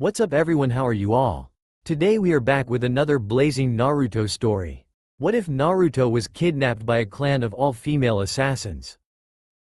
What's up everyone, how are you all? Today we are back with another blazing Naruto story. What if Naruto was kidnapped by a clan of all-female assassins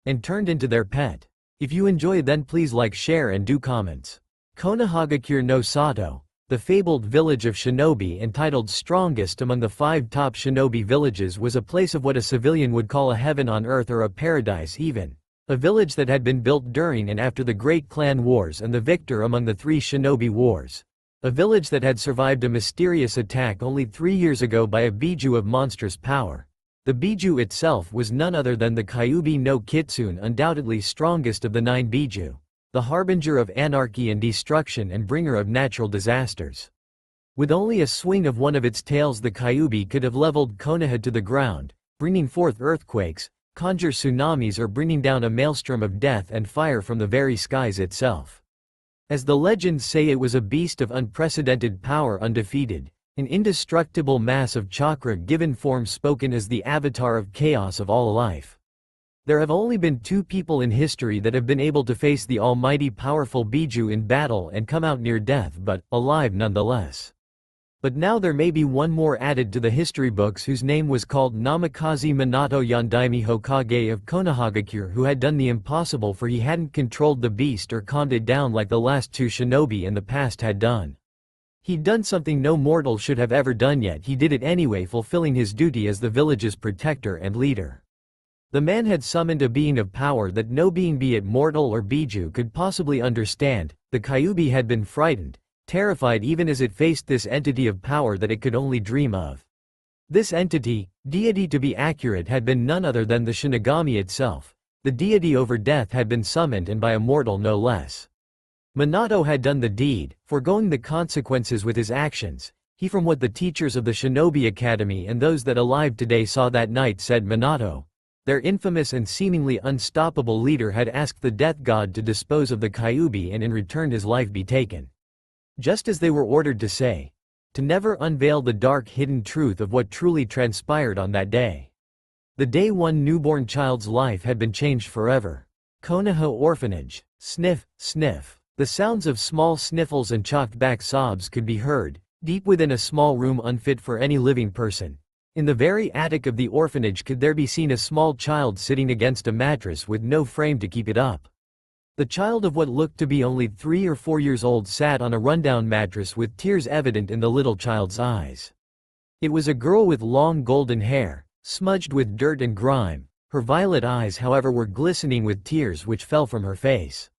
and turned into their pet? If you enjoy, then please like, share and do comments. Konohagakure no Sato, the fabled village of shinobi entitled strongest among the 5 top shinobi villages, was a place of what a civilian would call a heaven on earth or a paradise even. A village that had been built during and after the Great Clan Wars and the victor among the 3 Shinobi Wars. A village that had survived a mysterious attack only 3 years ago by a Biju of monstrous power. The Biju itself was none other than the Kyuubi no Kitsune, undoubtedly strongest of the 9 Biju. The harbinger of anarchy and destruction and bringer of natural disasters. With only a swing of one of its tails, the Kyuubi could have leveled Konoha to the ground, bringing forth earthquakes, conjure tsunamis, or bringing down a maelstrom of death and fire from the very skies itself. As the legends say, it was a beast of unprecedented power, undefeated, an indestructible mass of chakra given form, spoken as the avatar of chaos of all life. There have only been 2 people in history that have been able to face the almighty powerful Biju in battle and come out near death, but alive nonetheless. But now there may be one more added to the history books, whose name was called Namikaze Minato Yondaime Hokage of Konohagakure, who had done the impossible, for he hadn't controlled the beast or calmed it down like the last 2 shinobi in the past had done. He'd done something no mortal should have ever done, yet he did it anyway, fulfilling his duty as the village's protector and leader. The man had summoned a being of power that no being, be it mortal or Biju, could possibly understand. The Kyuubi had been frightened, terrified even as it faced this entity of power that it could only dream of. This entity, deity to be accurate, had been none other than the Shinigami itself. The deity over death had been summoned, and by a mortal no less. Minato had done the deed, foregoing the consequences with his actions. He, from what the teachers of the Shinobi Academy and those that alive today saw that night, said Minato, their infamous and seemingly unstoppable leader, had asked the death god to dispose of the Kyuubi and in return his life be taken. Just as they were ordered to say, to never unveil the dark hidden truth of what truly transpired on that day. The day one newborn child's life had been changed forever. Konoha Orphanage. Sniff, sniff. The sounds of small sniffles and chalked back sobs could be heard, deep within a small room unfit for any living person. In the very attic of the orphanage could there be seen a small child sitting against a mattress with no frame to keep it up. The child, of what looked to be only 3 or 4 years old, sat on a rundown mattress with tears evident in the little child's eyes. It was a girl with long golden hair, smudged with dirt and grime. Her violet eyes, however, were glistening with tears which fell from her face.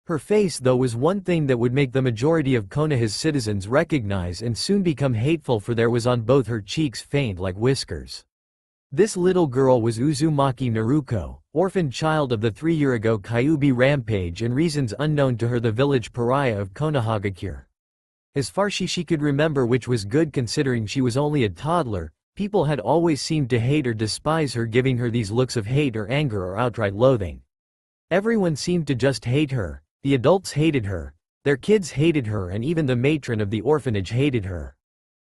Her face, though, was one thing that would make the majority of Konoha's citizens recognize and soon become hateful, for there was on both her cheeks faint like whiskers. This little girl was Uzumaki Naruto, orphaned child of the 3-year-ago Kyuubi rampage and reasons unknown to her, the village pariah of Konohagakure. As far as she could remember, which was good considering she was only a toddler, people had always seemed to hate or despise her, giving her these looks of hate or anger or outright loathing. Everyone seemed to just hate her. The adults hated her, their kids hated her, and even the matron of the orphanage hated her.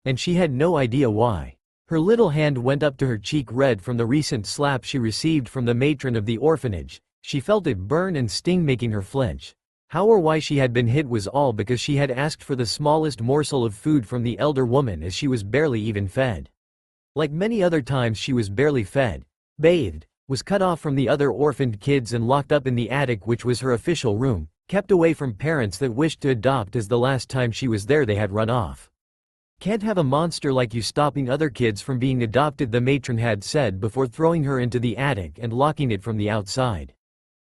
And she had no idea why. Her little hand went up to her cheek, red from the recent slap she received from the matron of the orphanage. She felt it burn and sting, making her flinch. How or why she had been hit was all because she had asked for the smallest morsel of food from the elder woman, as she was barely even fed. Like many other times, she was barely fed, bathed, was cut off from the other orphaned kids and locked up in the attic, which was her official room, kept away from parents that wished to adopt, as the last time she was there they had run off. Can't have a monster like you stopping other kids from being adopted, the matron had said before throwing her into the attic and locking it from the outside.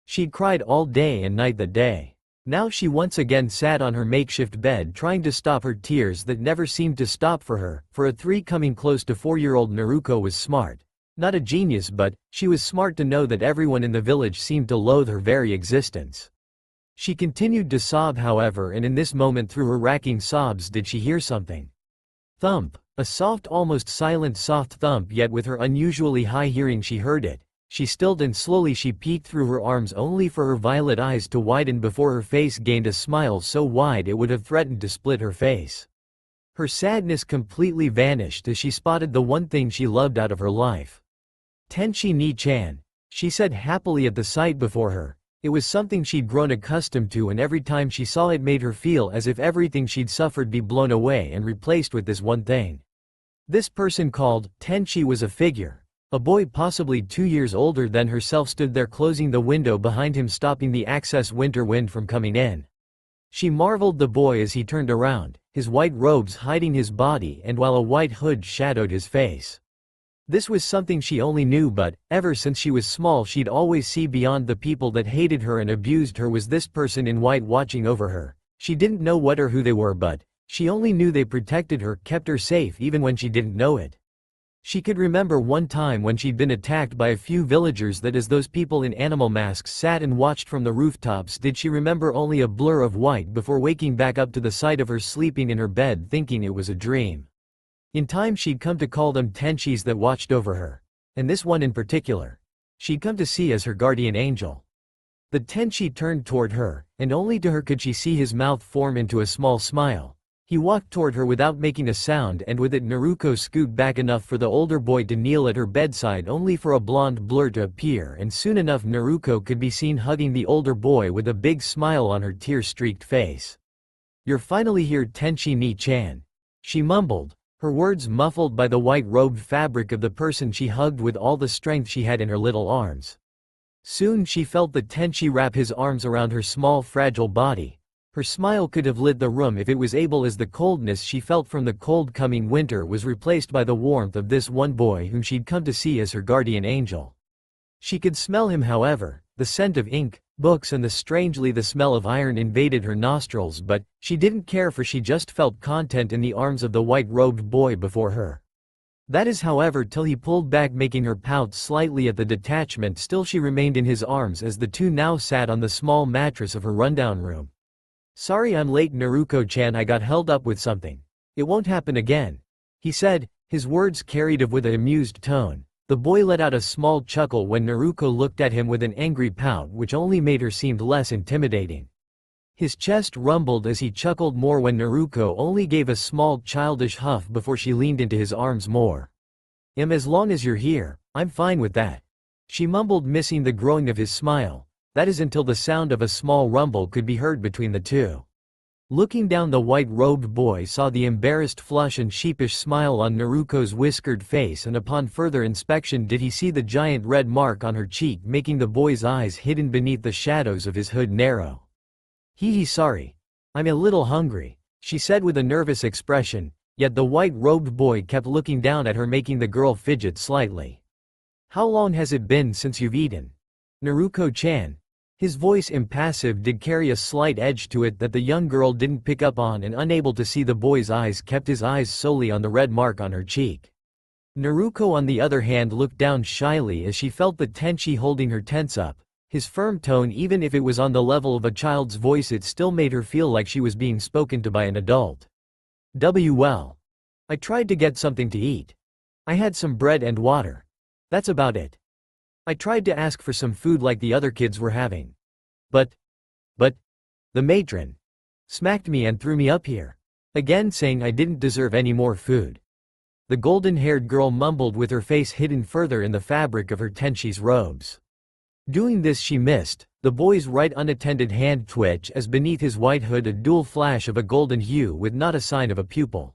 She'd cried all day and night that day. Now she once again sat on her makeshift bed, trying to stop her tears that never seemed to stop for her. For a 3 coming close to 4-year-old, Naruto was smart. Not a genius, but she was smart to know that everyone in the village seemed to loathe her very existence. She continued to sob, however, and in this moment, through her racking sobs, did she hear something. Thump. A soft, almost silent soft thump, yet with her unusually high hearing she heard it. She stilled and slowly she peeked through her arms, only for her violet eyes to widen before her face gained a smile so wide it would have threatened to split her face. Her sadness completely vanished as she spotted the one thing she loved out of her life. Tenshi ni-chan, she said happily at the sight before her. It was something she'd grown accustomed to, and every time she saw it made her feel as if everything she'd suffered be blown away and replaced with this one thing. This person called Tenchi was a figure. A boy possibly 2 years older than herself stood there closing the window behind him, stopping the excess winter wind from coming in. She marveled the boy as he turned around, his white robes hiding his body and while a white hood shadowed his face. This was something she only knew, but, ever since she was small, she'd always see beyond the people that hated her and abused her was this person in white watching over her. She didn't know what or who they were, but she only knew they protected her, kept her safe even when she didn't know it. She could remember one time when she'd been attacked by a few villagers that as those people in animal masks sat and watched from the rooftops did she remember only a blur of white before waking back up to the sight of her sleeping in her bed thinking it was a dream. In time she'd come to call them Tenchis that watched over her. And this one in particular, she'd come to see as her guardian angel. The Tenchi turned toward her, and only to her could she see his mouth form into a small smile. He walked toward her without making a sound, and with it Naruto scooted back enough for the older boy to kneel at her bedside, only for a blonde blur to appear, and soon enough Naruto could be seen hugging the older boy with a big smile on her tear-streaked face. "You're finally here, Tenchi Ni-chan," she mumbled, her words muffled by the white-robed fabric of the person she hugged with all the strength she had in her little arms. Soon she felt the Tenchi wrap his arms around her small fragile body. Her smile could have lit the room if it was able, as the coldness she felt from the cold coming winter was replaced by the warmth of this one boy whom she'd come to see as her guardian angel. She could smell him, however. The scent of ink, books and the smell of iron invaded her nostrils, but she didn't care, for she just felt content in the arms of the white-robed boy before her. That is, however, till he pulled back, making her pout slightly at the detachment. Still she remained in his arms as the two now sat on the small mattress of her rundown room. "Sorry I'm late, Naruto-chan, I got held up with something. It won't happen again," he said, his words carried with an amused tone. The boy let out a small chuckle when Naruto looked at him with an angry pout which only made her seem less intimidating. His chest rumbled as he chuckled more when Naruto only gave a small childish huff before she leaned into his arms more. As long as you're here, I'm fine with that," she mumbled, missing the growing of his smile. That is, until the sound of a small rumble could be heard between the two. Looking down, the white-robed boy saw the embarrassed flush and sheepish smile on Naruto's whiskered face, and upon further inspection did he see the giant red mark on her cheek, making the boy's eyes hidden beneath the shadows of his hood narrow. Sorry. I'm a little hungry," she said with a nervous expression, yet the white-robed boy kept looking down at her, making the girl fidget slightly. "How long has it been since you've eaten, Naruto-chan?" His voice, impassive, did carry a slight edge to it that the young girl didn't pick up on, and unable to see the boy's eyes, kept his eyes solely on the red mark on her cheek. Naruto, on the other hand, looked down shyly as she felt the Tenchi holding her tense up. His firm tone, even if it was on the level of a child's voice, it still made her feel like she was being spoken to by an adult. Well. I tried to get something to eat. I had some bread and water. That's about it. I tried to ask for some food like the other kids were having. But, the matron smacked me and threw me up here, again, saying I didn't deserve any more food," the golden-haired girl mumbled, with her face hidden further in the fabric of her Tenchi's robes. Doing this, she missed the boy's right unattended hand twitch as beneath his white hood a dual flash of a golden hue with not a sign of a pupil.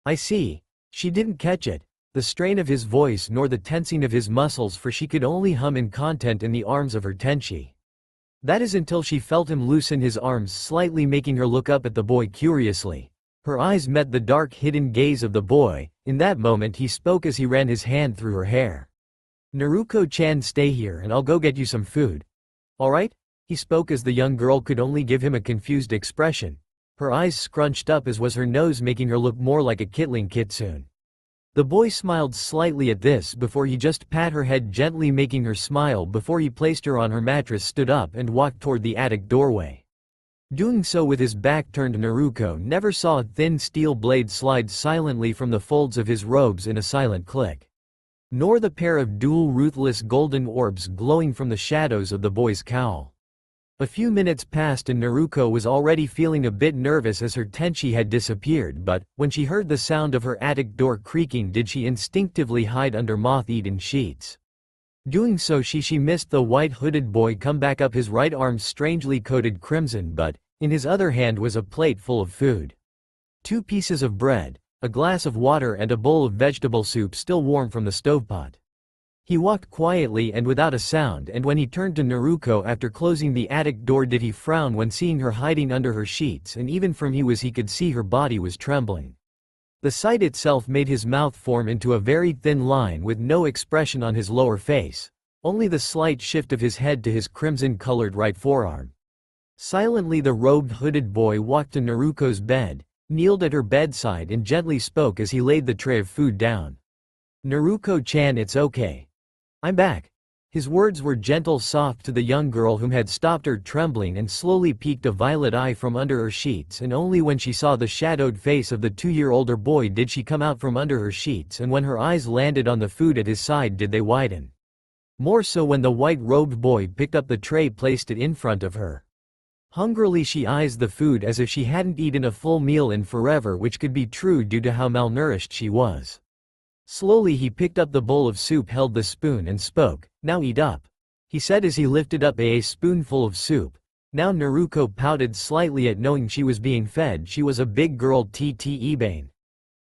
"I see." She didn't catch it, the strain of his voice nor the tensing of his muscles, for she could only hum in content in the arms of her Tenchi. That is, until she felt him loosen his arms slightly, making her look up at the boy curiously. Her eyes met the dark hidden gaze of the boy. In that moment he spoke as he ran his hand through her hair. "Naruto-chan, stay here and I'll go get you some food. Alright?" He spoke as the young girl could only give him a confused expression. Her eyes scrunched up as was her nose, making her look more like a Kitling kitsune. The boy smiled slightly at this before he just pat her head gently, making her smile before he placed her on her mattress, stood up and walked toward the attic doorway. Doing so with his back turned, Naruto never saw a thin steel blade slide silently from the folds of his robes in a silent click, nor the pair of dual ruthless golden orbs glowing from the shadows of the boy's cowl. A few minutes passed and Naruto was already feeling a bit nervous as her Tenchi had disappeared, but when she heard the sound of her attic door creaking did she instinctively hide under moth-eaten sheets. Doing so she missed the white-hooded boy come back up, his right arm strangely coated crimson, but in his other hand was a plate full of food. 2 pieces of bread, a glass of water and a bowl of vegetable soup still warm from the stovepot. He walked quietly and without a sound, and when he turned to Naruto after closing the attic door did he frown when seeing her hiding under her sheets, and even from he could see her body was trembling. The sight itself made his mouth form into a very thin line with no expression on his lower face, only the slight shift of his head to his crimson-colored right forearm. Silently the robed hooded boy walked to Naruto's bed, kneeled at her bedside and gently spoke as he laid the tray of food down. "Naruto-chan, it's okay. I'm back." His words were gentle, soft to the young girl whom had stopped her trembling and slowly peeked a violet eye from under her sheets, and only when she saw the shadowed face of the 2-year-older boy did she come out from under her sheets, and when her eyes landed on the food at his side did they widen. More so when the white-robed boy picked up the tray, placed it in front of her. Hungrily she eyes the food as if she hadn't eaten a full meal in forever, which could be true due to how malnourished she was. Slowly he picked up the bowl of soup, held the spoon and spoke. "Now eat up," he said as he lifted up a spoonful of soup. Now Naruto pouted slightly at knowing she was being fed. She was a big girl, Ebane.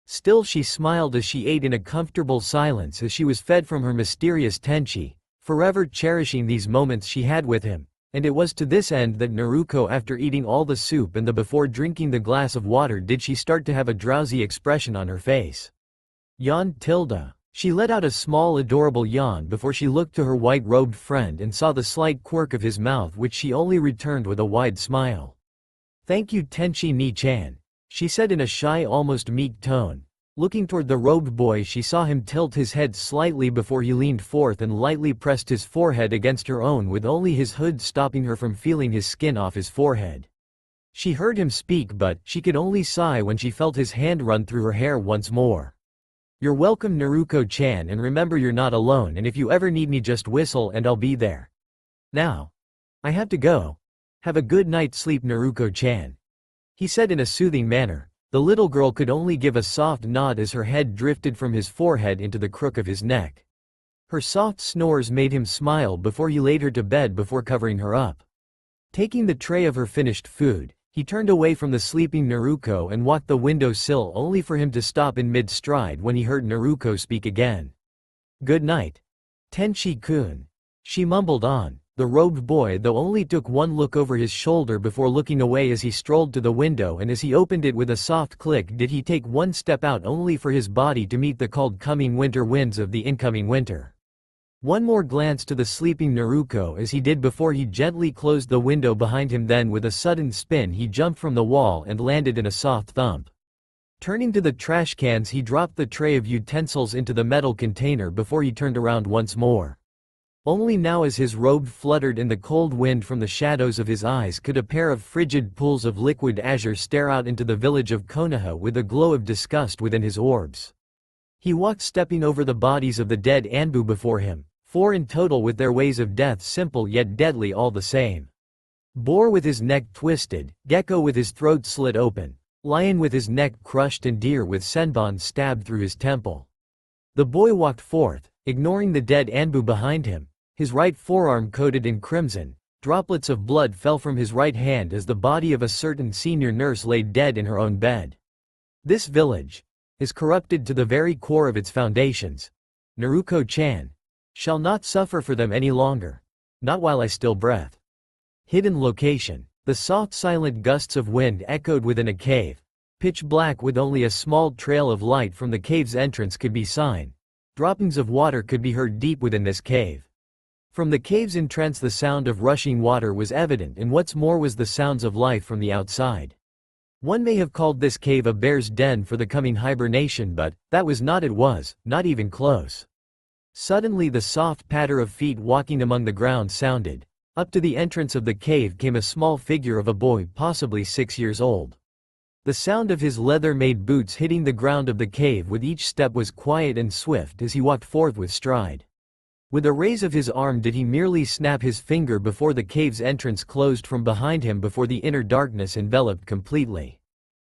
Still she smiled as she ate in a comfortable silence as she was fed from her mysterious Tenchi, forever cherishing these moments she had with him. And it was to this end that Naruto, after eating all the soup and before drinking the glass of water, did she start to have a drowsy expression on her face. Yawn tilde. She let out a small adorable yawn before she looked to her white-robed friend and saw the slight quirk of his mouth, which she only returned with a wide smile. "Thank you, Tenchi ni-chan," she said in a shy, almost meek tone. Looking toward the robed boy she saw him tilt his head slightly before he leaned forth and lightly pressed his forehead against her own, with only his hood stopping her from feeling his skin off his forehead. She heard him speak, but she could only sigh when she felt his hand run through her hair once more. "You're welcome, Naruto-chan, and remember you're not alone, and if you ever need me just whistle and I'll be there. Now, I have to go. Have a good night's sleep, Naruto-chan," he said in a soothing manner. The little girl could only give a soft nod as her head drifted from his forehead into the crook of his neck. Her soft snores made him smile before he laid her to bed before covering her up. Taking the tray of her finished food, he turned away from the sleeping Naruto and walked the window sill, only for him to stop in mid-stride when he heard Naruto speak again. "Good night, Tenchi-kun," she mumbled on. The robed boy though only took one look over his shoulder before looking away as he strolled to the window, and as he opened it with a soft click did he take one step out, only for his body to meet the cold coming winter winds of the incoming winter. One more glance to the sleeping Naruto as he did before he gently closed the window behind him, then with a sudden spin he jumped from the wall and landed in a soft thump. Turning to the trash cans he dropped the tray of utensils into the metal container before he turned around once more. Only now as his robe fluttered in the cold wind from the shadows of his eyes could a pair of frigid pools of liquid azure stare out into the village of Konoha with a glow of disgust within his orbs. He walked stepping over the bodies of the dead Anbu before him. 4 in total, with their ways of death simple yet deadly all the same. Boar with his neck twisted, gecko with his throat slit open, lion with his neck crushed, and deer with senbon stabbed through his temple. The boy walked forth, ignoring the dead Anbu behind him, his right forearm coated in crimson. Droplets of blood fell from his right hand as the body of a certain senior nurse lay dead in her own bed. This village is corrupted to the very core of its foundations. Naruto-chan shall not suffer for them any longer. Not while I still breath. Hidden location. The soft silent gusts of wind echoed within a cave. Pitch black with only a small trail of light from the cave's entrance could be seen. Droppings of water could be heard deep within this cave. From the cave's entrance the sound of rushing water was evident, and what's more was the sounds of life from the outside. One may have called this cave a bear's den for the coming hibernation, but that was not, it was not even close. Suddenly the soft patter of feet walking among the ground sounded. Up to the entrance of the cave came a small figure of a boy, possibly 6 years old. The sound of his leather-made boots hitting the ground of the cave with each step was quiet and swift as he walked forth with stride. With a raise of his arm did he merely snap his finger before the cave's entrance closed from behind him before the inner darkness enveloped completely.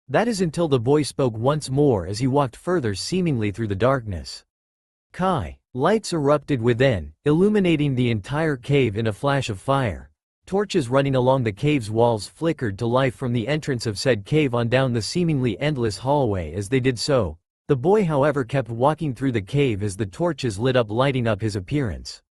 That is until the boy spoke once more as he walked further seemingly through the darkness. "Kai, Lights erupted within, illuminating the entire cave in a flash of fire. Torches running along the cave's walls flickered to life from the entrance of said cave on down the seemingly endless hallway. As they did so, the boy however kept walking through the cave as the torches lit up, lighting up his appearance.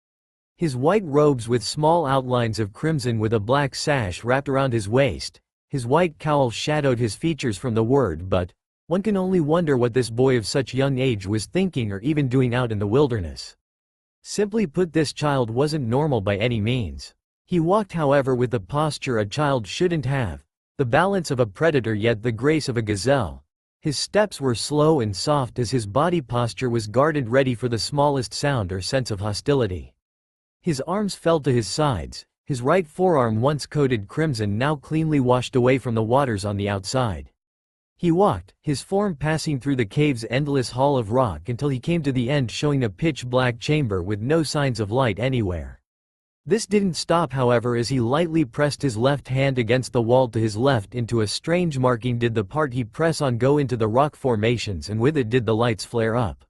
His white robes with small outlines of crimson with a black sash wrapped around his waist, his white cowl shadowed his features from the word, but one can only wonder what this boy of such young age was thinking or even doing out in the wilderness. Simply put, this child wasn't normal by any means. He walked however with the posture a child shouldn't have, the balance of a predator yet the grace of a gazelle. His steps were slow and soft as his body posture was guarded, ready for the smallest sound or sense of hostility. His arms fell to his sides, his right forearm once coated crimson now cleanly washed away from the waters on the outside. He walked, his form passing through the cave's endless hall of rock until he came to the end, showing a pitch-black chamber with no signs of light anywhere. This didn't stop however as he lightly pressed his left hand against the wall to his left. Into a strange marking did the part he press on go into the rock formations, and with it did the lights flare up.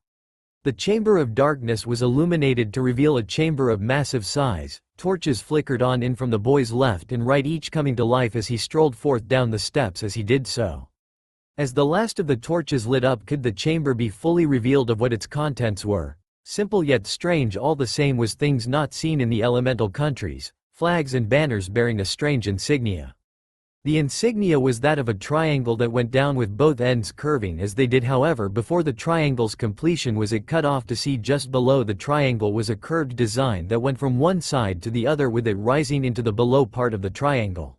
The chamber of darkness was illuminated to reveal a chamber of massive size. Torches flickered on in from the boy's left and right, each coming to life as he strolled forth down the steps. As he did so, as the last of the torches lit up, could the chamber be fully revealed of what its contents were. Simple yet strange all the same, was things not seen in the elemental countries, flags and banners bearing a strange insignia. The insignia was that of a triangle that went down with both ends curving as they did, however before the triangle's completion was it cut off to see just below the triangle was a curved design that went from one side to the other, with it rising into the below part of the triangle.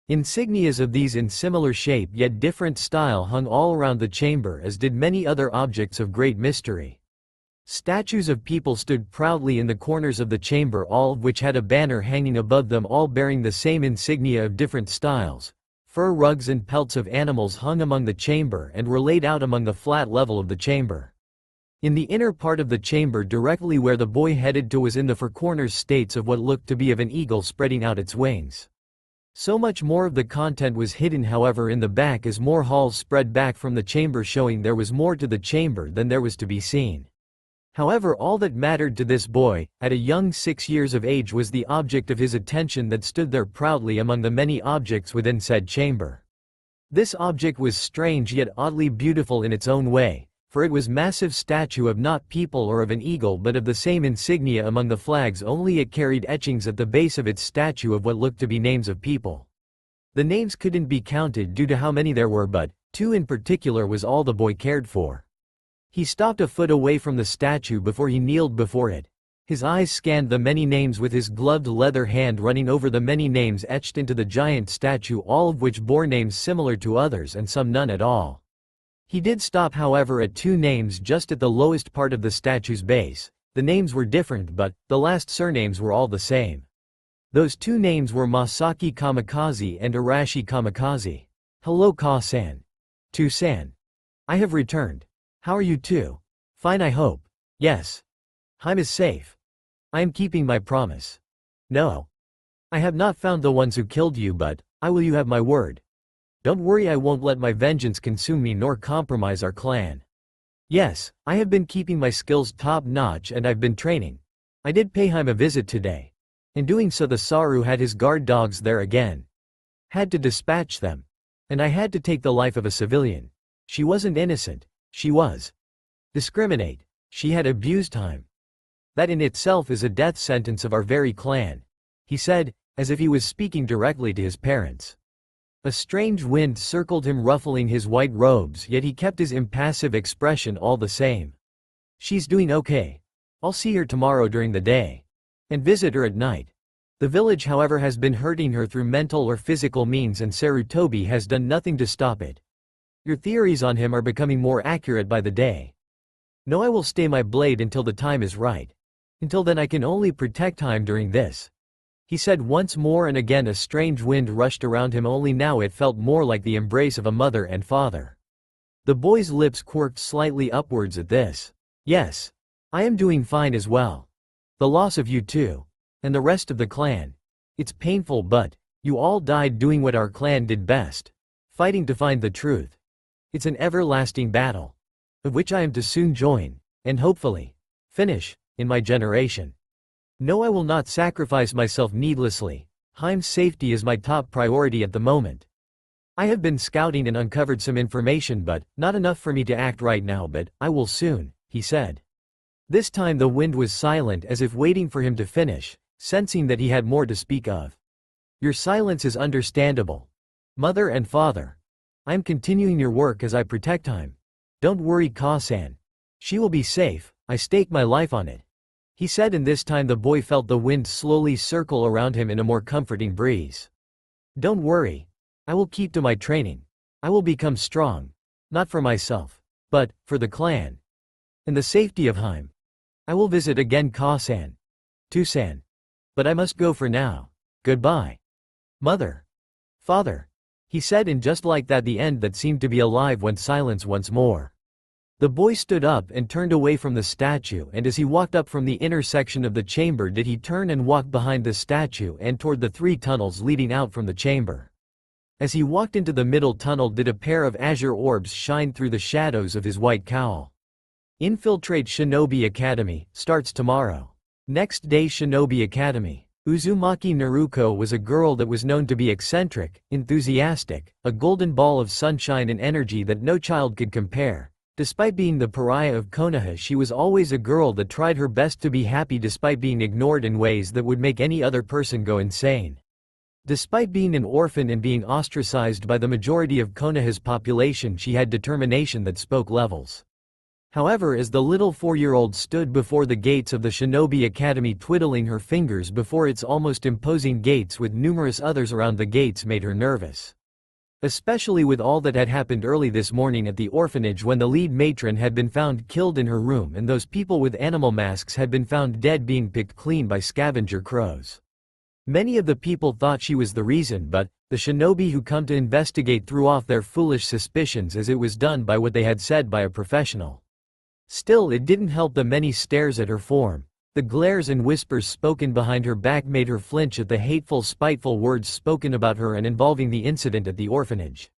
Insignias of these in similar shape yet different style hung all around the chamber, as did many other objects of great mystery. Statues of people stood proudly in the corners of the chamber, all of which had a banner hanging above them, all bearing the same insignia of different styles. Fur rugs and pelts of animals hung among the chamber and were laid out among the flat level of the chamber. In the inner part of the chamber, directly where the boy headed to, was in the four corners states of what looked to be of an eagle spreading out its wings. So much more of the content was hidden however in the back, as more halls spread back from the chamber, showing there was more to the chamber than there was to be seen. However, all that mattered to this boy, at a young 6 years of age, was the object of his attention that stood there proudly among the many objects within said chamber. This object was strange yet oddly beautiful in its own way, for it was massive statue of not people or of an eagle, but of the same insignia among the flags, only it carried etchings at the base of its statue of what looked to be names of people. The names couldn't be counted due to how many there were, but 2 in particular was all the boy cared for. He stopped a foot away from the statue before he kneeled before it. His eyes scanned the many names with his gloved leather hand, running over the many names etched into the giant statue, all of which bore names similar to others and some none at all. He did stop however at 2 names just at the lowest part of the statue's base. The names were different, but the last surnames were all the same. Those 2 names were Masaki Kamikaze and Arashi Kamikaze. Hello Ka-san. To-san. I have returned. How are you two? Fine, I hope. Yes. Heim is safe. I am keeping my promise. No. I have not found the ones who killed you, but I will, you have my word. Don't worry, I won't let my vengeance consume me nor compromise our clan. Yes, I have been keeping my skills top-notch and I've been training. I did pay Heim a visit today. In doing so, the Saru had his guard dogs there again. Had to dispatch them. And I had to take the life of a civilian. She wasn't innocent. She was. Discriminate. She had abused Heim. That in itself is a death sentence of our very clan, he said, as if he was speaking directly to his parents. A strange wind circled him, ruffling his white robes, yet he kept his impassive expression all the same. She's doing okay. I'll see her tomorrow during the day. And visit her at night. The village however has been hurting her through mental or physical means, and Sarutobi has done nothing to stop it. Your theories on him are becoming more accurate by the day. No, I will stay my blade until the time is right. Until then I can only protect Heim during this. He said once more, and again a strange wind rushed around him, only now it felt more like the embrace of a mother and father. The boy's lips quirked slightly upwards at this. Yes. I am doing fine as well. The loss of you too. And the rest of the clan. It's painful, but you all died doing what our clan did best. Fighting to find the truth. It's an everlasting battle. Of which I am to soon join, and hopefully finish. in my generation. No, I will not sacrifice myself needlessly. Haim's safety is my top priority at the moment. I have been scouting and uncovered some information, but not enough for me to act right now, but I will soon, he said. This time the wind was silent, as if waiting for him to finish, sensing that he had more to speak of. Your silence is understandable. Mother and father. I am continuing your work as I protect Haim. Don't worry, Ka-san. She will be safe, I stake my life on it, he said, and this time the boy felt the wind slowly circle around him in a more comforting breeze. Don't worry. I will keep to my training. I will become strong. Not for myself, but for the clan. And the safety of Haim. I will visit again, Ka-san. To-san. But I must go for now. Goodbye. Mother. Father. He said, and just like that the end that seemed to be alive went silence once more. The boy stood up and turned away from the statue, and as he walked up from the inner section of the chamber did he turn and walk behind the statue and toward the 3 tunnels leading out from the chamber. As he walked into the middle tunnel did a pair of azure orbs shine through the shadows of his white cowl. Infiltrate Shinobi Academy, starts tomorrow. Next day, Shinobi Academy. Uzumaki Naruto was a girl that was known to be eccentric, enthusiastic, a golden ball of sunshine and energy that no child could compare. Despite being the pariah of Konoha, she was always a girl that tried her best to be happy despite being ignored in ways that would make any other person go insane. Despite being an orphan and being ostracized by the majority of Konoha's population, she had determination that spoke levels. However, as the little 4-year-old stood before the gates of the Shinobi Academy twiddling her fingers before its almost imposing gates with numerous others around the gates made her nervous. Especially with all that had happened early this morning at the orphanage when the lead matron had been found killed in her room and those people with animal masks had been found dead being picked clean by scavenger crows. Many of the people thought she was the reason, but the shinobi who come to investigate threw off their foolish suspicions as it was done by what they had said by a professional. Still, it didn't help the many stares at her form. The glares and whispers spoken behind her back made her flinch at the hateful, spiteful words spoken about her and involving the incident at the orphanage.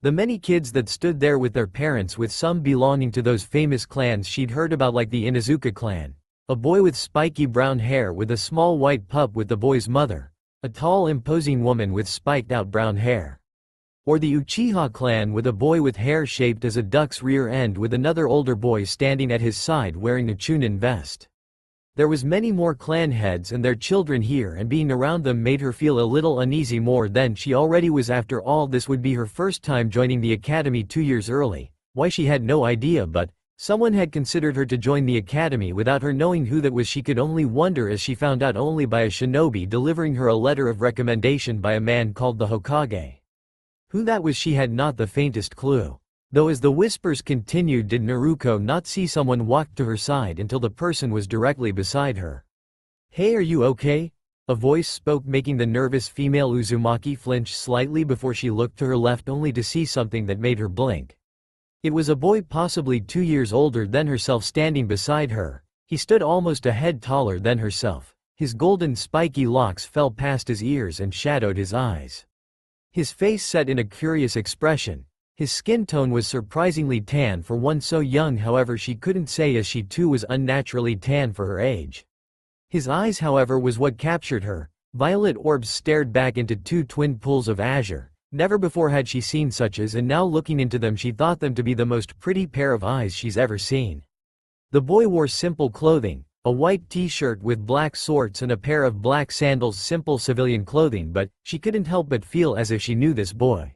The many kids that stood there with their parents, with some belonging to those famous clans she'd heard about, like the Inuzuka clan, a boy with spiky brown hair with a small white pup with the boy's mother, a tall imposing woman with spiked out brown hair. Or the Uchiha clan with a boy with hair shaped as a duck's rear end with another older boy standing at his side wearing a chunin vest. There was many more clan heads and their children here, and being around them made her feel a little uneasy more than she already was. After all, this would be her first time joining the academy 2 years early. Why, she had no idea, but someone had considered her to join the academy without her knowing who that was. She could only wonder, as she found out only by a shinobi delivering her a letter of recommendation by a man called the Hokage. Who that was she had not the faintest clue. Though as the whispers continued, did Naruto not see someone walk to her side until the person was directly beside her. "Hey, are you okay?" a voice spoke, making the nervous female Uzumaki flinch slightly before she looked to her left only to see something that made her blink. It was a boy possibly 2 years older than herself standing beside her. He stood almost a head taller than herself. His golden spiky locks fell past his ears and shadowed his eyes. His face set in a curious expression. His skin tone was surprisingly tan for one so young, however she couldn't say, as she too was unnaturally tan for her age. His eyes, however, was what captured her. Violet orbs stared back into 2 twin pools of azure. Never before had she seen such as, and now looking into them she thought them to be the most pretty pair of eyes she's ever seen. The boy wore simple clothing, a white t-shirt with black shorts and a pair of black sandals, simple civilian clothing, but she couldn't help but feel as if she knew this boy.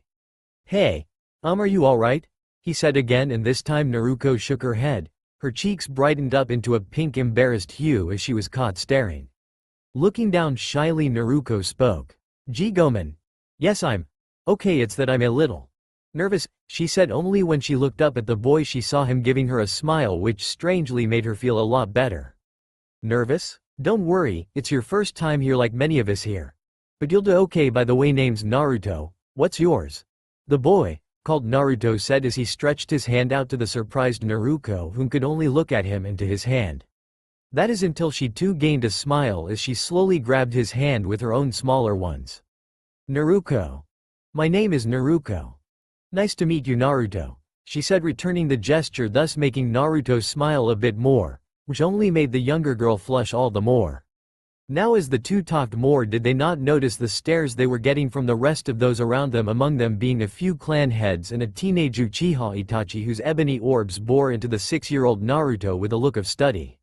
"Hey. Are you alright?" he said again, and this time Naruto shook her head. Her cheeks brightened up into a pink embarrassed hue as she was caught staring. Looking down shyly, Naruto spoke. "Jigomen. Yes, I'm okay, it's that I'm a little nervous," she said. Only when she looked up at the boy she saw him giving her a smile which strangely made her feel a lot better. "Nervous? Don't worry, it's your first time here like many of us here. But you'll do okay. By the way, name's Naruto. What's yours?" The boy called Naruto said as he stretched his hand out to the surprised Naruto, whom could only look at him and to his hand. That is, until she too gained a smile as she slowly grabbed his hand with her own smaller ones. "Naruto. My name is Naruto. Nice to meet you, Naruto," she said, returning the gesture, thus making Naruto smile a bit more. which only made the younger girl flush all the more. Now as the two talked more, did they not notice the stares they were getting from the rest of those around them, among them being a few clan heads and a teenage Uchiha Itachi whose ebony orbs bore into the 6-year-old Naruto with a look of study.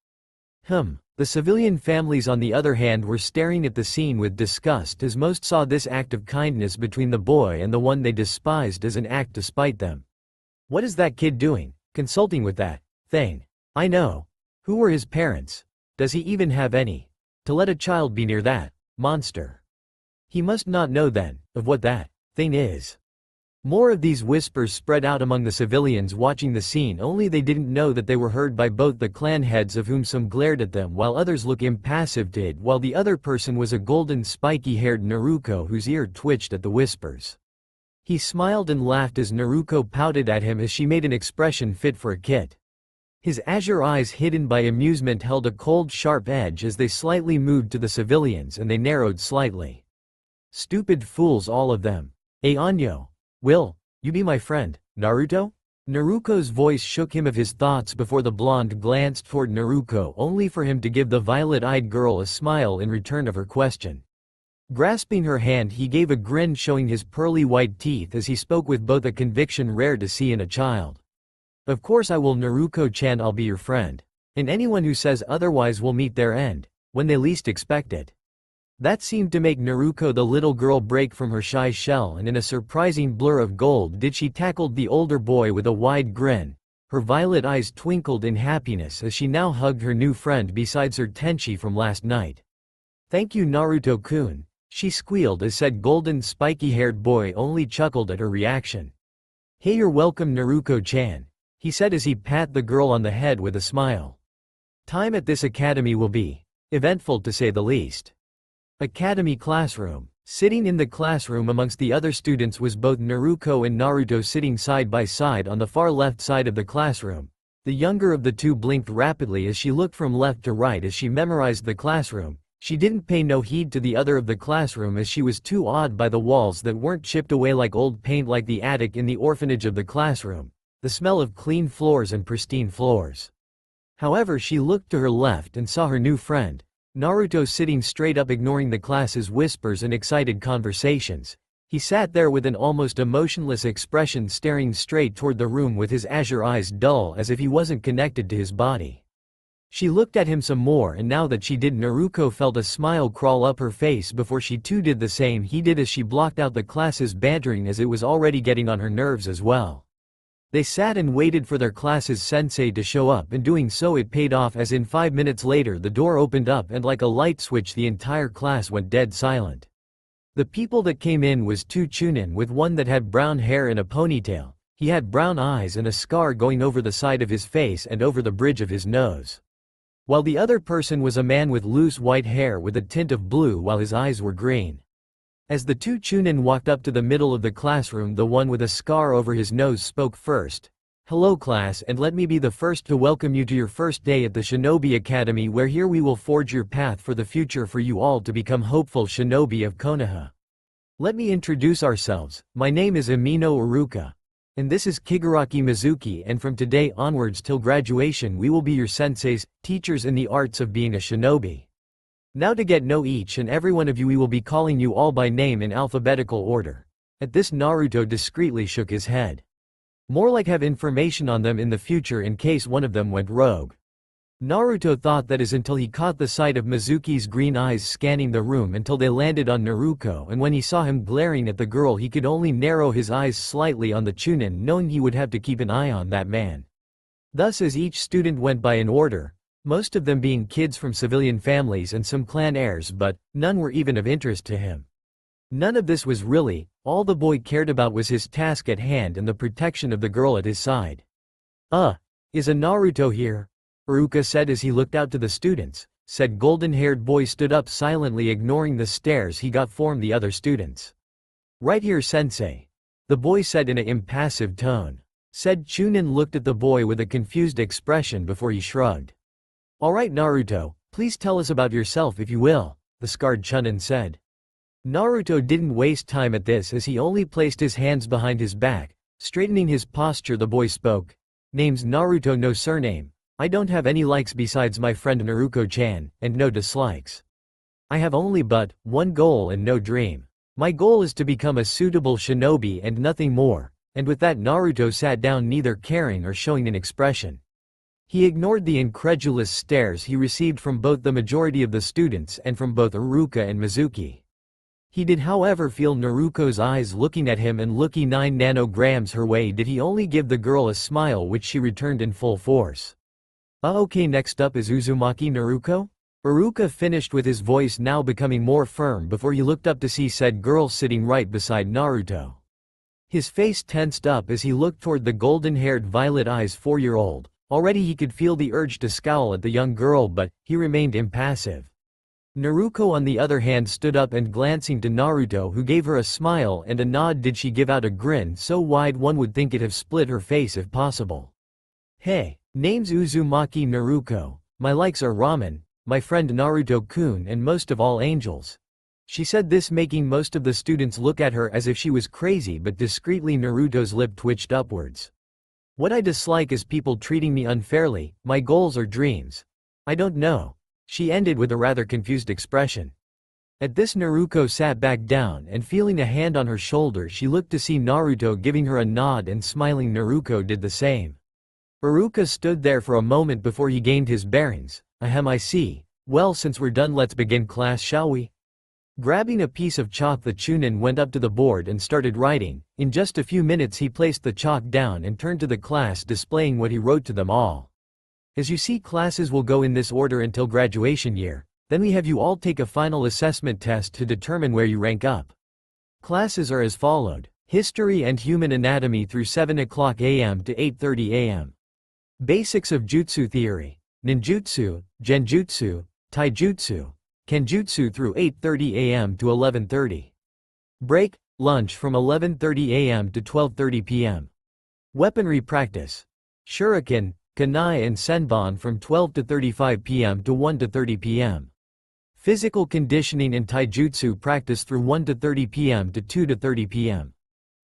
The civilian families on the other hand were staring at the scene with disgust, as most saw this act of kindness between the boy and the one they despised as an act to spite them. What is that kid doing, consulting with that thing? I know. Who were his parents? Does he even have any? To let a child be near that monster. He must not know then, of what that thing is. More of these whispers spread out among the civilians watching the scene, only they didn't know that they were heard by both the clan heads, of whom some glared at them while others looked impassive did, while the other person was a golden spiky-haired Naruto whose ear twitched at the whispers. He smiled and laughed as Naruto pouted at him as she made an expression fit for a kid. His azure eyes, hidden by amusement, held a cold sharp edge as they slightly moved to the civilians, and they narrowed slightly. Stupid fools all of them. Anyo. Will you be my friend, Naruto? Naruto's voice shook him of his thoughts before the blonde glanced toward Naruto, only for him to give the violet-eyed girl a smile in return of her question. Grasping her hand, he gave a grin showing his pearly white teeth as he spoke with both a conviction rare to see in a child. Of course I will, Naruto-chan, I'll be your friend. And anyone who says otherwise will meet their end, when they least expect it. That seemed to make Naruto the little girl break from her shy shell, and in a surprising blur of gold did she tackled the older boy with a wide grin. Her violet eyes twinkled in happiness as she now hugged her new friend besides her Tenchi from last night. Thank you, Naruto-kun, she squealed as said golden spiky-haired boy only chuckled at her reaction. Hey, you're welcome, Naruto-chan, he said as he pat the girl on the head with a smile. Time at this academy will be eventful, to say the least. Academy classroom. Sitting in the classroom amongst the other students was both Naruto and Naruto, sitting side by side on the far left side of the classroom. The younger of the two blinked rapidly as she looked from left to right as she memorized the classroom. She didn't pay no heed to the other of the classroom as she was too awed by the walls that weren't chipped away like old paint, like the attic in the orphanage of the classroom. The smell of clean floors and pristine floors. However, she looked to her left and saw her new friend, Naruto, sitting straight up, ignoring the class's whispers and excited conversations. He sat there with an almost emotionless expression, staring straight toward the room with his azure eyes dull as if he wasn't connected to his body. She looked at him some more, and now that she did, Naruto felt a smile crawl up her face before she too did the same. He did as she blocked out the class's bantering, as it was already getting on her nerves as well. They sat and waited for their class's sensei to show up, and doing so it paid off, as in 5 minutes later the door opened up and like a light switch the entire class went dead silent. The people that came in was two Chunin, with one that had brown hair and a ponytail. He had brown eyes and a scar going over the side of his face and over the bridge of his nose. While the other person was a man with loose white hair with a tint of blue while his eyes were green. As the two Chunin walked up to the middle of the classroom, the one with a scar over his nose spoke first. Hello class, and let me be the first to welcome you to your first day at the Shinobi Academy, where here we will forge your path for the future for you all to become hopeful shinobi of Konoha. Let me introduce ourselves. My name is Amino Uruka. And this is Kiguraki Mizuki, and from today onwards till graduation we will be your senseis, teachers in the arts of being a shinobi. Now to get know each and every one of you, we will be calling you all by name in alphabetical order. At this, Naruto discreetly shook his head. More like have information on them in the future in case one of them went rogue. Naruto thought that is until he caught the sight of Mizuki's green eyes scanning the room until they landed on Naruto, and when he saw him glaring at the girl he could only narrow his eyes slightly on the Chunin, knowing he would have to keep an eye on that man. Thus as each student went by in order, most of them being kids from civilian families and some clan heirs, but none were even of interest to him. None of this was really, all the boy cared about was his task at hand and the protection of the girl at his side. Is a Naruto here? Uruka said as he looked out to the students. Said golden-haired boy stood up silently, ignoring the stares he got from the other students. Right here, sensei. The boy said in an impassive tone. Said Chunin looked at the boy with a confused expression before he shrugged. Alright Naruto, please tell us about yourself if you will, the scarred Chunin said. Naruto didn't waste time at this as he only placed his hands behind his back, straightening his posture. The boy spoke. Name's Naruto, no surname. I don't have any likes besides my friend Naruko-chan, and no dislikes. I have only but one goal and no dream. My goal is to become a suitable shinobi and nothing more, and with that Naruto sat down, neither caring or showing an expression. He ignored the incredulous stares he received from both the majority of the students and from both Iruka and Mizuki. He did however feel Naruko's eyes looking at him, and looking 9 nanograms her way did he only give the girl a smile which she returned in full force. Okay, next up is Uzumaki Naruko? Iruka finished, with his voice now becoming more firm before he looked up to see said girl sitting right beside Naruto. His face tensed up as he looked toward the golden-haired violet eyes 4-year-old. Already he could feel the urge to scowl at the young girl, but he remained impassive. Naruko on the other hand stood up and glancing to Naruto, who gave her a smile and a nod, did she give out a grin so wide one would think it have split her face if possible. Hey, name's Uzumaki Naruko, my likes are ramen, my friend Naruto-kun, and most of all angels. She said this, making most of the students look at her as if she was crazy, but discreetly Naruto's lip twitched upwards. What I dislike is people treating me unfairly, my goals or dreams. I don't know. She ended with a rather confused expression. At this Naruko sat back down, and feeling a hand on her shoulder she looked to see Naruto giving her a nod, and smiling Naruko did the same. Iruka stood there for a moment before he gained his bearings. Ahem, I see. Well, since we're done, let's begin class, shall we? Grabbing a piece of chalk, the Chunin went up to the board and started writing. In just a few minutes he placed the chalk down and turned to the class, displaying what he wrote to them all. As you see, classes will go in this order until graduation year. Then we have you all take a final assessment test to determine where you rank up. Classes are as followed: History and Human Anatomy through 7 o'clock a.m. to 8:30 a.m. Basics of Jutsu Theory, Ninjutsu, Genjutsu, Taijutsu, Kenjutsu through 8:30 a.m. to 11:30. Break, lunch from 11:30 a.m. to 12:30 p.m. Weaponry practice, Shuriken, Kunai and Senbon from 12 to 35 p.m. to 1 to 30 p.m. Physical conditioning and Taijutsu practice through 1 to 30 p.m. to 2 to 30 p.m.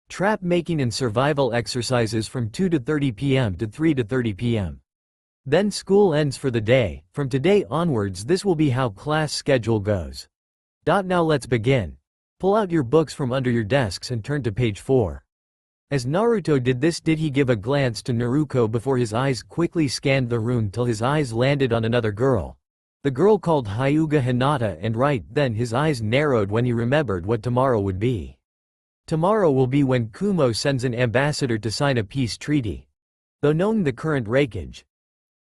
Trap making and survival exercises from 2 to 30 p.m. to 3 to 30 p.m. Then school ends for the day. From today onwards this will be how class schedule goes. Now let's begin. Pull out your books from under your desks and turn to page 4. As Naruto did this, did he give a glance to Naruko before his eyes quickly scanned the room till his eyes landed on another girl. The girl called Hyuga Hinata, and right then his eyes narrowed when he remembered what tomorrow would be. Tomorrow will be when Kumo sends an ambassador to sign a peace treaty. Though knowing the current rakeage.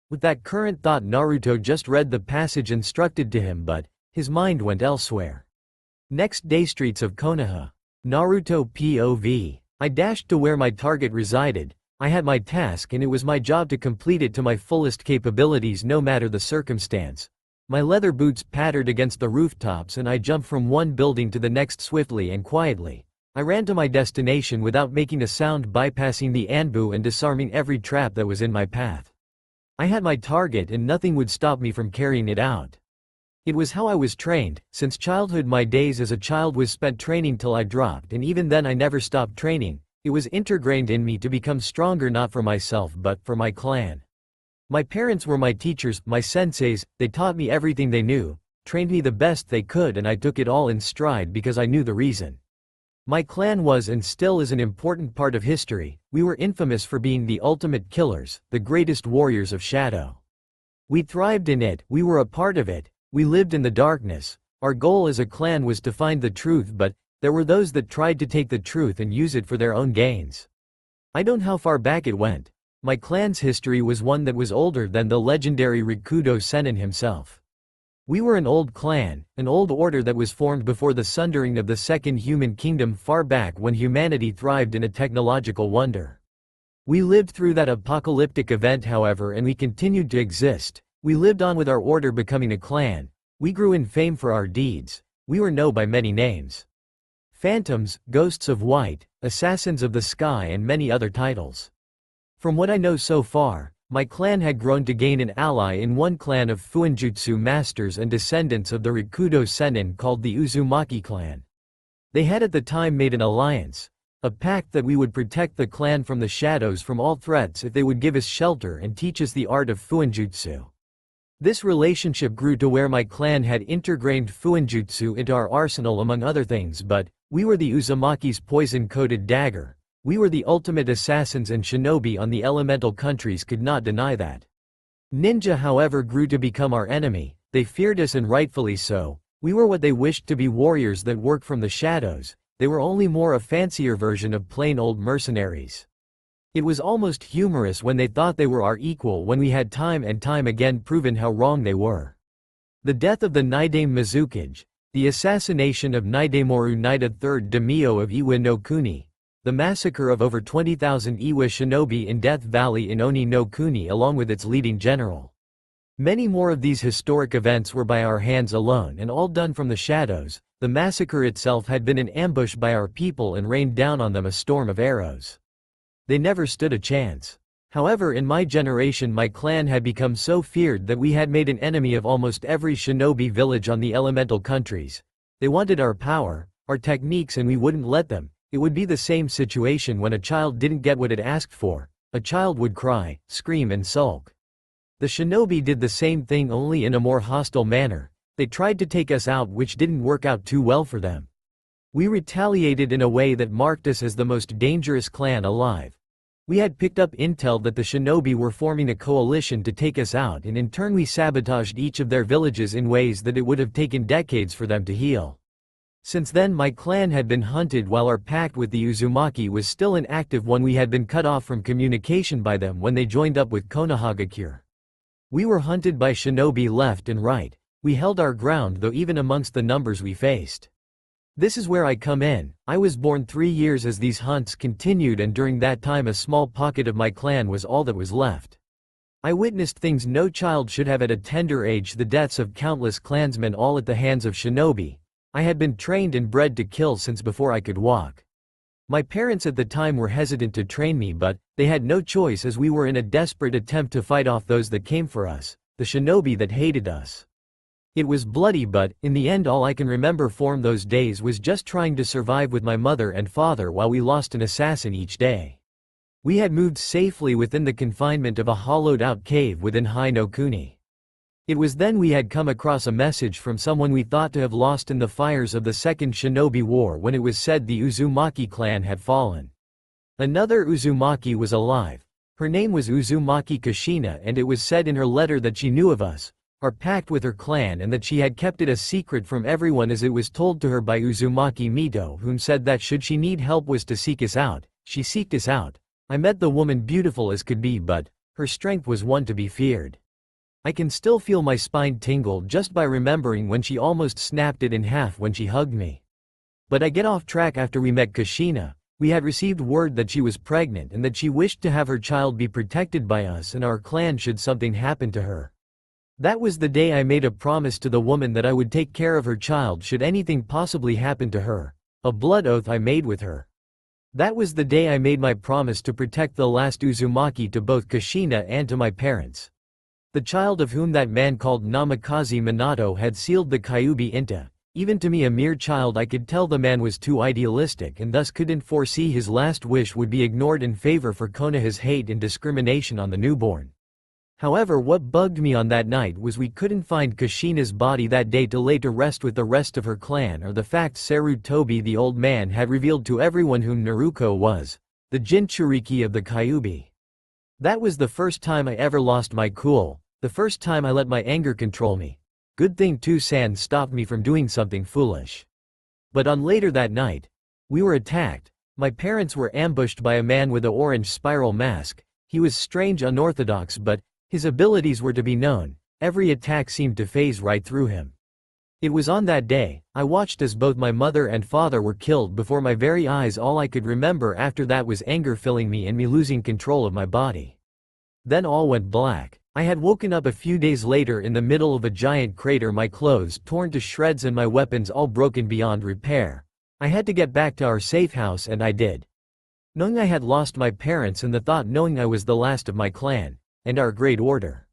With that current thought Naruto just read the passage instructed to him, but his mind went elsewhere. Next day, streets of Konoha. Naruto POV. I dashed to where my target resided. I had my task and it was my job to complete it to my fullest capabilities no matter the circumstance. My leather boots pattered against the rooftops and I jumped from one building to the next swiftly and quietly. I ran to my destination without making a sound, bypassing the Anbu and disarming every trap that was in my path. I had my target and nothing would stop me from carrying it out. It was how I was trained. Since childhood, my days as a child was spent training till I dropped, and even then I never stopped training. It was ingrained in me to become stronger, not for myself but for my clan. My parents were my teachers, my senseis. They taught me everything they knew, trained me the best they could, and I took it all in stride because I knew the reason. My clan was and still is an important part of history. We were infamous for being the ultimate killers, the greatest warriors of shadow. We thrived in it, we were a part of it. We lived in the darkness. Our goal as a clan was to find the truth, but there were those that tried to take the truth and use it for their own gains. I don't know how far back it went. My clan's history was one that was older than the legendary Rikudo Sennin himself. We were an old clan, an old order that was formed before the sundering of the Second Human Kingdom, far back when humanity thrived in a technological wonder. We lived through that apocalyptic event, however, and we continued to exist. We lived on with our order becoming a clan. We grew in fame for our deeds. We were known by many names. Phantoms, Ghosts of White, Assassins of the Sky, and many other titles. From what I know so far, my clan had grown to gain an ally in one clan of Fuinjutsu masters and descendants of the Rikudo Sennin called the Uzumaki clan. They had at the time made an alliance. A pact that we would protect the clan from the shadows from all threats if they would give us shelter and teach us the art of fuinjutsu. This relationship grew to where my clan had integrated fuinjutsu into our arsenal among other things, but we were the Uzumaki's poison-coated dagger. We were the ultimate assassins, and shinobi on the elemental countries could not deny that. Ninja, however, grew to become our enemy. They feared us, and rightfully so. We were what they wished to be, warriors that work from the shadows. They were only more a fancier version of plain old mercenaries. It was almost humorous when they thought they were our equal, when we had time and time again proven how wrong they were. The death of the Naidame Mizukage, the assassination of Naidamoru Naida III Daimyo of Iwa no Kuni, the massacre of over 20,000 Iwa shinobi in Death Valley in Oni no Kuni along with its leading general. Many more of these historic events were by our hands alone, and all done from the shadows. The massacre itself had been an ambush by our people and rained down on them a storm of arrows. They never stood a chance. However, in my generation my clan had become so feared that we had made an enemy of almost every shinobi village on the elemental countries. They wanted our power, our techniques, and we wouldn't let them. It would be the same situation when a child didn't get what it asked for. A child would cry, scream, and sulk. The shinobi did the same thing, only in a more hostile manner. They tried to take us out, which didn't work out too well for them. We retaliated in a way that marked us as the most dangerous clan alive. We had picked up intel that the shinobi were forming a coalition to take us out, and in turn we sabotaged each of their villages in ways that it would have taken decades for them to heal. Since then my clan had been hunted, while our pact with the Uzumaki was still an active one. We had been cut off from communication by them when they joined up with Konohagakure. We were hunted by shinobi left and right. We held our ground, though, even amongst the numbers we faced. This is where I come in. I was born 3 years as these hunts continued, and during that time a small pocket of my clan was all that was left. I witnessed things no child should have at a tender age: the deaths of countless clansmen, all at the hands of shinobi. I had been trained and bred to kill since before I could walk. My parents at the time were hesitant to train me, but they had no choice, as we were in a desperate attempt to fight off those that came for us, the shinobi that hated us. It was bloody, but in the end all I can remember from those days was just trying to survive with my mother and father while we lost an assassin each day. We had moved safely within the confinement of a hollowed-out cave within Hai no Kuni. It was then we had come across a message from someone we thought to have lost in the fires of the Second Shinobi War, when it was said the Uzumaki clan had fallen. Another Uzumaki was alive. Her name was Uzumaki Kushina, and it was said in her letter that she knew of us, our pact with her clan, and that she had kept it a secret from everyone, as it was told to her by Uzumaki Mito, whom said that should she need help was to seek us out. She seeked us out. I met the woman, beautiful as could be, but her strength was one to be feared. I can still feel my spine tingle just by remembering when she almost snapped it in half when she hugged me. But I get off track. After we met Kushina, we had received word that she was pregnant and that she wished to have her child be protected by us and our clan should something happen to her. That was the day I made a promise to the woman that I would take care of her child should anything possibly happen to her, a blood oath I made with her. That was the day I made my promise to protect the last Uzumaki, to both Kushina and to my parents. The child of whom that man called Namikaze Minato had sealed the Kyuubi into. Even to me, a mere child, I could tell the man was too idealistic and thus couldn't foresee his last wish would be ignored in favor for Konoha's hate and discrimination on the newborn. However, what bugged me on that night was we couldn't find Kushina's body that day to lay to rest with the rest of her clan, or the fact Sarutobi the old man had revealed to everyone whom Naruto was, the Jinchuriki of the Kyuubi. That was the first time I ever lost my cool, the first time I let my anger control me. Good thing Toussaint stopped me from doing something foolish. But on later that night, we were attacked. My parents were ambushed by a man with an orange spiral mask. He was strange, unorthodox, but his abilities were to be known. Every attack seemed to phase right through him. It was on that day, I watched as both my mother and father were killed before my very eyes. All I could remember after that was anger filling me and me losing control of my body. Then all went black. I had woken up a few days later in the middle of a giant crater, my clothes torn to shreds and my weapons all broken beyond repair. I had to get back to our safe house, and I did. Knowing I had lost my parents, and the thought knowing I was the last of my clan and our great order.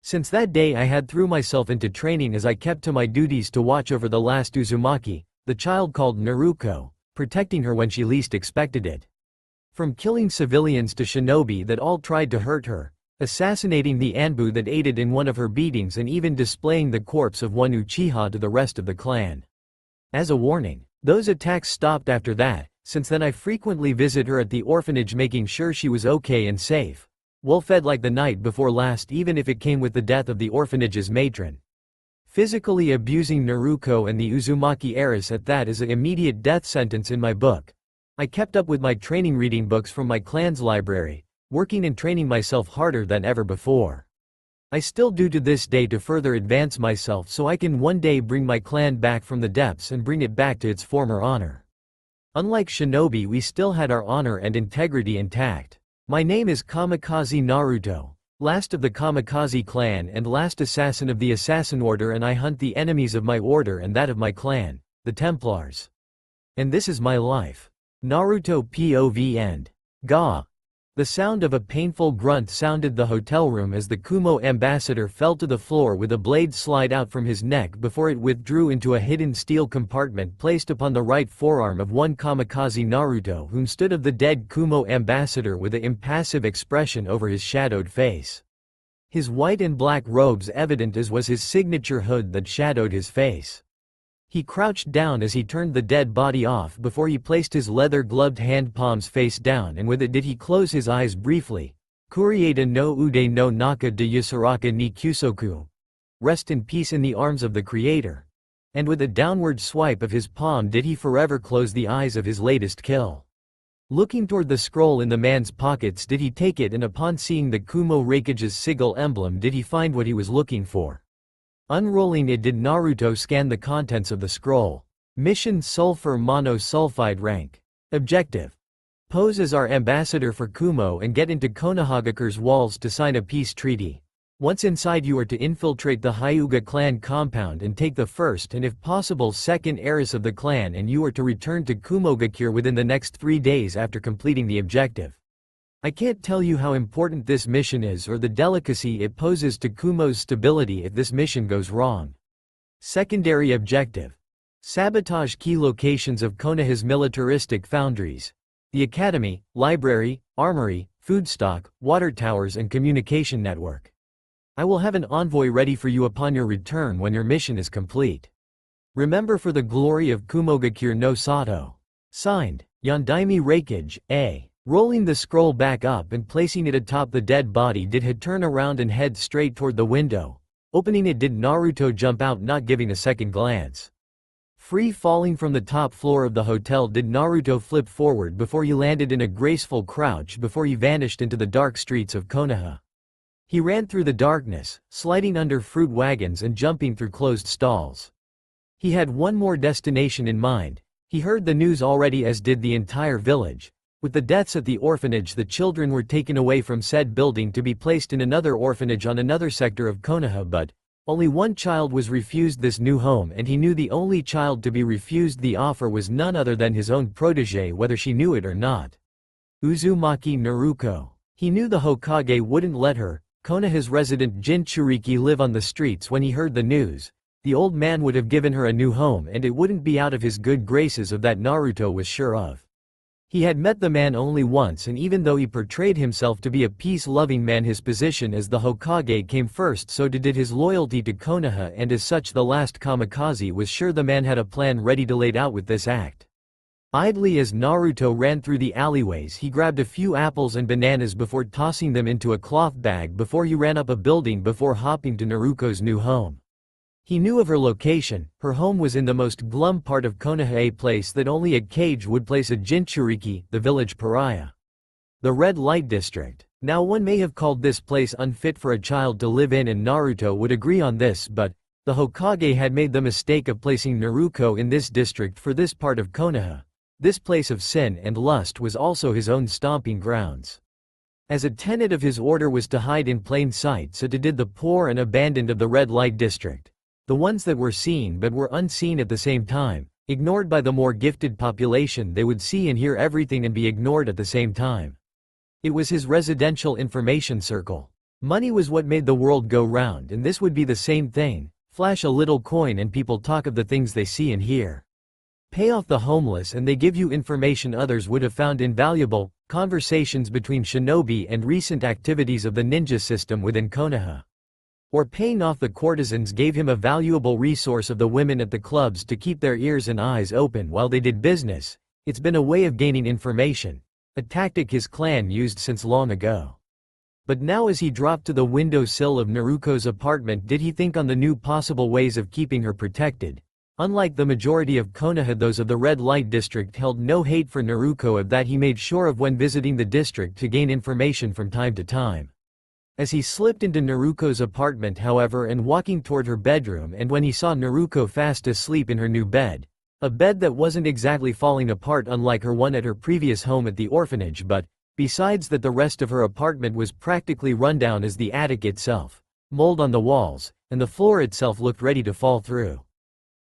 Since that day I had threw myself into training as I kept to my duties to watch over the last Uzumaki, the child called Naruto, protecting her when she least expected it. From killing civilians to shinobi that all tried to hurt her, assassinating the Anbu that aided in one of her beatings, and even displaying the corpse of one Uchiha to the rest of the clan. As a warning, those attacks stopped after that. Since then I frequently visit her at the orphanage, making sure she was okay and safe. Well fed like the night before last, even if it came with the death of the orphanage's matron. Physically abusing Naruto and the Uzumaki heiress at that is an immediate death sentence in my book. I kept up with my training, reading books from my clan's library, working and training myself harder than ever before. I still do to this day to further advance myself so I can one day bring my clan back from the depths and bring it back to its former honor. Unlike shinobi, we still had our honor and integrity intact. My name is Kamikaze Naruto, last of the Kamikaze clan and last assassin of the Assassin Order, and I hunt the enemies of my order and that of my clan, the Templars. And this is my life. Naruto POV end. Ga. The sound of a painful grunt sounded the hotel room as the Kumo ambassador fell to the floor with a blade slide out from his neck before it withdrew into a hidden steel compartment placed upon the right forearm of one Kamikaze Naruto, whom stood of the dead Kumo ambassador with an impassive expression over his shadowed face. His white and black robes evident as was his signature hood that shadowed his face. He crouched down as he turned the dead body off before he placed his leather-gloved hand palms face down, and with it did he close his eyes briefly. Kurieta no ude no naka de Yusaraka ni Kusoku. Rest in peace in the arms of the Creator. And with a downward swipe of his palm did he forever close the eyes of his latest kill. Looking toward the scroll in the man's pockets did he take it, and upon seeing the Kumo Raikage's sigil emblem did he find what he was looking for. Unrolling it did Naruto scan the contents of the scroll. Mission: Sulfur Monosulfide rank. Objective: pose as our ambassador for Kumo and get into Konohagakure's walls to sign a peace treaty. Once inside you are to infiltrate the Hyuga clan compound and take the first and if possible second heiress of the clan, and you are to return to Kumogakure within the next 3 days after completing the objective. I can't tell you how important this mission is or the delicacy it poses to Kumo's stability if this mission goes wrong. Secondary objective: sabotage key locations of Konoha's militaristic foundries. The academy, library, armory, food stock, water towers and communication network. I will have an envoy ready for you upon your return when your mission is complete. Remember, for the glory of Kumogakure no Sato. Signed, Yondaime Raikage, A. Rolling the scroll back up and placing it atop the dead body did he turn around and head straight toward the window. Opening it did Naruto jump out, not giving a second glance. Free falling from the top floor of the hotel did Naruto flip forward before he landed in a graceful crouch before he vanished into the dark streets of Konoha. He ran through the darkness, sliding under fruit wagons and jumping through closed stalls. He had one more destination in mind. He heard the news already, as did the entire village. With the deaths at the orphanage, the children were taken away from said building to be placed in another orphanage on another sector of Konoha, but only one child was refused this new home, and he knew the only child to be refused the offer was none other than his own protege, whether she knew it or not. Uzumaki Naruko. He knew the Hokage wouldn't let her, Konoha's resident Jinchuriki, live on the streets. When he heard the news, the old man would have given her a new home, and it wouldn't be out of his good graces, of that Naruto was sure of. He had met the man only once, and even though he portrayed himself to be a peace-loving man, his position as the Hokage came first, so did his loyalty to Konoha, and as such the last Kamikaze was sure the man had a plan ready to laid out with this act. Idly as Naruto ran through the alleyways, he grabbed a few apples and bananas before tossing them into a cloth bag before he ran up a building before hopping to Naruko's new home. He knew of her location. Her home was in the most glum part of Konoha, a place that only a cage would place a Jinchuriki, the village pariah. The red light district. Now one may have called this place unfit for a child to live in, and Naruto would agree on this, but the Hokage had made the mistake of placing Naruto in this district for this part of Konoha. This place of sin and lust was also his own stomping grounds. As a tenet of his order was to hide in plain sight, so did the poor and abandoned of the red light district. The ones that were seen but were unseen at the same time, ignored by the more gifted population. They would see and hear everything and be ignored at the same time. It was his residential information circle. Money was what made the world go round, and this would be the same thing. Flash a little coin and people talk of the things they see and hear. Pay off the homeless and they give you information others would have found invaluable, conversations between shinobi and recent activities of the ninja system within Konoha. Or paying off the courtesans gave him a valuable resource of the women at the clubs to keep their ears and eyes open while they did business. It's been a way of gaining information, a tactic his clan used since long ago. But now as he dropped to the windowsill of Naruko's apartment did he think on the new possible ways of keeping her protected. Unlike the majority of Konoha, those of the red light district held no hate for Naruto, of that he made sure of when visiting the district to gain information from time to time. As he slipped into Naruko's apartment however and walking toward her bedroom, and when he saw Naruko fast asleep in her new bed, a bed that wasn't exactly falling apart unlike her one at her previous home at the orphanage, but, besides that, the rest of her apartment was practically rundown as the attic itself, mold on the walls, and the floor itself looked ready to fall through.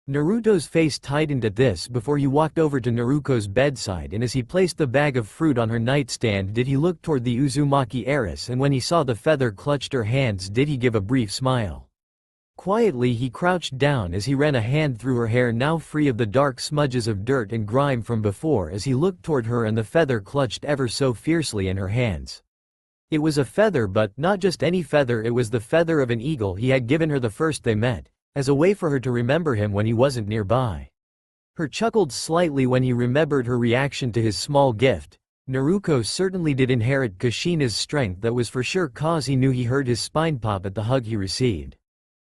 Naruto's face tightened at this before he walked over to Naruko's bedside, and as he placed the bag of fruit on her nightstand did he look toward the Uzumaki heiress, and when he saw the feather clutched her hands did he give a brief smile. Quietly he crouched down as he ran a hand through her hair, now free of the dark smudges of dirt and grime from before, as he looked toward her and the feather clutched ever so fiercely in her hands. It was a feather, but not just any feather, it was the feather of an eagle he had given her the first they met, as a way for her to remember him when he wasn't nearby. Her chuckled slightly when he remembered her reaction to his small gift. Naruto certainly did inherit Kushina's strength, that was for sure, cause he knew he heard his spine pop at the hug he received.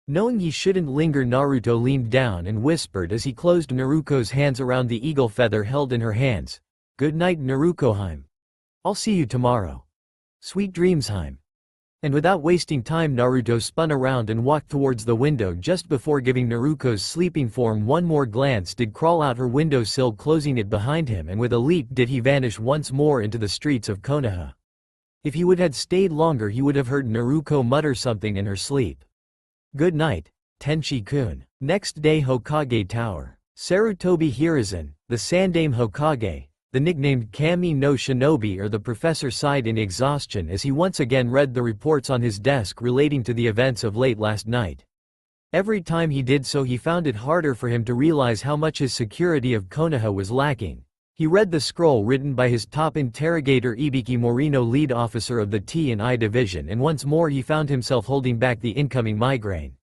Knowing he shouldn't linger, Naruto leaned down and whispered as he closed Naruko's hands around the eagle feather held in her hands. "Good night, Naruko-heim. I'll see you tomorrow. Sweet dreams-heim." And without wasting time Naruto spun around and walked towards the window. Just before giving Naruko's sleeping form one more glance did crawl out her windowsill, closing it behind him, and with a leap did he vanish once more into the streets of Konoha. If he would have stayed longer he would have heard Naruko mutter something in her sleep. "Good night, Tenshi-kun." Next day, Hokage Tower. Sarutobi Hiruzen, the Sandaime Hokage, the nicknamed Kami no Shinobi, or the professor, sighed in exhaustion as he once again read the reports on his desk relating to the events of late last night. Every time he did so he found it harder for him to realize how much his security of Konoha was lacking. He read the scroll written by his top interrogator Ibiki Morino, lead officer of the T&I division, and once more he found himself holding back the incoming migraine.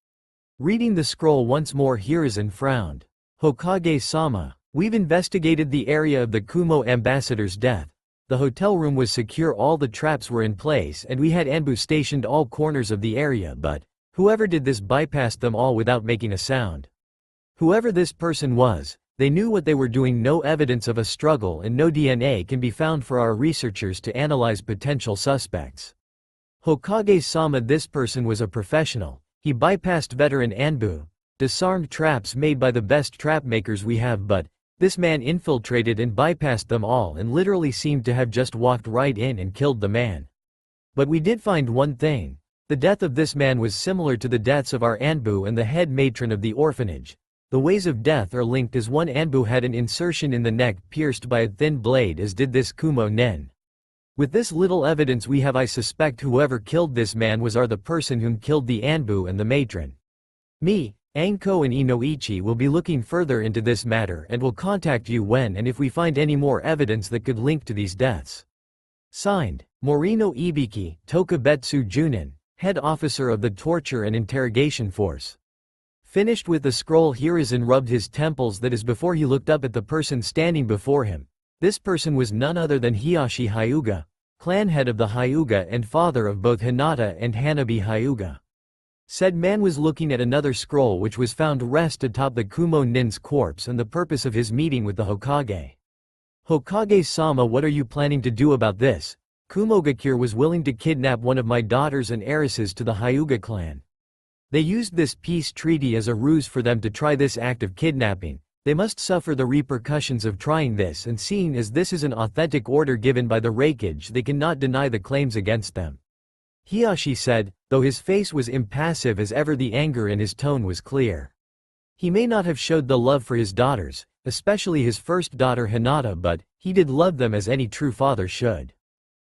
Reading the scroll once more, Hiruzen frowned. "Hokage-sama, we've investigated the area of the Kumo ambassador's death. The hotel room was secure, all the traps were in place, and we had Anbu stationed all corners of the area, but whoever did this bypassed them all without making a sound. Whoever this person was, they knew what they were doing. No evidence of a struggle and no DNA can be found for our researchers to analyze potential suspects. Hokage-sama, this person was a professional. He bypassed veteran Anbu, disarmed traps made by the best trap makers we have, but this man infiltrated and bypassed them all and literally seemed to have just walked right in and killed the man. But we did find one thing. The death of this man was similar to the deaths of our Anbu and the head matron of the orphanage. The ways of death are linked, as one Anbu had an insertion in the neck pierced by a thin blade, as did this Kumo Nen. With this little evidence we have, I suspect whoever killed this man was the person whom killed the Anbu and the matron. Me, Anko and Inoichi will be looking further into this matter and will contact you when and if we find any more evidence that could link to these deaths. Signed, Morino Ibiki, Tokubetsu Junin, head officer of the torture and interrogation force. Finished with the scroll, Hiruzen rubbed his temples, that is, before he looked up at the person standing before him. This person was none other than Hiyashi Hyuga, clan head of the Hyuga and father of both Hinata and Hanabi Hyuga. Said man was looking at another scroll which was found rest atop the Kumo Nin's corpse and the purpose of his meeting with the Hokage. "Hokage-sama, what are you planning to do about this? Kumogakure was willing to kidnap one of my daughters and heiresses to the Hyuga clan. They used this peace treaty as a ruse for them to try this act of kidnapping. They must suffer the repercussions of trying this, and seeing as this is an authentic order given by the Reikage, they cannot deny the claims against them," Hiyashi said, though his face was impassive as ever. The anger in his tone was clear. He may not have showed the love for his daughters, especially his first daughter Hinata, but he did love them as any true father should.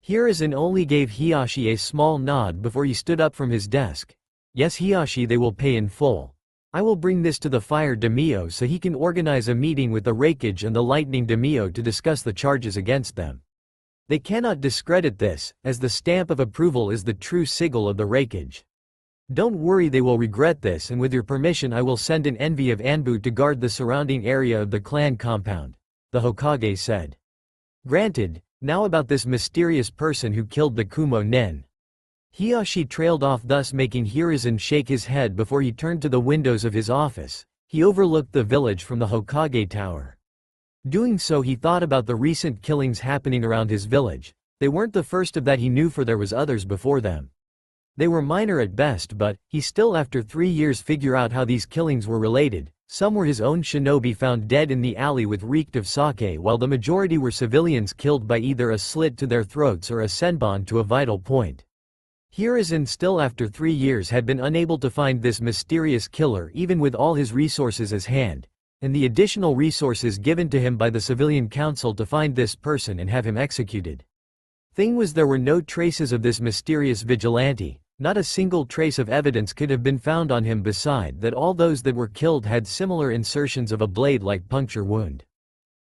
Hiruzen only gave Hiyashi a small nod before he stood up from his desk. "Yes, Hiyashi, they will pay in full. I will bring this to the Fire Daimyo so he can organize a meeting with the Raikage and the Lightning Daimyo to discuss the charges against them. They cannot discredit this, as the stamp of approval is the true sigil of the Raikage. Don't worry, they will regret this, and with your permission I will send an envy of Anbu to guard the surrounding area of the clan compound, the Hokage said. Granted. Now about this mysterious person who killed the Kumo Nen. Hiyashi trailed off, thus making Hiruzen shake his head before he turned to the windows of his office. He overlooked the village from the Hokage tower. Doing so, he thought about the recent killings happening around his village. They weren't the first of that he knew, for there was others before them. They were minor at best, but he still, after 3 years, figure out how these killings were related. Some were his own shinobi found dead in the alley with reeked of sake, while the majority were civilians killed by either a slit to their throats or a senbon to a vital point. Hiruzen, still after 3 years, had been unable to find this mysterious killer even with all his resources as hand, and the additional resources given to him by the civilian council to find this person and have him executed. Thing was, there were no traces of this mysterious vigilante. Not a single trace of evidence could have been found on him, beside that all those that were killed had similar insertions of a blade-like puncture wound.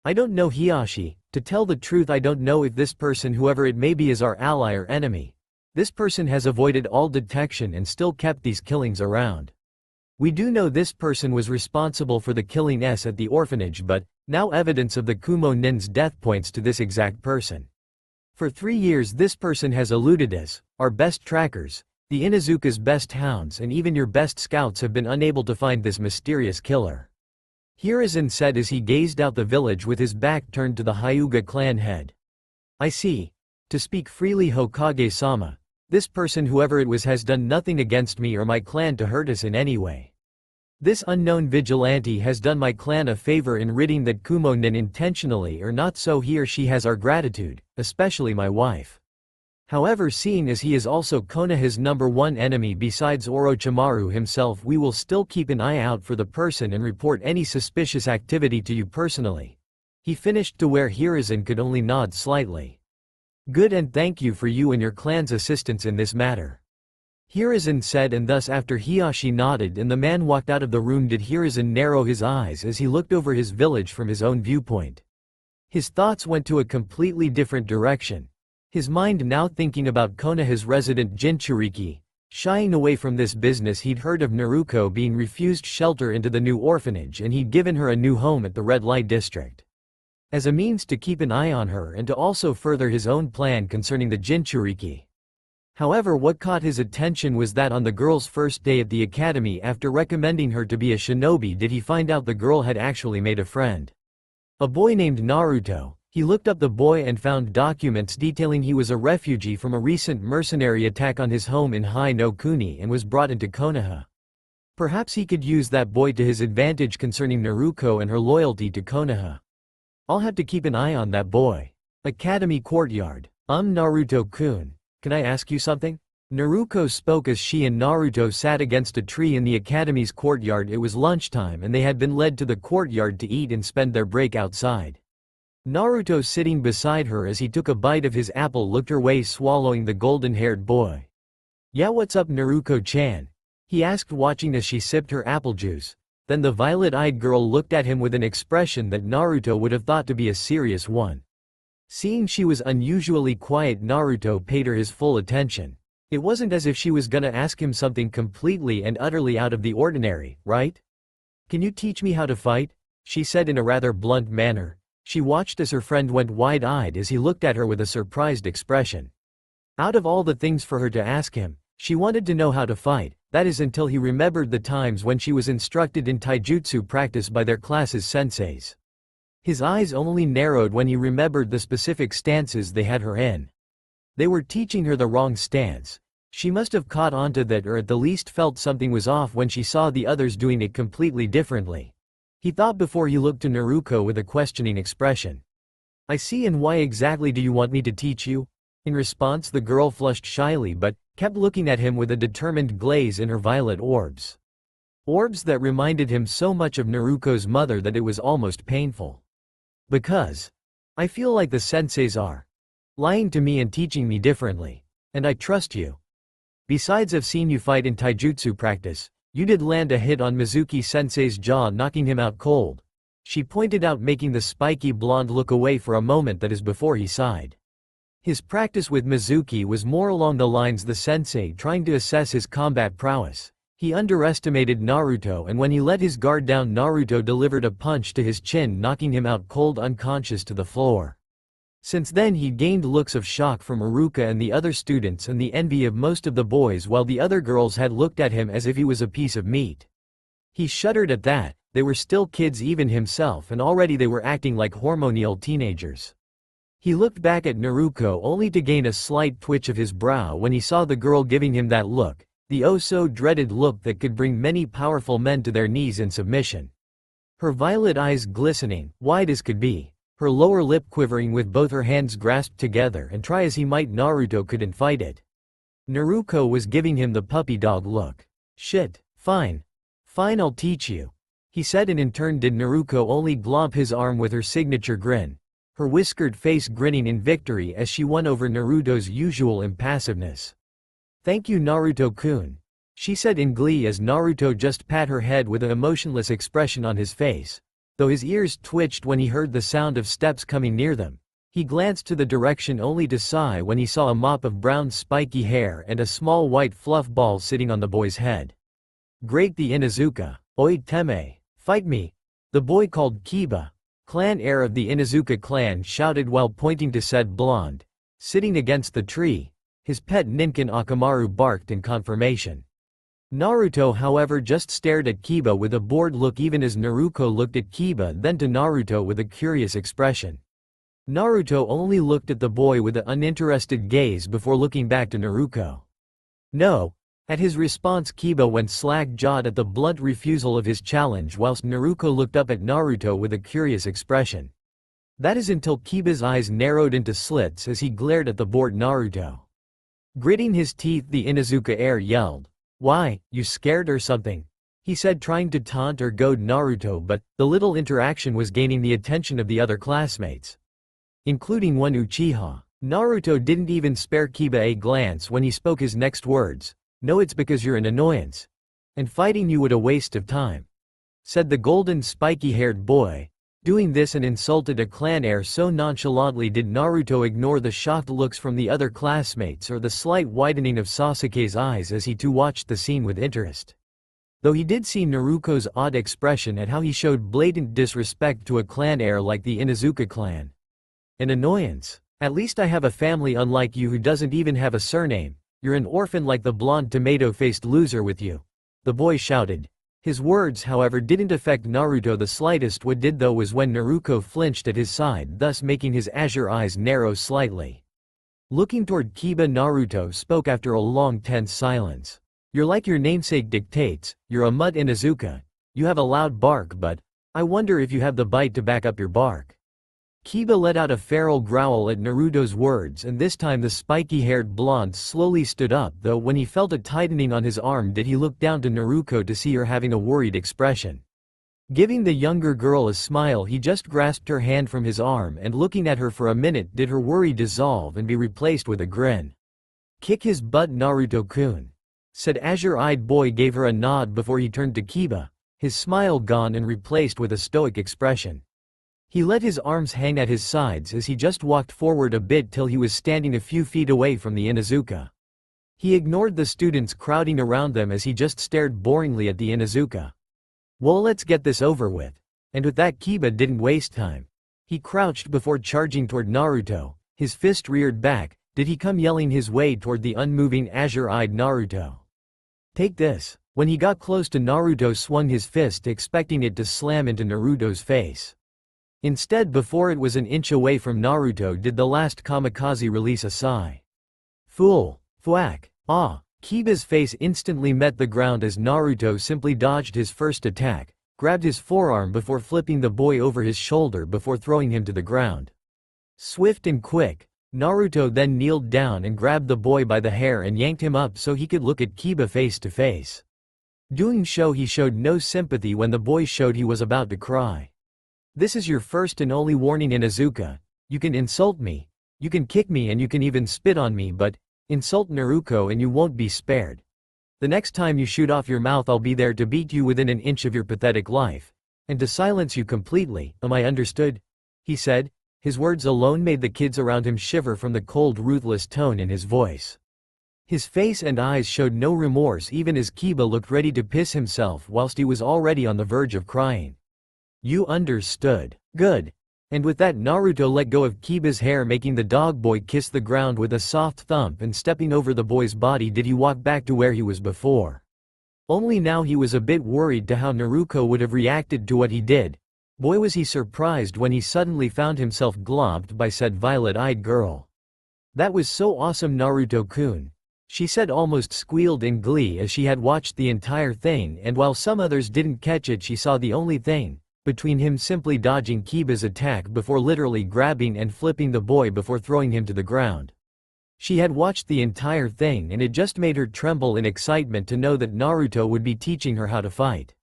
I don't know, Hiyashi. To tell the truth, I don't know if this person, whoever it may be, is our ally or enemy. This person has avoided all detection and still kept these killings around. We do know this person was responsible for the killing at the orphanage, but now evidence of the Kumo Nen's death points to this exact person. For 3 years this person has eluded us, our best trackers, the Inuzuka's best hounds, and even your best scouts have been unable to find this mysterious killer. Hiruzen said as he gazed out the village with his back turned to the Hyuga clan head. I see. To speak freely, Hokage-sama, this person, whoever it was, has done nothing against me or my clan to hurt us in any way. This unknown vigilante has done my clan a favor in ridding that Kumo Nen, intentionally or not so. He or she has our gratitude, especially my wife. However, seeing as he is also Konoha's #1 enemy besides Orochimaru himself, we will still keep an eye out for the person and report any suspicious activity to you personally. He finished, to where Hiruzen could only nod slightly. Good, and thank you for you and your clan's assistance in this matter. Hiruzen said, and thus after Hiyashi nodded and the man walked out of the room did Hiruzen narrow his eyes as he looked over his village from his own viewpoint. His thoughts went to a completely different direction. His mind now thinking about Konoha's resident Jinchuriki. Shying away from this business, he'd heard of Naruto being refused shelter into the new orphanage and he'd given her a new home at the red light district. As a means to keep an eye on her and to also further his own plan concerning the Jinchuriki. However, what caught his attention was that on the girl's first day at the academy, after recommending her to be a shinobi, did he find out the girl had actually made a friend. A boy named Naruto. He looked up the boy and found documents detailing he was a refugee from a recent mercenary attack on his home in Hai no Kuni and was brought into Konoha. Perhaps he could use that boy to his advantage concerning Naruto and her loyalty to Konoha. I'll have to keep an eye on that boy. Academy courtyard. Naruto-kun, can I ask you something? Naruto spoke as she and Naruto sat against a tree in the academy's courtyard. It was lunchtime and they had been led to the courtyard to eat and spend their break outside. Naruto, sitting beside her as he took a bite of his apple, looked her way, swallowing the golden-haired boy. Yeah, what's up, Naruko-chan? He asked, watching as she sipped her apple juice. Then the violet-eyed girl looked at him with an expression that Naruto would have thought to be a serious one. Seeing she was unusually quiet, Naruto paid her his full attention. It wasn't as if she was gonna ask him something completely and utterly out of the ordinary, right? Can you teach me how to fight? She said in a rather blunt manner. She watched as her friend went wide-eyed as he looked at her with a surprised expression. Out of all the things for her to ask him, she wanted to know how to fight, that is until he remembered the times when she was instructed in taijutsu practice by their class's senseis. His eyes only narrowed when he remembered the specific stances they had her in. They were teaching her the wrong stance. She must have caught onto that, or at the least felt something was off when she saw the others doing it completely differently. He thought before he looked to Naruto with a questioning expression. I see, and why exactly do you want me to teach you? In response, the girl flushed shyly but kept looking at him with a determined glaze in her violet orbs. Orbs that reminded him so much of Naruto's mother that it was almost painful. Because I feel like the senseis are lying to me and teaching me differently. And I trust you. Besides, I've seen you fight in taijutsu practice. You did land a hit on Mizuki-sensei's jaw, knocking him out cold. She pointed out, making the spiky blonde look away for a moment, that is before he sighed. His practice with Mizuki was more along the lines the sensei trying to assess his combat prowess. He underestimated Naruto, and when he let his guard down, Naruto delivered a punch to his chin, knocking him out cold unconscious to the floor. Since then he gained looks of shock from Iruka and the other students and the envy of most of the boys, while the other girls had looked at him as if he was a piece of meat. He shuddered at that. They were still kids, even himself, and already they were acting like hormonal teenagers. He looked back at Naruto only to gain a slight twitch of his brow when he saw the girl giving him that look, the oh-so-dreaded look that could bring many powerful men to their knees in submission. Her violet eyes glistening, wide as could be, her lower lip quivering with both her hands grasped together, and try as he might, Naruto couldn't fight it. Naruto was giving him the puppy dog look. Shit, fine. Fine, I'll teach you, he said, and in turn did Naruto only glomp his arm with her signature grin, her whiskered face grinning in victory as she won over Naruto's usual impassiveness. Thank you, Naruto-kun, she said in glee as Naruto just pat her head with an emotionless expression on his face. Though his ears twitched when he heard the sound of steps coming near them, he glanced to the direction only to sigh when he saw a mop of brown spiky hair and a small white fluff ball sitting on the boy's head. Great, the Inuzuka. Oi teme, fight me, the boy called Kiba. Clan heir of the Inuzuka clan shouted while pointing to said blonde, sitting against the tree. His pet Ninkin Akamaru barked in confirmation. Naruto, however, just stared at Kiba with a bored look, even as Naruto looked at Kiba, then to Naruto with a curious expression. Naruto only looked at the boy with an uninterested gaze before looking back to Naruto. No. At his response, Kiba went slack-jawed at the blunt refusal of his challenge, whilst Naruto looked up at Naruto with a curious expression. That is until Kiba's eyes narrowed into slits as he glared at the bored Naruto. Gritting his teeth, the Inuzuka heir yelled, "Why, you scared or something?" he said, trying to taunt or goad Naruto, but the little interaction was gaining the attention of the other classmates, including one Uchiha. Naruto didn't even spare Kiba a glance when he spoke his next words. "No, it's because you're an annoyance. And fighting you would a waste of time," said the golden spiky-haired boy. Doing this and insulted a clan heir so nonchalantly did Naruto ignore the shocked looks from the other classmates or the slight widening of Sasuke's eyes as he too watched the scene with interest. Though he did see Naruto's odd expression at how he showed blatant disrespect to a clan heir like the Inuzuka clan. An annoyance. At least I have a family unlike you who doesn't even have a surname. You're an orphan like the blonde tomato-faced loser with you, the boy shouted. His words, however, didn't affect Naruto the slightest. What did though was when Naruto flinched at his side, thus making his azure eyes narrow slightly. Looking toward Kiba, Naruto spoke after a long tense silence. "You're like your namesake dictates, you're a mutt Inuzuka. You have a loud bark, but I wonder if you have the bite to back up your bark." Kiba let out a feral growl at Naruto's words, and this time the spiky-haired blonde slowly stood up, though when he felt a tightening on his arm did he look down to Naruto to see her having a worried expression. Giving the younger girl a smile, he just grasped her hand from his arm, and looking at her for a minute did her worry dissolve and be replaced with a grin. "Kick his butt, Naruto-kun," said azure-eyed boy, gave her a nod before he turned to Kiba, his smile gone and replaced with a stoic expression. He let his arms hang at his sides as he just walked forward a bit till he was standing a few feet away from the Inuzuka. He ignored the students crowding around them as he just stared boringly at the Inuzuka. "Well, let's get this over with." And with that, Kiba didn't waste time. He crouched before charging toward Naruto, his fist reared back. Did he come yelling his way toward the unmoving azure-eyed Naruto. "Take this." When he got close to Naruto, swung his fist expecting it to slam into Naruto's face. Instead, before it was an inch away from Naruto, did the last kamikaze release a sigh. "Fool. Thwack. Ah." Kiba's face instantly met the ground as Naruto simply dodged his first attack, grabbed his forearm before flipping the boy over his shoulder before throwing him to the ground. Swift and quick, Naruto then kneeled down and grabbed the boy by the hair and yanked him up so he could look at Kiba face to face. Doing so, he showed no sympathy when the boy showed he was about to cry. "This is your first and only warning, Inuzuka. You can insult me, you can kick me, and you can even spit on me, but insult Naruto and you won't be spared." The next time you shoot off your mouth I'll be there to beat you within an inch of your pathetic life. And to silence you completely, am I understood? He said. His words alone made the kids around him shiver from the cold, ruthless tone in his voice. His face and eyes showed no remorse even as Kiba looked ready to piss himself whilst he was already on the verge of crying. You understood. Good. And with that Naruto let go of Kiba's hair, making the dog boy kiss the ground with a soft thump, and stepping over the boy's body did he walk back to where he was before. Only now he was a bit worried to how Naruto would have reacted to what he did. Boy was he surprised when he suddenly found himself glomped by said violet-eyed girl. That was so awesome, Naruto-kun. She said, almost squealed in glee as she had watched the entire thing, and while some others didn't catch it, she saw the only thing between him simply dodging Kiba's attack before literally grabbing and flipping the boy before throwing him to the ground. She had watched the entire thing and it just made her tremble in excitement to know that Naruto would be teaching her how to fight.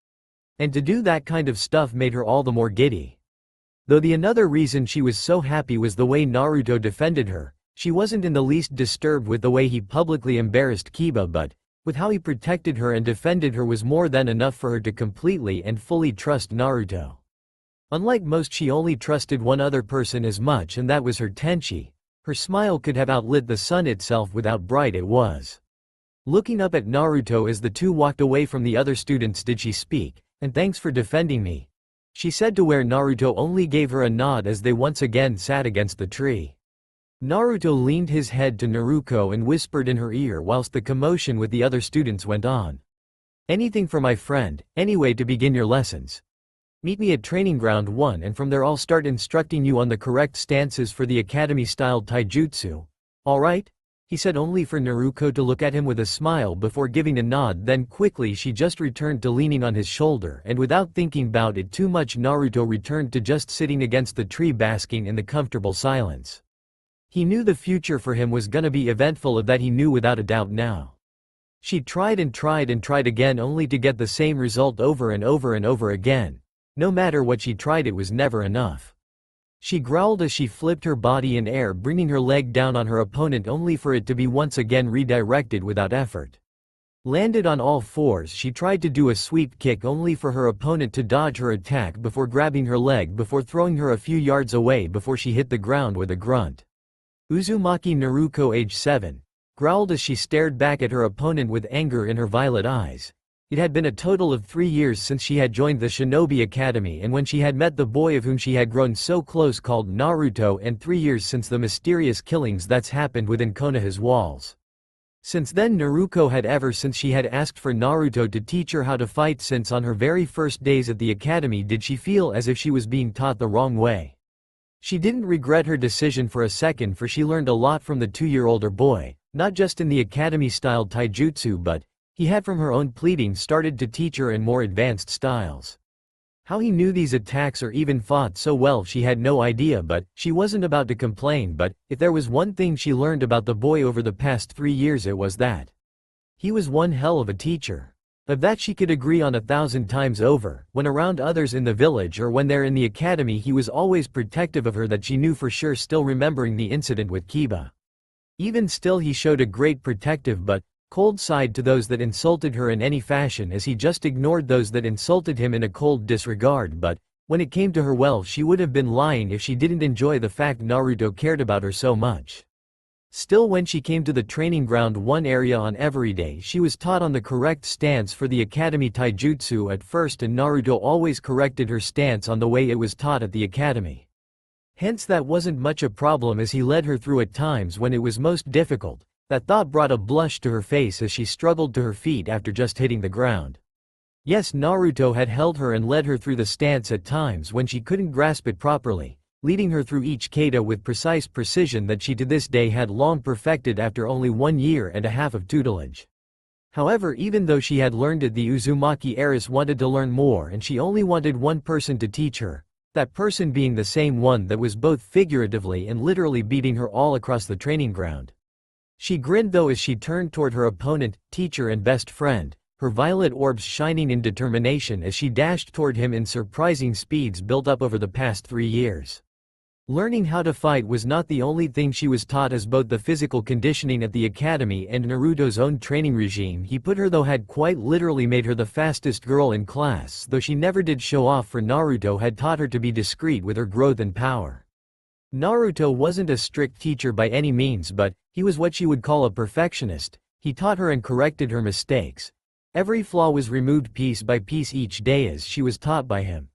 And to do that kind of stuff made her all the more giddy. Though the another reason she was so happy was the way Naruto defended her. She wasn't in the least disturbed with the way he publicly embarrassed Kiba, but with how he protected her and defended her was more than enough for her to completely and fully trust Naruto. Unlike most, she only trusted one other person as much, and that was her Tenchi. Her smile could have outlit the sun itself with how bright it was. Looking up at Naruto as the two walked away from the other students did she speak, and thanks for defending me, she said, to where Naruto only gave her a nod as they once again sat against the tree. Naruto leaned his head to Naruko and whispered in her ear whilst the commotion with the other students went on. Anything for my friend, anyway, to begin your lessons. Meet me at training ground 1 and from there I'll start instructing you on the correct stances for the academy-style taijutsu. Alright? He said, only for Naruko to look at him with a smile before giving a nod. Then quickly she just returned to leaning on his shoulder, and without thinking about it too much Naruto returned to just sitting against the tree basking in the comfortable silence. He knew the future for him was gonna be eventful, of that he knew without a doubt now. She tried and tried and tried again only to get the same result over and over and over again. No matter what she tried, it was never enough. She growled as she flipped her body in air, bringing her leg down on her opponent only for it to be once again redirected without effort. Landed on all fours, she tried to do a sweep kick only for her opponent to dodge her attack before grabbing her leg before throwing her a few yards away before she hit the ground with a grunt. Uzumaki Naruko, age 7, growled as she stared back at her opponent with anger in her violet eyes. It had been a total of 3 years since she had joined the Shinobi Academy and when she had met the boy of whom she had grown so close called Naruto, and 3 years since the mysterious killings that's happened within Konoha's walls. Since then Naruko had ever since she had asked for Naruto to teach her how to fight, since on her very first days at the academy did she feel as if she was being taught the wrong way. She didn't regret her decision for a second, for she learned a lot from the 2-year-older boy, not just in the academy-style taijutsu, but he had from her own pleading started to teach her in more advanced styles. How he knew these attacks or even fought so well she had no idea, but she wasn't about to complain. But if there was one thing she learned about the boy over the past 3 years, it was that he was one hell of a teacher. Of that she could agree on 1,000 times over. When around others in the village or when they're in the academy, he was always protective of her, that she knew for sure, still remembering the incident with Kiba. Even still he showed a great protective but cold side to those that insulted her in any fashion, as he just ignored those that insulted him in a cold disregard. But when it came to her, well, she would have been lying if she didn't enjoy the fact Naruto cared about her so much. Still, when she came to the training ground 1 area on every day, she was taught on the correct stance for the academy taijutsu at first, and Naruto always corrected her stance on the way it was taught at the academy. Hence that wasn't much a problem as he led her through at times when it was most difficult. That thought brought a blush to her face as she struggled to her feet after just hitting the ground. Yes, Naruto had held her and led her through the stance at times when she couldn't grasp it properly, leading her through each kata with precise precision that she to this day had long perfected after only 1.5 years of tutelage. However, even though she had learned it, the Uzumaki heiress wanted to learn more, and she only wanted one person to teach her, that person being the same one that was both figuratively and literally beating her all across the training ground. She grinned though as she turned toward her opponent, teacher and best friend, her violet orbs shining in determination as she dashed toward him in surprising speeds built up over the past 3 years. Learning how to fight was not the only thing she was taught, as both the physical conditioning at the academy and Naruto's own training regime he put her though had quite literally made her the fastest girl in class, though she never did show off, for Naruto had taught her to be discreet with her growth and power. Naruto wasn't a strict teacher by any means, but he was what she would call a perfectionist. He taught her and corrected her mistakes. Every flaw was removed piece by piece each day as she was taught by him.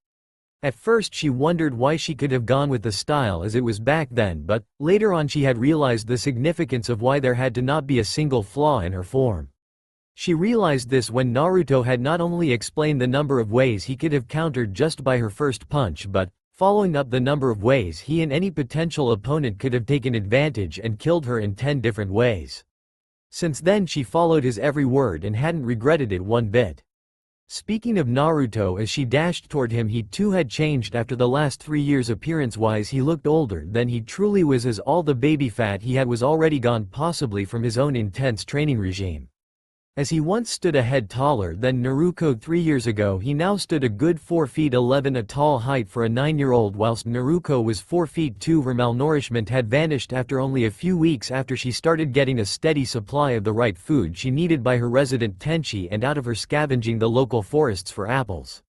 At first she wondered why she could have gone with the style as it was back then, but later on she had realized the significance of why there had to not be a single flaw in her form. She realized this when Naruto had not only explained the number of ways he could have countered just by her first punch, but following up the number of ways he and any potential opponent could have taken advantage and killed her in 10 different ways. Since then she followed his every word and hadn't regretted it one bit. Speaking of Naruto, as she dashed toward him, he too had changed after the last 3 years. Appearance-wise he looked older than he truly was, as all the baby fat he had was already gone, possibly from his own intense training regime. As he once stood a head taller than Naruto 3 years ago, he now stood a good 4 feet 11, a tall height for a 9-year-old, whilst Naruto was 4 feet 2. Her malnourishment had vanished after only a few weeks after she started getting a steady supply of the right food she needed by her resident Tenchi and out of her scavenging the local forests for apples.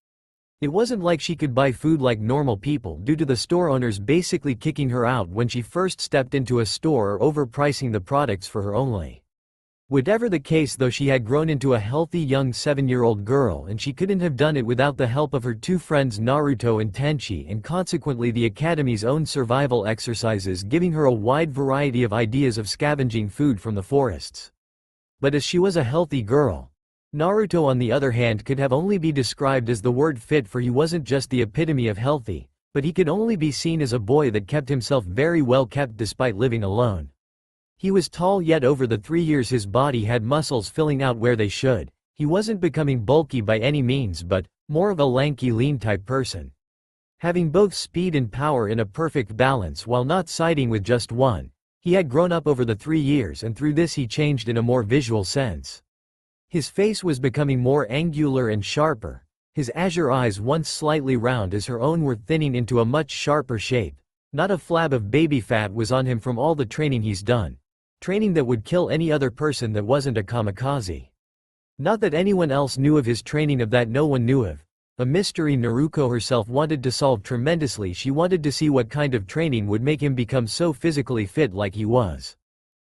It wasn't like she could buy food like normal people due to the store owners basically kicking her out when she first stepped into a store or overpricing the products for her only. Whatever the case though, she had grown into a healthy young 7-year-old girl, and she couldn't have done it without the help of her 2 friends Naruto and Tenchi, and consequently the academy's own survival exercises, giving her a wide variety of ideas of scavenging food from the forests. But as she was a healthy girl, Naruto on the other hand could have only be described as the word fit, for he wasn't just the epitome of healthy, but he could only be seen as a boy that kept himself very well kept despite living alone. He was tall, yet over the 3 years his body had muscles filling out where they should. He wasn't becoming bulky by any means, but more of a lanky, lean type person. Having both speed and power in a perfect balance while not siding with just one, he had grown up over the 3 years, and through this he changed in a more visual sense. His face was becoming more angular and sharper. His azure eyes, once slightly round as her own, were thinning into a much sharper shape. Not a flab of baby fat was on him from all the training he's done. Training that would kill any other person that wasn't a kamikaze. Not that anyone else knew of his training, of that no one knew of. A mystery Naruto herself wanted to solve tremendously. She wanted to see what kind of training would make him become so physically fit like he was.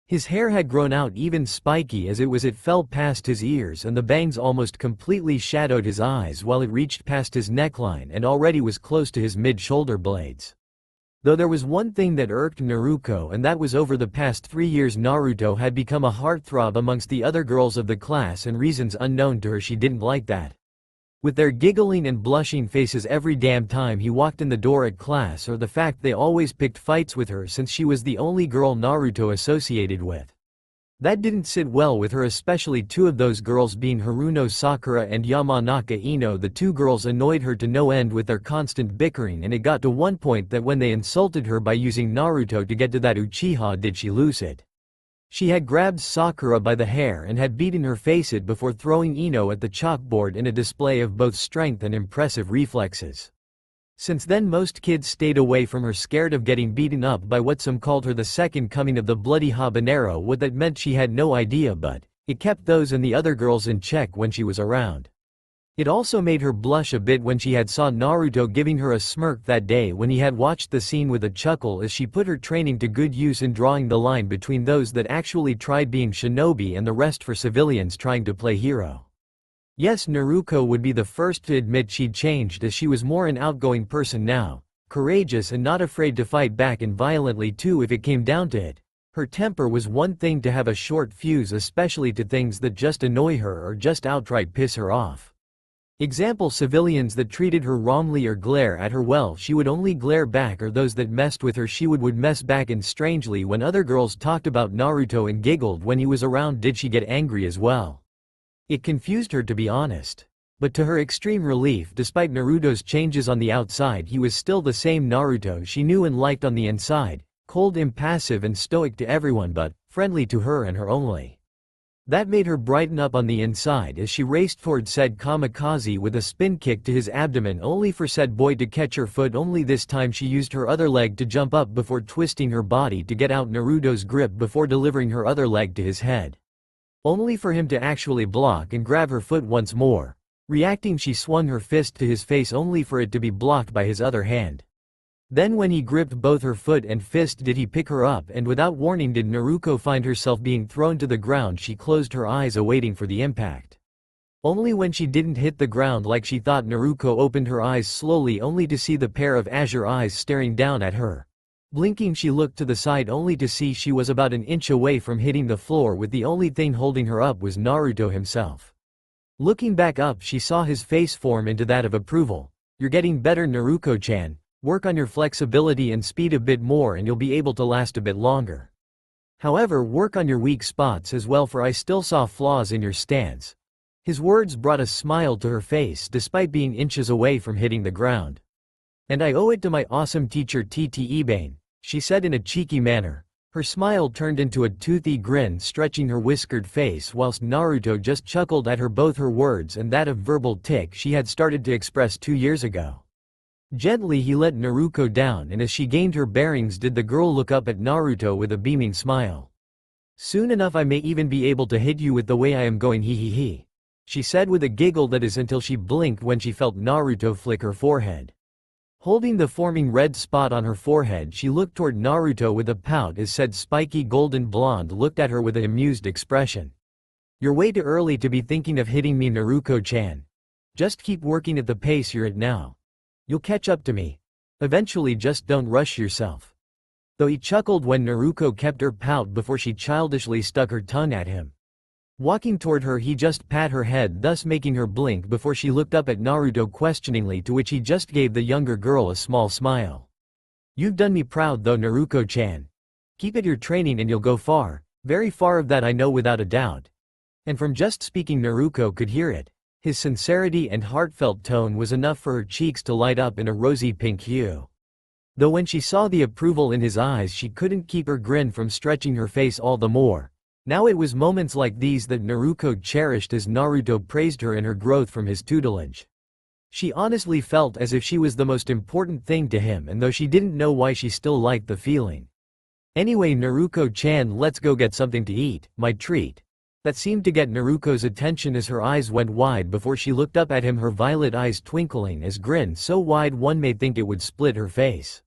His hair had grown out, even spiky as it fell past his ears, and the bangs almost completely shadowed his eyes while it reached past his neckline and already was close to his mid-shoulder blades. Though there was one thing that irked Naruto, and that was over the past 3 years Naruto had become a heartthrob amongst the other girls of the class, and reasons unknown to her she didn't like that. With their giggling and blushing faces every damn time he walked in the door at class, or the fact they always picked fights with her since she was the only girl Naruto associated with. That didn't sit well with her, especially 2 of those girls being Haruno Sakura and Yamanaka Ino. The 2 girls annoyed her to no end with their constant bickering, and it got to one point that when they insulted her by using Naruto to get to that Uchiha, did she lose it. She had grabbed Sakura by the hair and had beaten her face it before throwing Ino at the chalkboard in a display of both strength and impressive reflexes. Since then most kids stayed away from her, scared of getting beaten up by what some called her the second coming of the bloody habanero. What that meant she had no idea, but it kept those and the other girls in check when she was around. It also made her blush a bit when she had saw Naruto giving her a smirk that day when he had watched the scene with a chuckle, as she put her training to good use in drawing the line between those that actually tried being shinobi and the rest for civilians trying to play hero. Yes, Naruto would be the first to admit she'd changed, as she was more an outgoing person now, courageous and not afraid to fight back, and violently too if it came down to it. Her temper was one thing to have a short fuse, especially to things that just annoy her or just outright piss her off. Example: civilians that treated her wrongly or glare at her well, she would only glare back, or those that messed with her she would mess back. And strangely, when other girls talked about Naruto and giggled when he was around, did she get angry as well. It confused her, to be honest. But to her extreme relief, despite Naruto's changes on the outside, he was still the same Naruto she knew and liked on the inside, cold, impassive and stoic to everyone but friendly to her and her only. That made her brighten up on the inside as she raced toward said kamikaze with a spin kick to his abdomen only for said boy to catch her foot. Only this time she used her other leg to jump up before twisting her body to get out Naruto's grip before delivering her other leg to his head. Only for him to actually block and grab her foot once more. Reacting, she swung her fist to his face only for it to be blocked by his other hand. Then when he gripped both her foot and fist did he pick her up, and without warning did Naruto find herself being thrown to the ground. She closed her eyes awaiting for the impact. Only when she didn't hit the ground like she thought, Naruto opened her eyes slowly only to see the pair of azure eyes staring down at her. Blinking, she looked to the side only to see she was about an inch away from hitting the floor, with the only thing holding her up was Naruto himself. Looking back up, she saw his face form into that of approval. "You're getting better, Naruto-chan. Work on your flexibility and speed a bit more and you'll be able to last a bit longer. However, work on your weak spots as well, for I still saw flaws in your stance." His words brought a smile to her face despite being inches away from hitting the ground. "And I owe it to my awesome teacher Tt Ebane," she said in a cheeky manner. Her smile turned into a toothy grin stretching her whiskered face, whilst Naruto just chuckled at her, both her words and that of verbal tick she had started to express 2 years ago. Gently he let Naruto down, and as she gained her bearings did the girl look up at Naruto with a beaming smile. "Soon enough I may even be able to hit you with the way I am going, he," she said with a giggle, that is until she blinked when she felt Naruto flick her forehead. Holding the forming red spot on her forehead, she looked toward Naruto with a pout as said spiky golden blonde looked at her with an amused expression. "You're way too early to be thinking of hitting me, Naruto-chan. Just keep working at the pace you're at now. You'll catch up to me. Eventually, just don't rush yourself." Though he chuckled when Naruto kept her pout before she childishly stuck her tongue at him. Walking toward her, he just pat her head, thus making her blink before she looked up at Naruto questioningly, to which he just gave the younger girl a small smile. "You've done me proud though, Naruto-chan. Keep at your training and you'll go far, very far, of that I know without a doubt." And from just speaking, Naruto could hear it. His sincerity and heartfelt tone was enough for her cheeks to light up in a rosy pink hue. Though when she saw the approval in his eyes she couldn't keep her grin from stretching her face all the more. Now it was moments like these that Naruto cherished as Naruto praised her in her growth from his tutelage. She honestly felt as if she was the most important thing to him, and though she didn't know why, she still liked the feeling. "Anyway, Naruto-chan, let's go get something to eat, my treat." That seemed to get Naruto's attention as her eyes went wide before she looked up at him, her violet eyes twinkling as grin so wide one may think it would split her face.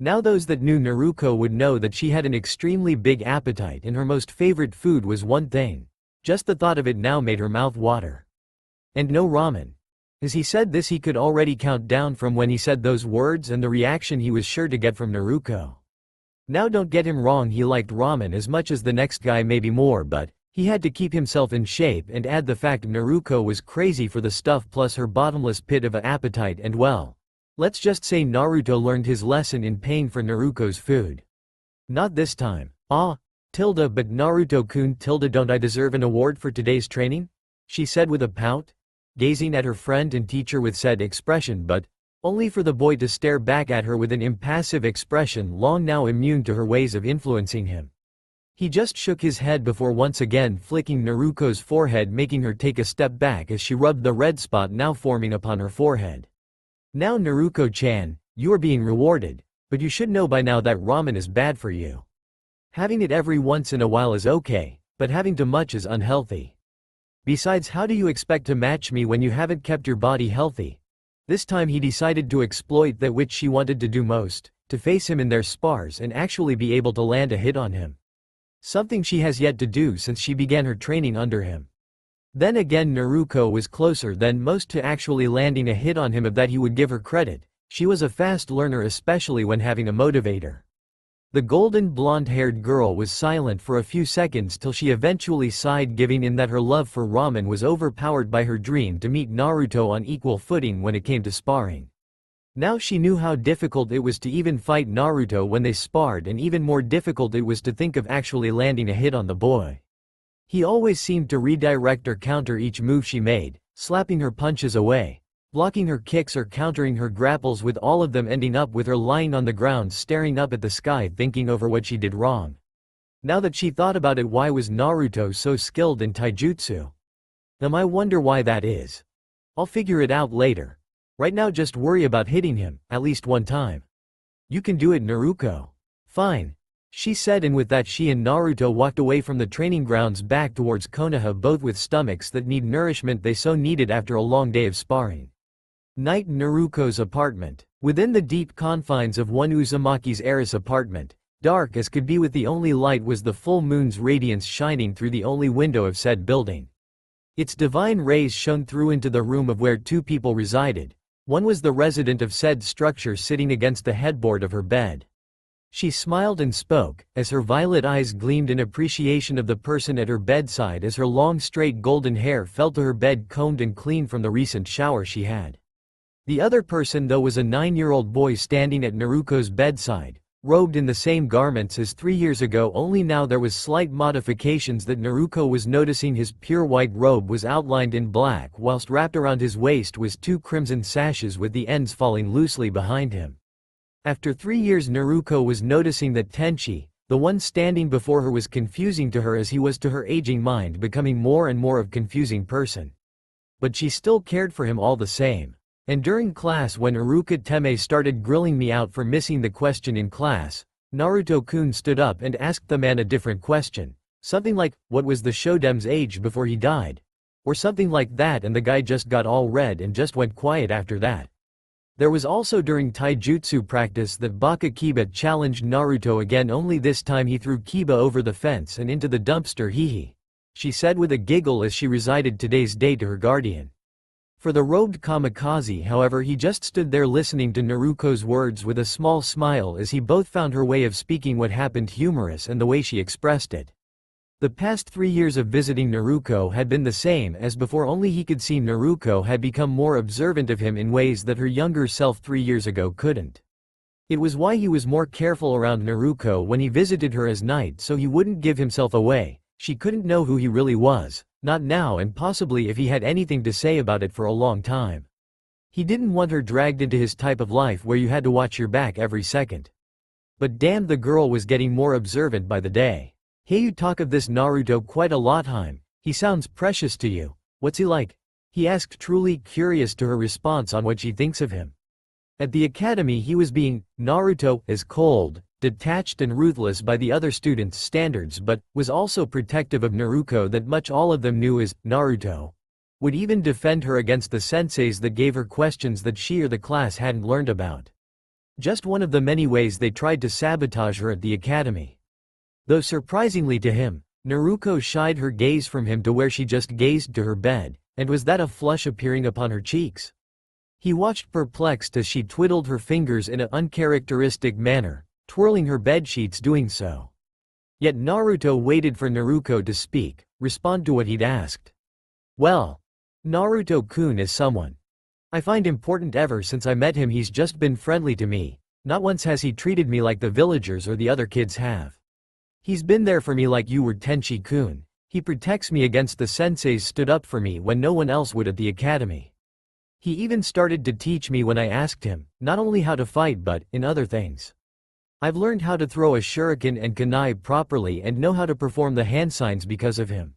Now those that knew Naruto would know that she had an extremely big appetite, and her most favorite food was one thing. Just the thought of it now made her mouth water. And no ramen. As he said this, he could already count down from when he said those words and the reaction he was sure to get from Naruto. Now don't get him wrong, he liked ramen as much as the next guy, maybe more, but he had to keep himself in shape and add the fact Naruto was crazy for the stuff plus her bottomless pit of an appetite, and well, let's just say Naruto learned his lesson in paying for Naruto's food. Not this time. But Naruto-kun, don't I deserve an award for today's training? She said with a pout, gazing at her friend and teacher with said expression, but only for the boy to stare back at her with an impassive expression, long now immune to her ways of influencing him. He just shook his head before once again flicking Naruto's forehead, making her take a step back as she rubbed the red spot now forming upon her forehead. "Now Naruto-chan, you are being rewarded, but you should know by now that ramen is bad for you. Having it every once in a while is okay, but having too much is unhealthy. Besides, how do you expect to match me when you haven't kept your body healthy?" This time he decided to exploit that which she wanted to do most, to face him in their spars and actually be able to land a hit on him. Something she has yet to do since she began her training under him. Then again, Naruto was closer than most to actually landing a hit on him, of that he would give her credit. She was a fast learner, especially when having a motivator. The golden blonde-haired girl was silent for a few seconds till she eventually sighed, giving in that her love for ramen was overpowered by her dream to meet Naruto on equal footing when it came to sparring. Now she knew how difficult it was to even fight Naruto when they sparred, and even more difficult it was to think of actually landing a hit on the boy. He always seemed to redirect or counter each move she made, slapping her punches away, blocking her kicks or countering her grapples, with all of them ending up with her lying on the ground staring up at the sky thinking over what she did wrong. Now that she thought about it, why was Naruto so skilled in taijutsu? I wonder why that is. I'll figure it out later. Right now just worry about hitting him, at least one time. You can do it, Naruto. Fine, she said, and with that she and Naruto walked away from the training grounds back towards Konoha, both with stomachs that need nourishment they so needed after a long day of sparring. Night. Naruto's apartment. Within the deep confines of one Uzumaki's heiress apartment, dark as could be with the only light was the full moon's radiance shining through the only window of said building. Its divine rays shone through into the room of where two people resided. One was the resident of said structure sitting against the headboard of her bed. She smiled and spoke, as her violet eyes gleamed in appreciation of the person at her bedside as her long straight golden hair fell to her bed, combed and clean from the recent shower she had. The other person though was a 9-year-old boy standing at Naruto's bedside, robed in the same garments as 3 years ago, only now there was slight modifications that Naruto was noticing. His pure white robe was outlined in black, whilst wrapped around his waist was 2 crimson sashes with the ends falling loosely behind him. After 3 years Naruto was noticing that Tenchi, the one standing before her, was confusing to her as he was to her aging mind, becoming more and more of confusing person. But she still cared for him all the same. And during class, when Iruka Teme started grilling me out for missing the question in class, Naruto-kun stood up and asked the man a different question. Something like, what was the Shoden's age before he died? Or something like that, and the guy just got all red and just went quiet after that. There was also during taijutsu practice that Baka Kiba challenged Naruto again, only this time he threw Kiba over the fence and into the dumpster. Hehe, she said with a giggle as she recited today's day to her guardian. For the robed kamikaze, however, he just stood there listening to Naruto's words with a small smile, as he both found her way of speaking what happened humorous and the way she expressed it. The past 3 years of visiting Naruto had been the same as before, only he could see Naruto had become more observant of him in ways that her younger self 3 years ago couldn't. It was why he was more careful around Naruto when he visited her as night, so he wouldn't give himself away. She couldn't know who he really was. Not now, and possibly if he had anything to say about it for a long time. He didn't want her dragged into his type of life where you had to watch your back every second. But damn, the girl was getting more observant by the day. Hey, you talk of this Naruto quite a lot, Haim. He sounds precious to you. What's he like? He asked, truly curious to her response on what she thinks of him. At the academy he was being, Naruto, as cold, detached and ruthless by the other students' standards, but was also protective of Naruto. That much all of them knew, as Naruto would even defend her against the senseis that gave her questions that she or the class hadn't learned about. Just one of the many ways they tried to sabotage her at the academy. Though surprisingly to him, Naruto shied her gaze from him to where she just gazed to her bed, and was that a flush appearing upon her cheeks? He watched perplexed as she twiddled her fingers in an uncharacteristic manner, twirling her bedsheets doing so. Yet Naruto waited for Naruto to speak, respond to what he'd asked. Well, Naruto-kun is someone I find important. Ever since I met him he's just been friendly to me. Not once has he treated me like the villagers or the other kids have. He's been there for me like you were, Tenchi-kun. He protects me against the senseis, stood up for me when no one else would at the academy. He even started to teach me when I asked him, not only how to fight but, in other things. I've learned how to throw a shuriken and kunai properly and know how to perform the hand signs because of him.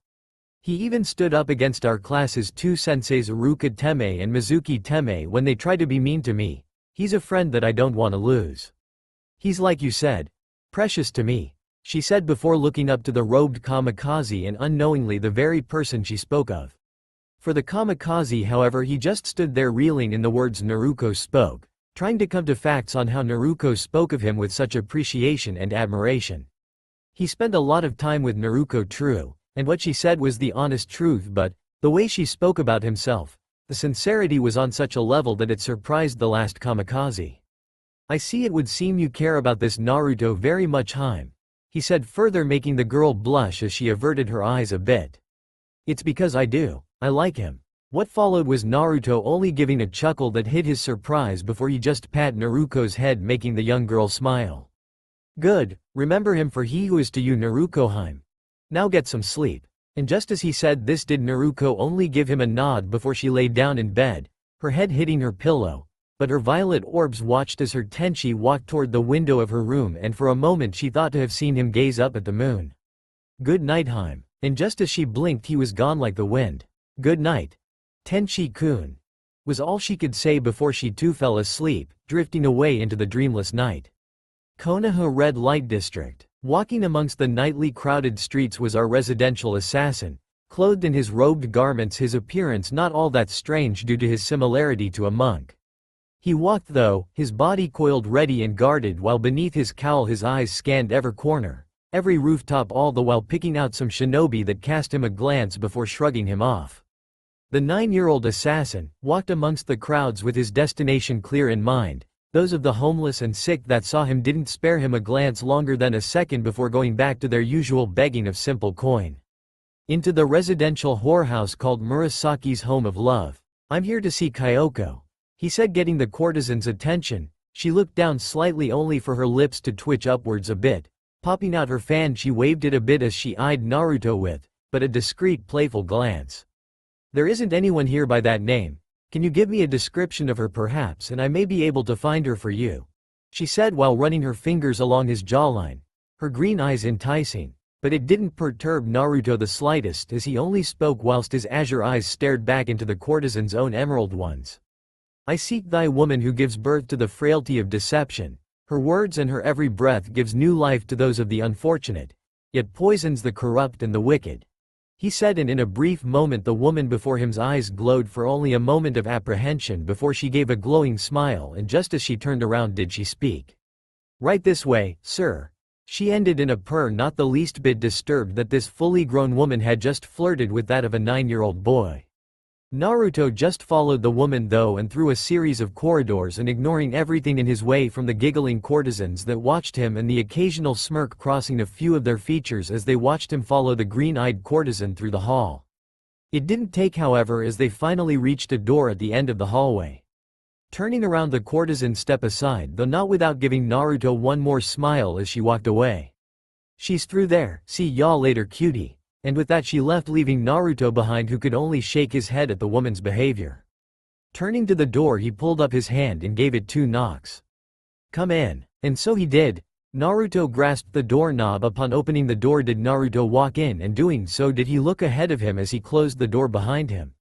He even stood up against our class's 2 senseis, Iruka Teme and Mizuki Teme, when they tried to be mean to me. He's a friend that I don't want to lose. He's, like you said, precious to me, she said before looking up to the robed kamikaze and unknowingly the very person she spoke of. For the kamikaze, however, he just stood there reeling in the words Naruto spoke, trying to come to facts on how Naruto spoke of him with such appreciation and admiration. He spent a lot of time with Naruto, true, and what she said was the honest truth, but the way she spoke about himself, the sincerity was on such a level that it surprised the last kamikaze. I see, it would seem you care about this Naruto very much, Haim, he said, further making the girl blush as she averted her eyes a bit. It's because I do. I like him. What followed was Naruto only giving a chuckle that hid his surprise before he just pat Naruto's head, making the young girl smile. Good, remember him, for he who is to you Naruto-Haim. Now get some sleep. And just as he said this did Naruto only give him a nod before she lay down in bed, her head hitting her pillow, But her violet orbs watched as her Tenchi walked toward the window of her room, and for a moment she thought to have seen him gaze up at the moon. "Good night, Heim." And just as she blinked he was gone like the wind. "Good night, Tenchi-kun," was all she could say before she too fell asleep, drifting away into the dreamless night. Konoha Red Light District. Walking amongst the nightly crowded streets was our residential assassin. Clothed in his robed garments, his appearance not all that strange due to his similarity to a monk. He walked though, his body coiled ready and guarded, while beneath his cowl his eyes scanned every corner, every rooftop, all the while picking out some shinobi that cast him a glance before shrugging him off. The 9-year-old assassin walked amongst the crowds with his destination clear in mind. Those of the homeless and sick that saw him didn't spare him a glance longer than a second before going back to their usual begging of simple coin. Into the residential whorehouse called Murasaki's Home of Love. "I'm here to see Kyoko," he said, getting the courtesan's attention. She looked down slightly, only for her lips to twitch upwards a bit. Popping out her fan, she waved it a bit as she eyed Naruto with, but a discreet, playful glance. "There isn't anyone here by that name. Can you give me a description of her perhaps, and I may be able to find her for you?" she said while running her fingers along his jawline, her green eyes enticing. But it didn't perturb Naruto the slightest, as he only spoke whilst his azure eyes stared back into the courtesan's own emerald ones. "I seek thy woman who gives birth to the frailty of deception. Her words and her every breath gives new life to those of the unfortunate, yet poisons the corrupt and the wicked," he said, and in a brief moment the woman before him's eyes glowed for only a moment of apprehension before she gave a glowing smile, and just as she turned around did she speak. "Right this way, sir," she ended in a purr, not the least bit disturbed that this fully grown woman had just flirted with that of a 9-year-old boy. Naruto just followed the woman though, and through a series of corridors, and ignoring everything in his way, from the giggling courtesans that watched him and the occasional smirk crossing a few of their features as they watched him follow the green-eyed courtesan through the hall. It didn't take, however, as they finally reached a door at the end of the hallway. Turning around, the courtesan stepped aside, though not without giving Naruto one more smile as she walked away. "She's through there, see y'all later, cutie." And with that she left, leaving Naruto behind, who could only shake his head at the woman's behavior. Turning to the door, he pulled up his hand and gave it 2 knocks. "Come in." And so he did. Naruto grasped the doorknob. Upon opening the door did Naruto walk in, and doing so did he look ahead of him as he closed the door behind him.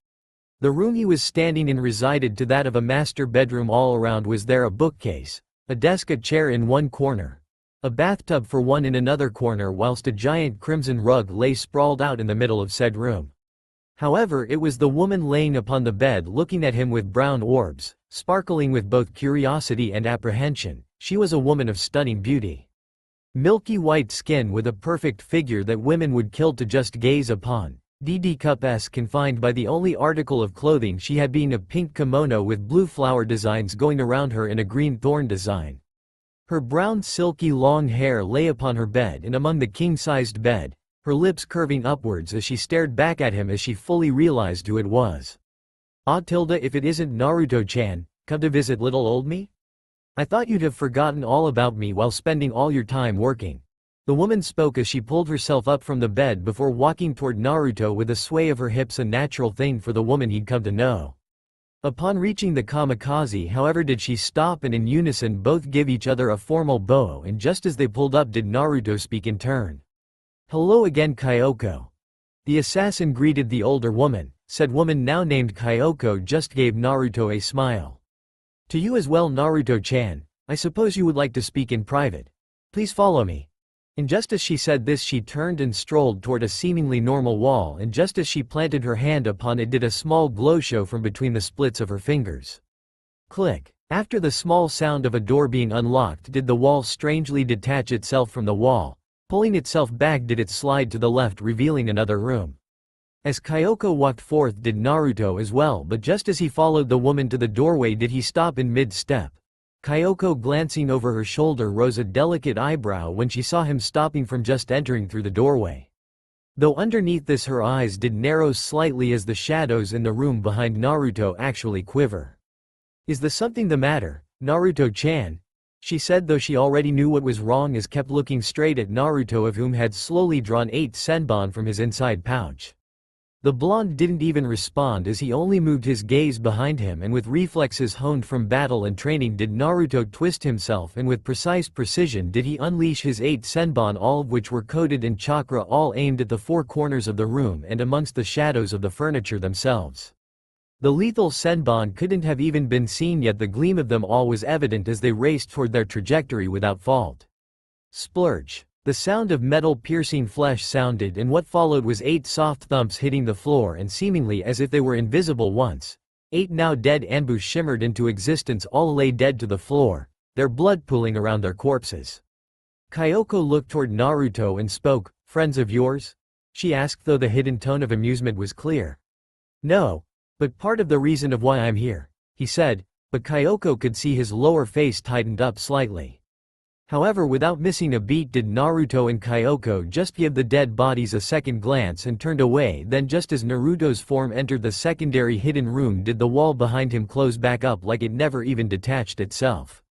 The room he was standing in resided to that of a master bedroom. All around was there a bookcase, a desk, a chair in one corner, a bathtub for one in another corner, whilst a giant crimson rug lay sprawled out in the middle of said room. However, it was the woman laying upon the bed looking at him with brown orbs, sparkling with both curiosity and apprehension. She was a woman of stunning beauty. Milky white skin with a perfect figure that women would kill to just gaze upon. DD Cup-s confined by the only article of clothing she had being a pink kimono with blue flower designs going around her in a green thorn design. Her brown silky long hair lay upon her bed and among the king-sized bed, her lips curving upwards as she stared back at him as she fully realized who it was. "Ah Tilda, if it isn't Naruto-chan, come to visit little old me? I thought you'd have forgotten all about me while spending all your time working." The woman spoke as she pulled herself up from the bed before walking toward Naruto with a sway of her hips, a natural thing for the woman he'd come to know. Upon reaching the kamikaze, however, did she stop, and in unison both give each other a formal bow, and just as they pulled up did Naruto speak in turn. "Hello again, Kyoko." The assassin greeted the older woman. Said woman, now named Kyoko, just gave Naruto a smile. "To you as well, Naruto-chan. I suppose you would like to speak in private. Please follow me." And just as she said this she turned and strolled toward a seemingly normal wall, and just as she planted her hand upon it did a small glow show from between the splits of her fingers. Click. After the small sound of a door being unlocked did the wall strangely detach itself from the wall. Pulling itself back did it slide to the left, revealing another room. As Kyoko walked forth did Naruto as well, but just as he followed the woman to the doorway did he stop in mid-step. Kyoko, glancing over her shoulder, rose a delicate eyebrow when she saw him stopping from just entering through the doorway. Though underneath this her eyes did narrow slightly as the shadows in the room behind Naruto actually quiver. "Is there something the matter, Naruto-chan?" she said, though she already knew what was wrong, as kept looking straight at Naruto, of whom had slowly drawn 8 senbon from his inside pouch. The blonde didn't even respond as he only moved his gaze behind him, and with reflexes honed from battle and training did Naruto twist himself, and with precise precision did he unleash his 8 senbon, all of which were coated in chakra, all aimed at the 4 corners of the room and amongst the shadows of the furniture themselves. The lethal senbon couldn't have even been seen, yet the gleam of them all was evident as they raced toward their trajectory without fault. Splurge. The sound of metal piercing flesh sounded, and what followed was 8 soft thumps hitting the floor, and seemingly as if they were invisible once, 8 now dead Anbu shimmered into existence, all lay dead to the floor, their blood pooling around their corpses. Kyoko looked toward Naruto and spoke. "Friends of yours?" she asked, though the hidden tone of amusement was clear. "No. But part of the reason of why I'm here," he said, but Kyoko could see his lower face tightened up slightly. However, without missing a beat did Naruto and Kyoko just give the dead bodies a second glance and turned away. Then just as Naruto's form entered the secondary hidden room did the wall behind him close back up like it never even detached itself.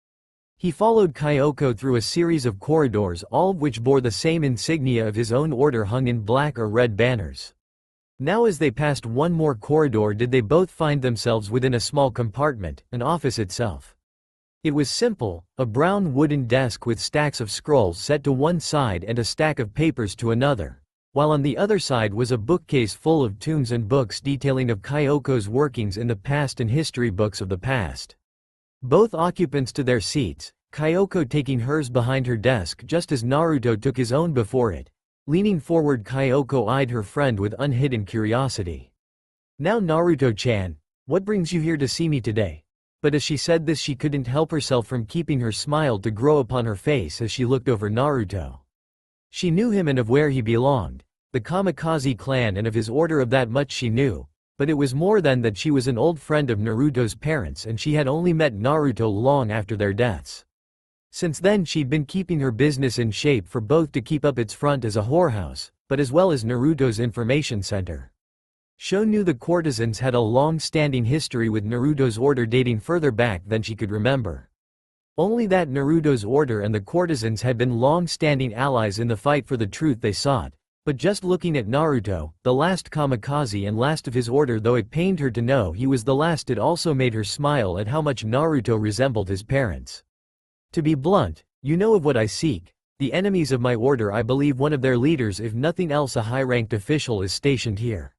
He followed Kyoko through a series of corridors, all of which bore the same insignia of his own order hung in black or red banners. Now as they passed one more corridor did they both find themselves within a small compartment, an office itself. It was simple, a brown wooden desk with stacks of scrolls set to one side and a stack of papers to another, while on the other side was a bookcase full of tomes and books detailing of Kyoko's workings in the past and history books of the past. Both occupants to their seats, Kyoko taking hers behind her desk just as Naruto took his own before it. Leaning forward, Kyoko eyed her friend with unhidden curiosity. "Now Naruto-chan, what brings you here to see me today?" But as she said this she couldn't help herself from keeping her smile to grow upon her face as she looked over Naruto. She knew him and of where he belonged, the Kamikaze clan, and of his order, of that much she knew, but it was more than that. She was an old friend of Naruto's parents and she had only met Naruto long after their deaths. Since then she'd been keeping her business in shape for both to keep up its front as a whorehouse, but as well as Naruto's information center. Sho knew the courtesans had a long-standing history with Naruto's order dating further back than she could remember. Only that Naruto's order and the courtesans had been long-standing allies in the fight for the truth they sought, but just looking at Naruto, the last Kamikaze and last of his order, though it pained her to know he was the last, it also made her smile at how much Naruto resembled his parents. "To be blunt, you know of what I seek. The enemies of my order, I believe one of their leaders, if nothing else a high-ranked official, is stationed here.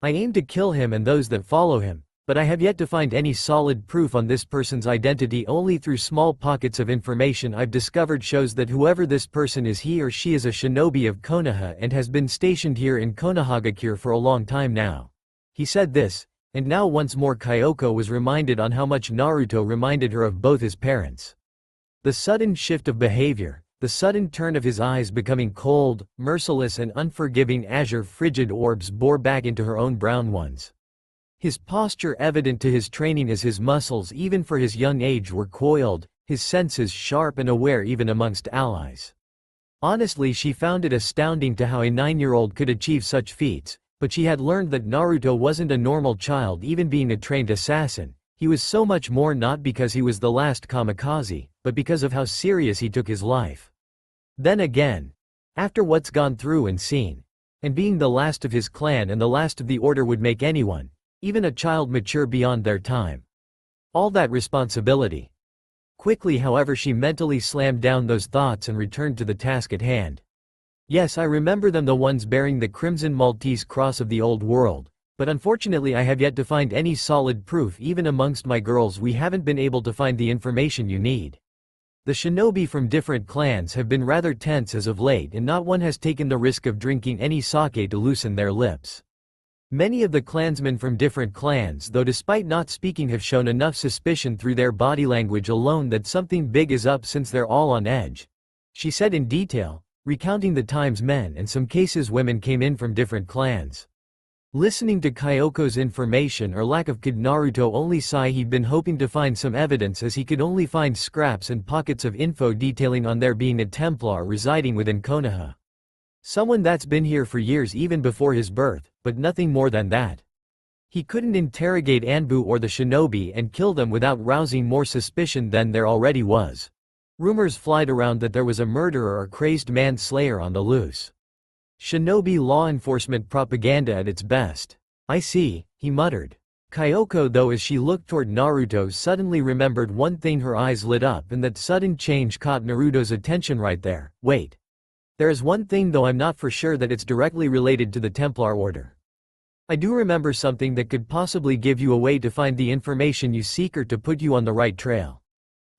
I aim to kill him and those that follow him, but I have yet to find any solid proof on this person's identity. Only through small pockets of information I've discovered shows that whoever this person is, he or she is a shinobi of Konoha and has been stationed here in Konohagakure for a long time now." He said this, and now once more Kyoko was reminded on how much Naruto reminded her of both his parents. The sudden shift of behavior, the sudden turn of his eyes becoming cold, merciless and unforgiving azure frigid orbs bore back into her own brown ones. His posture evident to his training as his muscles even for his young age were coiled, his senses sharp and aware even amongst allies. Honestly, she found it astounding to how a 9-year-old could achieve such feats, but she had learned that Naruto wasn't a normal child even being a trained assassin. He was so much more, not because he was the last Kamikaze, but because of how serious he took his life. Then again, after what's gone through and seen, and being the last of his clan and the last of the order would make anyone, even a child, mature beyond their time. All that responsibility. Quickly, however, she mentally slammed down those thoughts and returned to the task at hand. "Yes, I remember them, the ones bearing the Crimson Maltese Cross of the old world. But unfortunately I have yet to find any solid proof. Even amongst my girls we haven't been able to find the information you need. The shinobi from different clans have been rather tense as of late, and not one has taken the risk of drinking any sake to loosen their lips. Many of the clansmen from different clans, though despite not speaking, have shown enough suspicion through their body language alone that something big is up, since they're all on edge," she said in detail, recounting the times men and some cases women came in from different clans. Listening to Kyoko's information or lack of, could Naruto only sigh. He'd been hoping to find some evidence, as he could only find scraps and pockets of info detailing on there being a Templar residing within Konoha. Someone that's been here for years, even before his birth, but nothing more than that. He couldn't interrogate Anbu or the shinobi and kill them without rousing more suspicion than there already was. Rumors flied around that there was a murderer or crazed manslayer on the loose. Shinobi law enforcement propaganda at its best. I see, he muttered. Kyoko, though, as she looked toward Naruto, suddenly remembered one thing. Her eyes lit up, and that sudden change caught Naruto's attention right there. Wait. There is one thing, though I'm not for sure that it's directly related to the Templar Order. I do remember something that could possibly give you a way to find the information you seek or to put you on the right trail.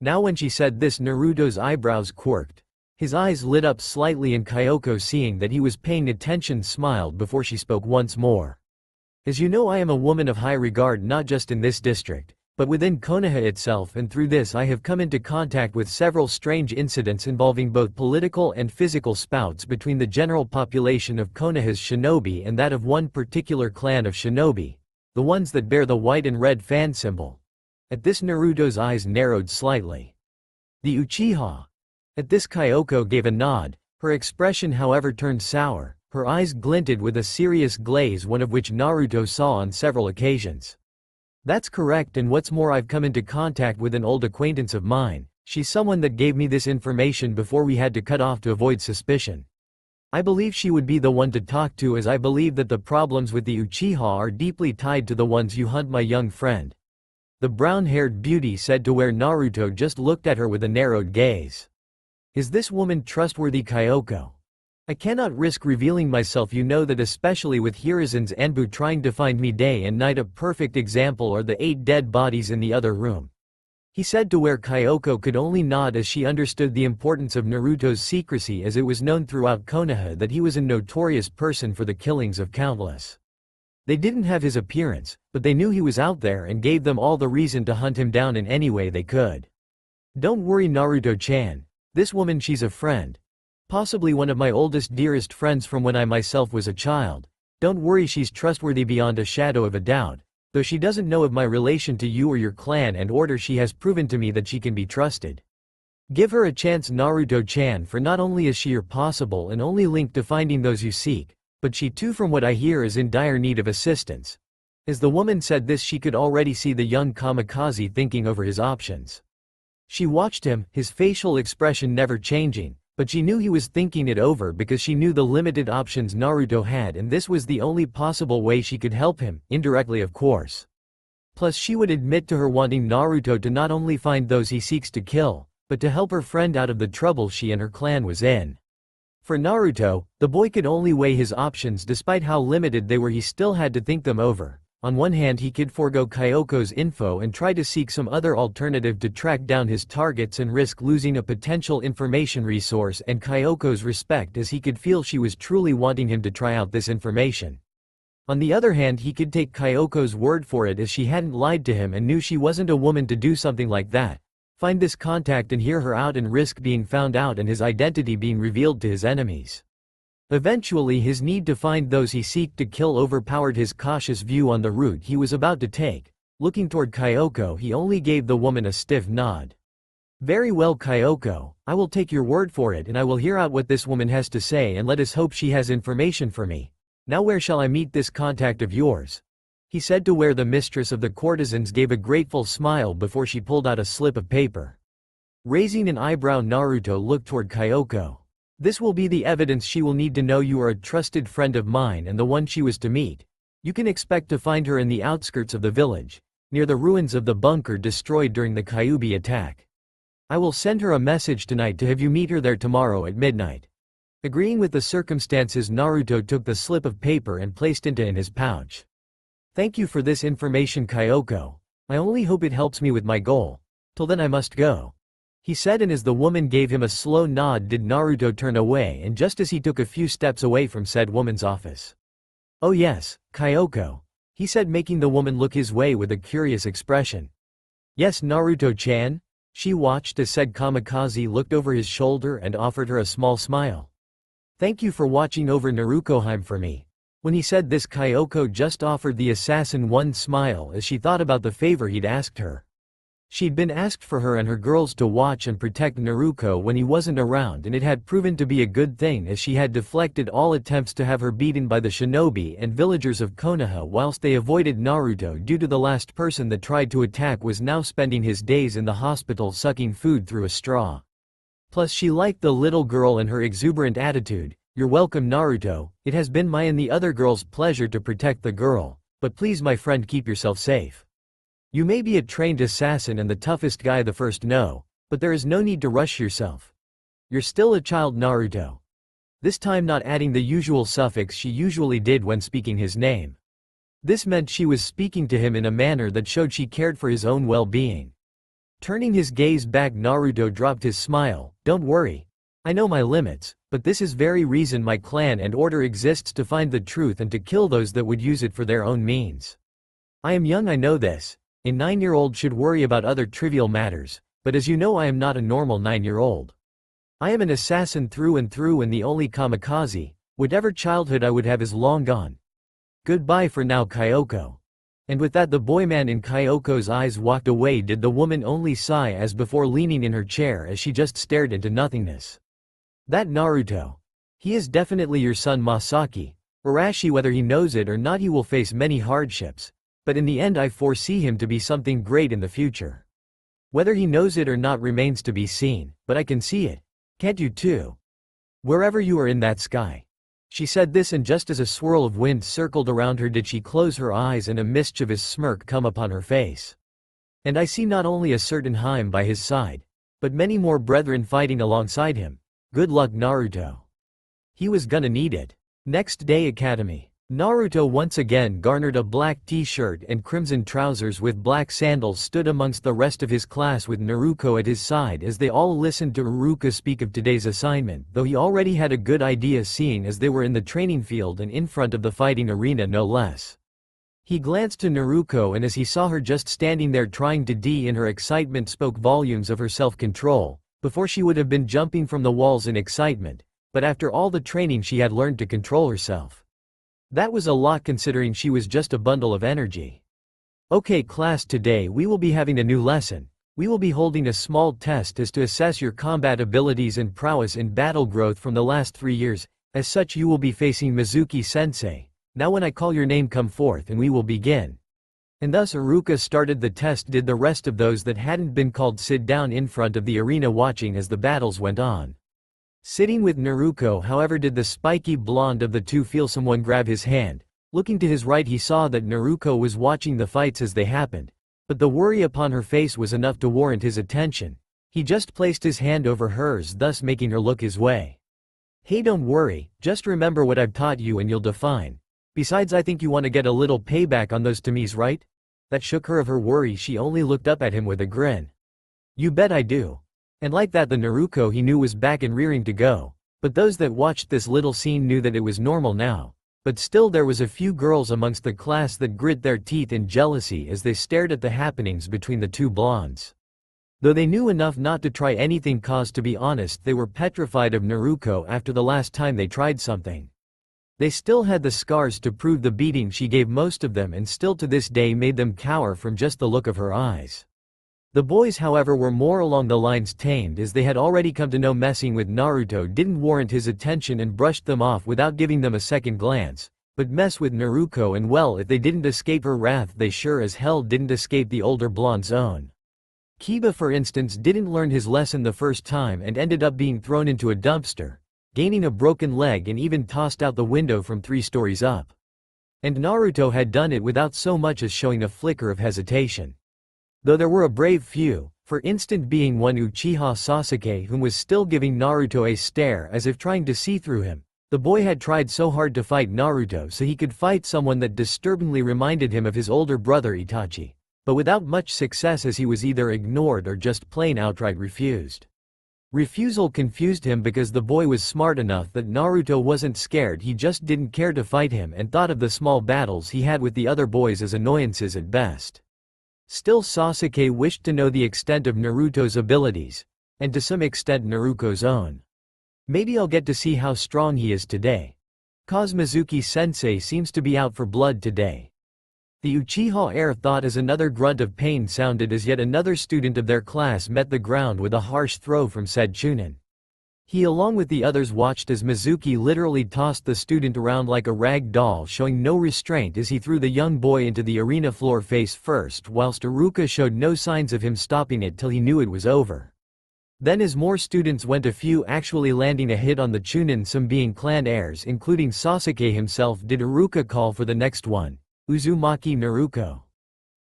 Now when she said this, Naruto's eyebrows quirked. His eyes lit up slightly, and Kyoko, seeing that he was paying attention, smiled before she spoke once more. As you know, I am a woman of high regard, not just in this district, but within Konoha itself, and through this I have come into contact with several strange incidents involving both political and physical spouts between the general population of Konoha's shinobi and that of one particular clan of shinobi, the ones that bear the white and red fan symbol. At this, Naruto's eyes narrowed slightly. The Uchiha. At this, Kyoko gave a nod. Her expression, however, turned sour. Her eyes glinted with a serious glaze, one of which Naruto saw on several occasions. That's correct, and what's more, I've come into contact with an old acquaintance of mine. She's someone that gave me this information before we had to cut off to avoid suspicion. I believe she would be the one to talk to, as I believe that the problems with the Uchiha are deeply tied to the ones you hunt, my young friend. The brown-haired beauty said to where Naruto just looked at her with a narrowed gaze. Is this woman trustworthy, Kyoko? I cannot risk revealing myself. You know that, especially with Hiruzen's Anbu trying to find me day and night. A perfect example are the 8 dead bodies in the other room. He said to where Kyoko could only nod, as she understood the importance of Naruto's secrecy, as it was known throughout Konoha that he was a notorious person for the killings of countless. They didn't have his appearance, but they knew he was out there and gave them all the reason to hunt him down in any way they could. Don't worry, Naruto-chan. This woman, she's a friend. Possibly one of my oldest, dearest friends from when I myself was a child. Don't worry, she's trustworthy beyond a shadow of a doubt. Though she doesn't know of my relation to you or your clan and order, she has proven to me that she can be trusted. Give her a chance, Naruto-chan, for not only is she your possible and only link to finding those you seek, but she too, from what I hear, is in dire need of assistance. As the woman said this, she could already see the young kamikaze thinking over his options. She watched him, his facial expression never changing, but she knew he was thinking it over because she knew the limited options Naruto had, and this was the only possible way she could help him, indirectly of course. Plus, she would admit to her wanting Naruto to not only find those he seeks to kill, but to help her friend out of the trouble she and her clan was in. For Naruto, the boy could only weigh his options. Despite how limited they were, he still had to think them over. On one hand, he could forego Kyoko's info and try to seek some other alternative to track down his targets and risk losing a potential information resource and Kyoko's respect, as he could feel she was truly wanting him to try out this information. On the other hand, he could take Kyoko's word for it, as she hadn't lied to him and knew she wasn't a woman to do something like that. Find this contact and hear her out and risk being found out and his identity being revealed to his enemies. Eventually, his need to find those he seek to kill overpowered his cautious view on the route he was about to take. Looking toward Kyoko, he only gave the woman a stiff nod. Very well, Kyoko, I will take your word for it, and I will hear out what this woman has to say, and let us hope she has information for me. Now where shall I meet this contact of yours? He said to where the mistress of the courtesans gave a grateful smile before she pulled out a slip of paper. Raising an eyebrow, Naruto looked toward Kyoko. This will be the evidence she will need to know you are a trusted friend of mine and the one she was to meet. You can expect to find her in the outskirts of the village, near the ruins of the bunker destroyed during the Kyuubi attack. I will send her a message tonight to have you meet her there tomorrow at midnight. Agreeing with the circumstances, Naruto took the slip of paper and placed it in his pouch. Thank you for this information, Kyoko. I only hope it helps me with my goal. Till then I must go, he said, and as the woman gave him a slow nod did Naruto turn away, and just as he took a few steps away from said woman's office. Oh yes, Kyoko, he said, making the woman look his way with a curious expression. Yes, Naruto-chan? She watched as said kamikaze looked over his shoulder and offered her a small smile. Thank you for watching over Narukoheim for me. When he said this, Kyoko just offered the assassin one smile as she thought about the favor he'd asked her. She'd been asked for her and her girls to watch and protect Naruto when he wasn't around, and it had proven to be a good thing, as she had deflected all attempts to have her beaten by the shinobi and villagers of Konoha whilst they avoided Naruto due to the last person that tried to attack was now spending his days in the hospital sucking food through a straw. Plus she liked the little girl and her exuberant attitude, You're welcome, Naruto. It has been my and the other girl's pleasure to protect the girl, but please my friend, keep yourself safe. You may be a trained assassin and the toughest guy the first no, but there is no need to rush yourself. You're still a child, Naruto. This time not adding the usual suffix she usually did when speaking his name. This meant she was speaking to him in a manner that showed she cared for his own well-being. Turning his gaze back, Naruto dropped his smile. Don't worry. I know my limits, but this is very reason my clan and order exists, to find the truth and to kill those that would use it for their own means. I am young, I know this. A 9-year-old should worry about other trivial matters, but as you know I am not a normal 9-year-old. I am an assassin through and through and the only kamikaze. Whatever childhood I would have is long gone. Goodbye for now, Kyoko. And with that the boy man in Kyoko's eyes walked away. Did the woman only sigh as before, leaning in her chair as she just stared into nothingness. That Naruto. He is definitely your son Masaki. Arashi, whether he knows it or not, he will face many hardships, but in the end I foresee him to be something great in the future. Whether he knows it or not remains to be seen, but I can see it. Can't you too? Wherever you are in that sky. She said this, and just as a swirl of wind circled around her did she close her eyes and a mischievous smirk come upon her face. And I see not only a certain Haim by his side, but many more brethren fighting alongside him. Good luck, Naruto. He was gonna need it. Next day, Academy. Naruto once again garnered a black t-shirt and crimson trousers with black sandals, stood amongst the rest of his class with Naruto at his side as they all listened to Iruka speak of today's assignment, though he already had a good idea seeing as they were in the training field and in front of the fighting arena no less. He glanced to Naruto, and as he saw her just standing there trying to in her excitement spoke volumes of her self-control. Before she would have been jumping from the walls in excitement, but after all the training she had learned to control herself. That was a lot considering she was just a bundle of energy. Okay class, today we will be having a new lesson. We will be holding a small test as to assess your combat abilities and prowess in battle growth from the last 3 years. As such you will be facing Mizuki-sensei. Now when I call your name, come forth and we will begin. And thus Iruka started the test. Did the rest of those that hadn't been called sit down in front of the arena watching as the battles went on. Sitting with Naruto, however, did the spiky blonde of the two feel someone grab his hand. Looking to his right he saw that Naruto was watching the fights as they happened, but the worry upon her face was enough to warrant his attention. He just placed his hand over hers, thus making her look his way. Hey, don't worry, just remember what I've taught you and you'll define. Besides, I think you want to get a little payback on those Tamis, right? That shook her of her worry. She only looked up at him with a grin. You bet I do. And like that the Naruto he knew was back and rearing to go. But those that watched this little scene knew that it was normal now. But still there was a few girls amongst the class that grit their teeth in jealousy as they stared at the happenings between the two blondes. Though they knew enough not to try anything, cause to be honest they were petrified of Naruto after the last time they tried something. They still had the scars to prove the beating she gave most of them, and still to this day made them cower from just the look of her eyes. The boys however were more along the lines tamed, as they had already come to know messing with Naruto didn't warrant his attention and brushed them off without giving them a second glance. But mess with Naruto and well, if they didn't escape her wrath they sure as hell didn't escape the older blonde's own. Kiba for instance didn't learn his lesson the first time and ended up being thrown into a dumpster, gaining a broken leg and even tossed out the window from 3 stories up. And Naruto had done it without so much as showing a flicker of hesitation. Though there were a brave few, for instance being one Uchiha Sasuke, whom was still giving Naruto a stare as if trying to see through him. The boy had tried so hard to fight Naruto so he could fight someone that disturbingly reminded him of his older brother Itachi, but without much success, as he was either ignored or just plain outright refused. Refusal confused him because the boy was smart enough that Naruto wasn't scared, he just didn't care to fight him and thought of the small battles he had with the other boys as annoyances at best. Still, Sasuke wished to know the extent of Naruto's abilities, and to some extent Naruto's own. Maybe I'll get to see how strong he is today. Cause Mizuki-sensei seems to be out for blood today. The Uchiha heir thought as another grunt of pain sounded as yet another student of their class met the ground with a harsh throw from said Chunin. He along with the others watched as Mizuki literally tossed the student around like a rag doll, showing no restraint as he threw the young boy into the arena floor face first, whilst Iruka showed no signs of him stopping it till he knew it was over. Then as more students went, a few actually landing a hit on the Chunin, some being clan heirs including Sasuke himself. Did Iruka call for the next one? Uzumaki Naruto.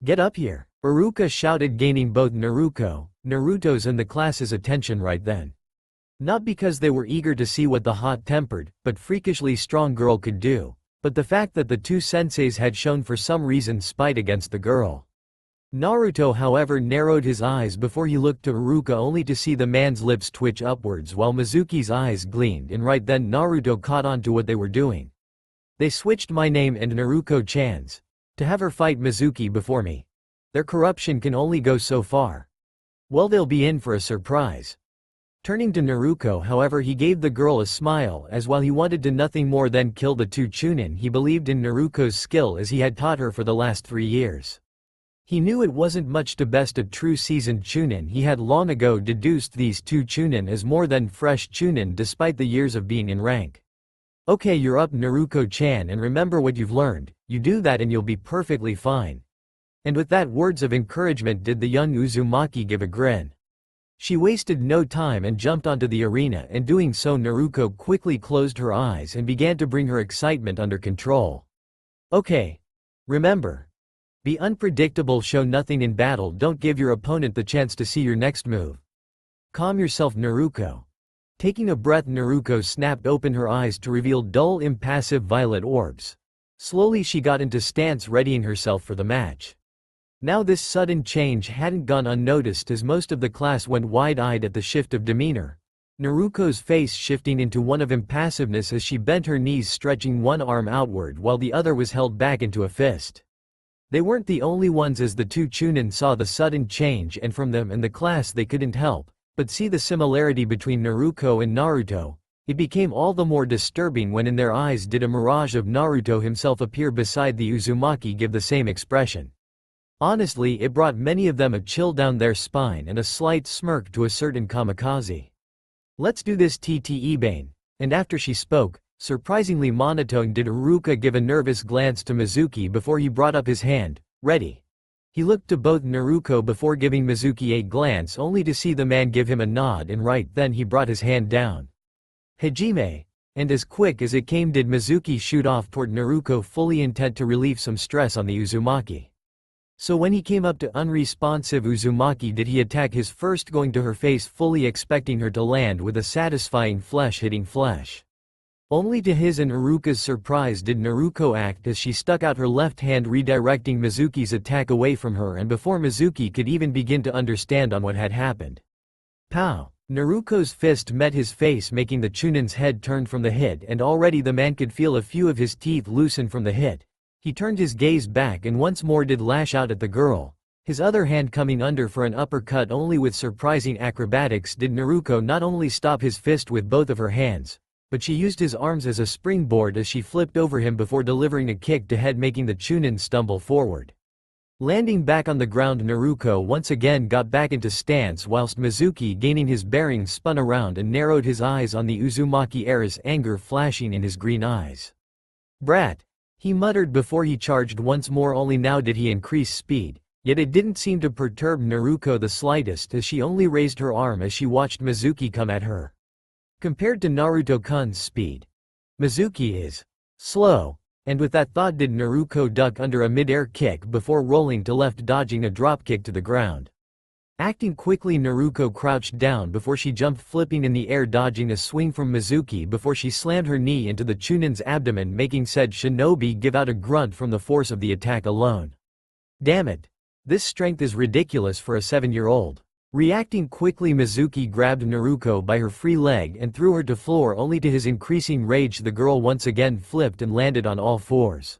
Get up here, Iruka shouted, gaining both Naruto's and the class's attention right then. Not because they were eager to see what the hot-tempered, but freakishly strong girl could do, but the fact that the two senseis had shown for some reason spite against the girl. Naruto however narrowed his eyes before he looked to Iruka, only to see the man's lips twitch upwards while Mizuki's eyes gleamed, and right then Naruto caught on to what they were doing. They switched my name and Naruko-chan's. To have her fight Mizuki before me. Their corruption can only go so far. Well, they'll be in for a surprise. Turning to Naruto however, he gave the girl a smile, as while he wanted to nothing more than kill the two Chunin, he believed in Naruko's skill as he had taught her for the last 3 years. He knew it wasn't much to best a true seasoned Chunin. He had long ago deduced these two Chunin as more than fresh Chunin despite the years of being in rank. Okay, you're up Naruko-chan, and remember what you've learned. You do that and you'll be perfectly fine. And with that words of encouragement did the young Uzumaki give a grin. She wasted no time and jumped onto the arena, and doing so Naruko quickly closed her eyes and began to bring her excitement under control. Okay. Remember. Be unpredictable, show nothing in battle, don't give your opponent the chance to see your next move. Calm yourself Naruko. Taking a breath, Naruko snapped open her eyes to reveal dull impassive violet orbs. Slowly she got into stance, readying herself for the match. Now this sudden change hadn't gone unnoticed as most of the class went wide-eyed at the shift of demeanor. Naruko's face shifting into one of impassiveness as she bent her knees, stretching one arm outward while the other was held back into a fist. They weren't the only ones, as the two Chunin saw the sudden change, and from them and the class they couldn't help but see the similarity between Naruko and Naruto. It became all the more disturbing when in their eyes did a mirage of Naruto himself appear beside the Uzumaki, give the same expression. Honestly, it brought many of them a chill down their spine and a slight smirk to a certain kamikaze. Let's do this Tte-bane. And after she spoke, surprisingly monotone, did Iruka give a nervous glance to Mizuki before he brought up his hand. Ready. He looked to both Naruko before giving Mizuki a glance, only to see the man give him a nod, and right then he brought his hand down. Hajime. And as quick as it came did Mizuki shoot off toward Naruko, fully intent to relieve some stress on the Uzumaki. So when he came up to unresponsive Uzumaki, did he attack his first, going to her face, fully expecting her to land with a satisfying flesh hitting flesh. Only to his and Iruka's surprise did Naruko act as she stuck out her left hand, redirecting Mizuki's attack away from her, and before Mizuki could even begin to understand on what had happened. Pow! Naruko's fist met his face, making the Chunin's head turn from the hit, and already the man could feel a few of his teeth loosen from the hit. He turned his gaze back and once more did lash out at the girl, his other hand coming under for an uppercut. Only with surprising acrobatics did Naruko not only stop his fist with both of her hands, but she used his arms as a springboard as she flipped over him before delivering a kick to head, making the Chunin stumble forward. Landing back on the ground, Naruko once again got back into stance, whilst Mizuki, gaining his bearings, spun around and narrowed his eyes on the Uzumaki heiress, anger flashing in his green eyes. Brat! He muttered before he charged once more, only now did he increase speed, yet it didn't seem to perturb Naruko the slightest, as she only raised her arm as she watched Mizuki come at her. Compared to Naruto-kun's speed, Mizuki is slow, and with that thought did Naruko duck under a mid-air kick before rolling to left, dodging a dropkick to the ground. Acting quickly, Naruko crouched down before she jumped, flipping in the air, dodging a swing from Mizuki before she slammed her knee into the Chunin's abdomen, making said shinobi give out a grunt from the force of the attack alone. Damn it. This strength is ridiculous for a 7-year-old. Reacting quickly, Mizuki grabbed Naruko by her free leg and threw her to floor, only to his increasing rage the girl once again flipped and landed on all fours.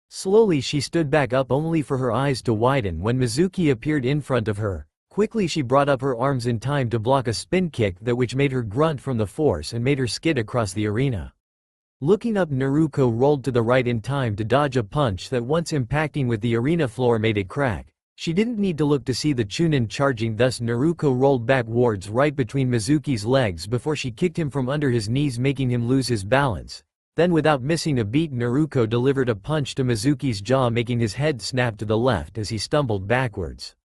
Slowly she stood back up, only for her eyes to widen when Mizuki appeared in front of her. Quickly she brought up her arms in time to block a spin kick that which made her grunt from the force and made her skid across the arena. Looking up, Naruko rolled to the right in time to dodge a punch that, once impacting with the arena floor, made it crack. She didn't need to look to see the Chunin charging, thus Naruko rolled backwards right between Mizuki's legs before she kicked him from under his knees, making him lose his balance. Then without missing a beat, Naruko delivered a punch to Mizuki's jaw, making his head snap to the left as he stumbled backwards.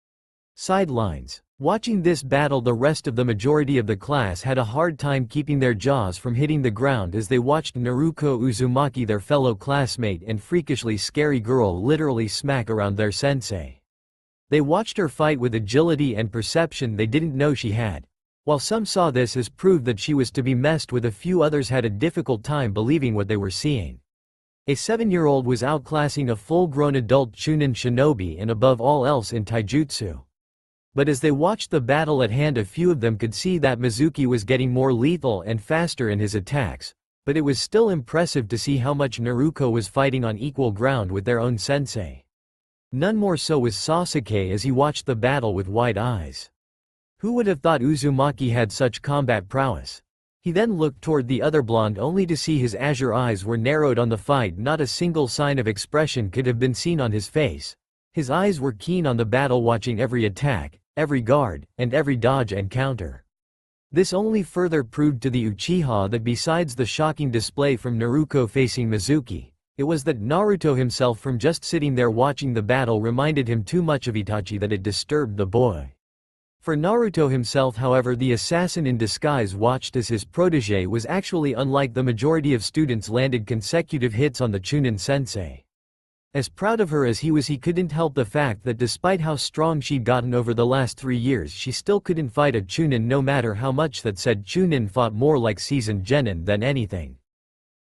Sidelines. Watching this battle, the rest of the majority of the class had a hard time keeping their jaws from hitting the ground as they watched Naruto Uzumaki, their fellow classmate and freakishly scary girl, literally smack around their sensei. They watched her fight with agility and perception they didn't know she had. While some saw this as proof that she was to be messed with, a few others had a difficult time believing what they were seeing. A 7-year-old was outclassing a full-grown adult Chunin shinobi and above all else in taijutsu. But as they watched the battle at hand, a few of them could see that Mizuki was getting more lethal and faster in his attacks, but it was still impressive to see how much Naruto was fighting on equal ground with their own sensei. None more so was Sasuke as he watched the battle with wide eyes. Who would have thought Uzumaki had such combat prowess? He then looked toward the other blonde only to see his azure eyes were narrowed on the fight. Not a single sign of expression could have been seen on his face. His eyes were keen on the battle, watching every attack, every guard, and every dodge and counter. This only further proved to the Uchiha that besides the shocking display from Naruto facing Mizuki, it was that Naruto himself, from just sitting there watching the battle, reminded him too much of Itachi that it disturbed the boy. For Naruto himself, however, the assassin in disguise watched as his protege was actually unlike the majority of students, landed consecutive hits on the Chunin sensei. As proud of her as he was, he couldn't help the fact that despite how strong she'd gotten over the last 3 years, she still couldn't fight a Chunin, no matter how much that said Chunin fought more like seasoned genin than anything.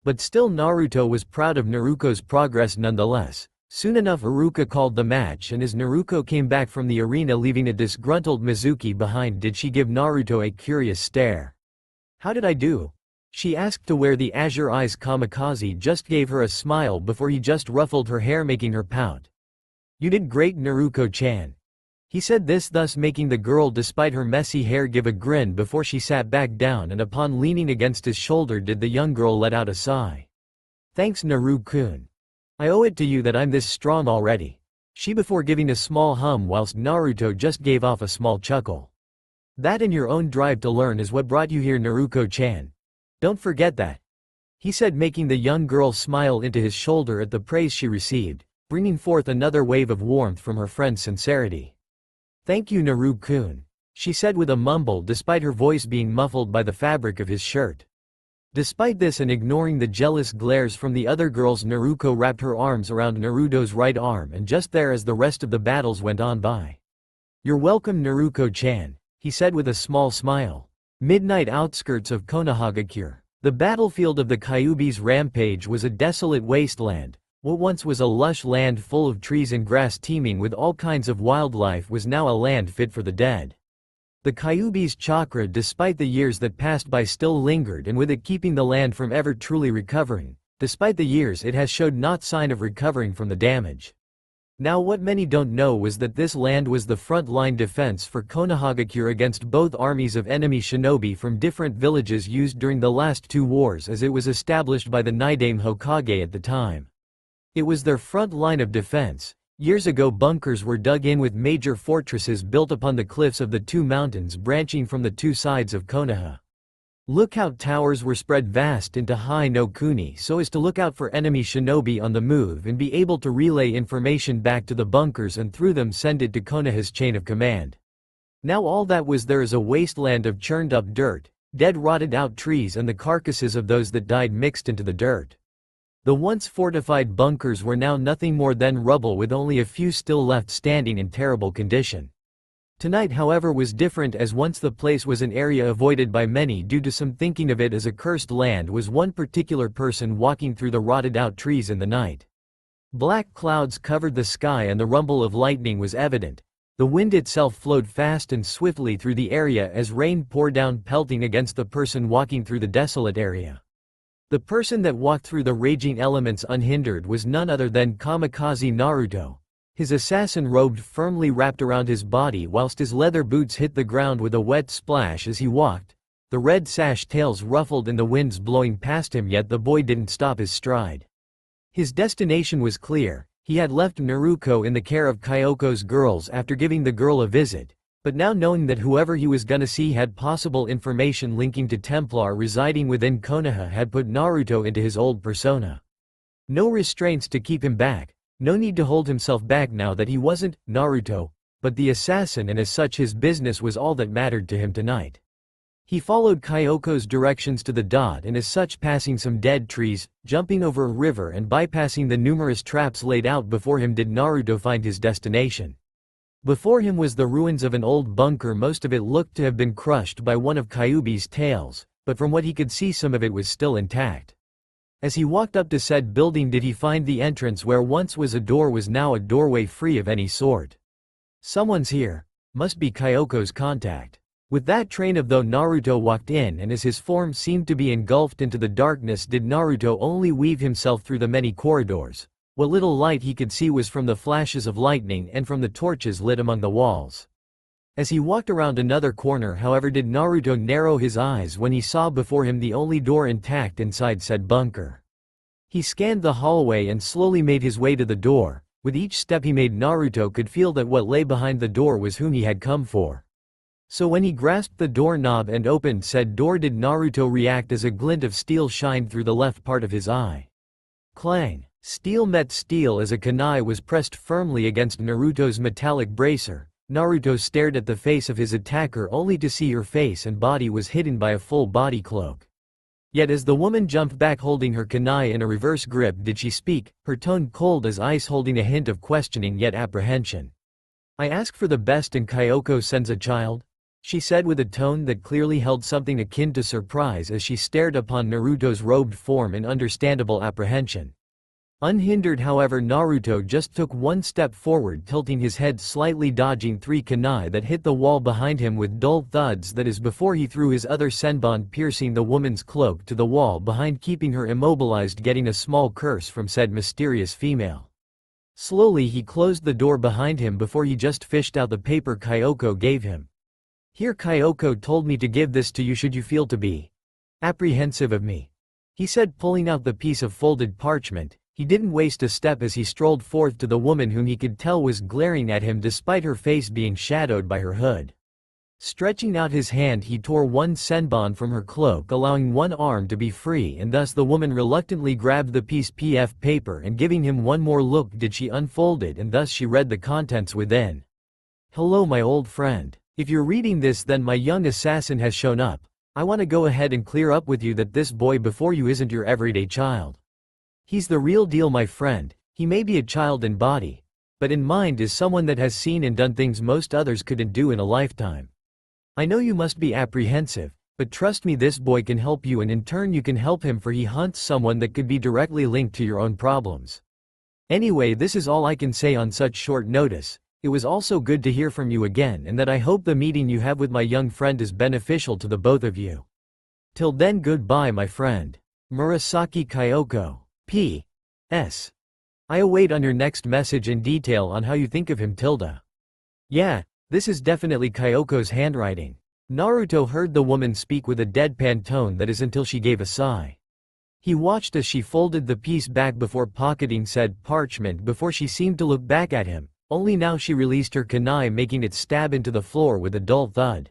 But still, Naruto was proud of Naruto's progress nonetheless. Soon enough, Iruka called the match, and as Naruto came back from the arena leaving a disgruntled Mizuki behind, did she give Naruto a curious stare. "How did I do?" she asked, to where the azure eyes Kamikaze just gave her a smile before he just ruffled her hair, making her pout. "You did great, Naruko-chan." He said this, thus making the girl, despite her messy hair, give a grin before she sat back down, and upon leaning against his shoulder did the young girl let out a sigh. "Thanks, Naru-kun. I owe it to you that I'm this strong already," she before giving a small hum, whilst Naruto just gave off a small chuckle. "That and your own drive to learn is what brought you here, Naruko-chan. Don't forget that," he said, making the young girl smile into his shoulder at the praise she received, bringing forth another wave of warmth from her friend's sincerity. "Thank you, Naru-kun," she said with a mumble, despite her voice being muffled by the fabric of his shirt. Despite this, and ignoring the jealous glares from the other girls, Naruko wrapped her arms around Naruto's right arm, and just there as the rest of the battles went on by. "You're welcome, Naruko-chan," he said with a small smile. Midnight outskirts of Konohagakure. The battlefield of the Kyuubi's rampage was a desolate wasteland. What once was a lush land full of trees and grass teeming with all kinds of wildlife was now a land fit for the dead. The Kyuubi's chakra, despite the years that passed by, still lingered, and with it keeping the land from ever truly recovering. Despite the years, it has showed not sign of recovering from the damage. Now what many don't know was that this land was the front-line defense for Konohagakure against both armies of enemy shinobi from different villages used during the last 2 wars, as it was established by the Nidaime Hokage at the time. It was their front line of defense. Years ago, bunkers were dug in with major fortresses built upon the cliffs of the 2 mountains branching from the 2 sides of Konoha. Lookout towers were spread vast into Hai no Kuni so as to look out for enemy shinobi on the move and be able to relay information back to the bunkers and through them send it to Konoha's chain of command. Now all that was there is a wasteland of churned up dirt, dead rotted out trees, and the carcasses of those that died mixed into the dirt. The once fortified bunkers were now nothing more than rubble, with only a few still left standing in terrible condition. Tonight, however, was different, as once the place was an area avoided by many due to some thinking of it as a cursed land, was one particular person walking through the rotted out trees in the night. Black clouds covered the sky and the rumble of lightning was evident. The wind itself flowed fast and swiftly through the area as rain poured down, pelting against the person walking through the desolate area. The person that walked through the raging elements unhindered was none other than Kamikaze Naruto. His assassin robed firmly wrapped around his body, whilst his leather boots hit the ground with a wet splash as he walked, the red sash tails ruffled in the winds blowing past him, yet the boy didn't stop his stride. His destination was clear. He had left Naruto in the care of Kyoko's girls after giving the girl a visit, but now knowing that whoever he was gonna see had possible information linking to Templar residing within Konoha, had put Naruto into his old persona. No restraints to keep him back. No need to hold himself back now that he wasn't Naruto, but the assassin, and as such his business was all that mattered to him tonight. He followed Kyoko's directions to the dot, and as such passing some dead trees, jumping over a river and bypassing the numerous traps laid out before him did Naruto find his destination. Before him was the ruins of an old bunker. Most of it looked to have been crushed by one of Kyuubi's tails, but from what he could see some of it was still intact. As he walked up to said building did he find the entrance where once was a door was now a doorway free of any sort. Someone's here. Must be Kyoko's contact. With that train of thought Naruto walked in, and as his form seemed to be engulfed into the darkness did Naruto only weave himself through the many corridors. What little light he could see was from the flashes of lightning and from the torches lit among the walls. As he walked around another corner however did Naruto narrow his eyes when he saw before him the only door intact inside said bunker. He scanned the hallway and slowly made his way to the door. With each step he made Naruto could feel that what lay behind the door was whom he had come for. So when he grasped the doorknob and opened said door did Naruto react as a glint of steel shined through the left part of his eye. Clang! Steel met steel as a kunai was pressed firmly against Naruto's metallic bracer. Naruto stared at the face of his attacker only to see her face and body was hidden by a full body cloak. Yet as the woman jumped back holding her kunai in a reverse grip did she speak, her tone cold as ice holding a hint of questioning yet apprehension. I ask for the best and Kyoko sends a child? She said with a tone that clearly held something akin to surprise as she stared upon Naruto's robed form in understandable apprehension. Unhindered however Naruto just took one step forward tilting his head slightly dodging three kunai that hit the wall behind him with dull thuds that is before he threw his other senbon piercing the woman's cloak to the wall behind keeping her immobilized getting a small curse from said mysterious female. Slowly he closed the door behind him before he just fished out the paper Kyoko gave him. Here Kyoko told me to give this to you should you feel to be apprehensive of me, he said pulling out the piece of folded parchment. He didn't waste a step as he strolled forth to the woman whom he could tell was glaring at him despite her face being shadowed by her hood. Stretching out his hand he tore one senbon from her cloak allowing one arm to be free and thus the woman reluctantly grabbed the piece of paper and giving him one more look did she unfold it and thus she read the contents within. Hello my old friend. If you're reading this then my young assassin has shown up. I want to go ahead and clear up with you that this boy before you isn't your everyday child. He's the real deal my friend. He may be a child in body, but in mind is someone that has seen and done things most others couldn't do in a lifetime. I know you must be apprehensive, but trust me this boy can help you and in turn you can help him for he hunts someone that could be directly linked to your own problems. Anyway this is all I can say on such short notice. It was also good to hear from you again and that I hope the meeting you have with my young friend is beneficial to the both of you. Till then goodbye my friend. Murasaki Kyoko. P.S. I await on your next message in detail on how you think of him tilde. Yeah, this is definitely Kyoko's handwriting. Naruto heard the woman speak with a deadpan tone that is until she gave a sigh. He watched as she folded the piece back before pocketing said parchment before she seemed to look back at him. Only now she released her kunai making it stab into the floor with a dull thud.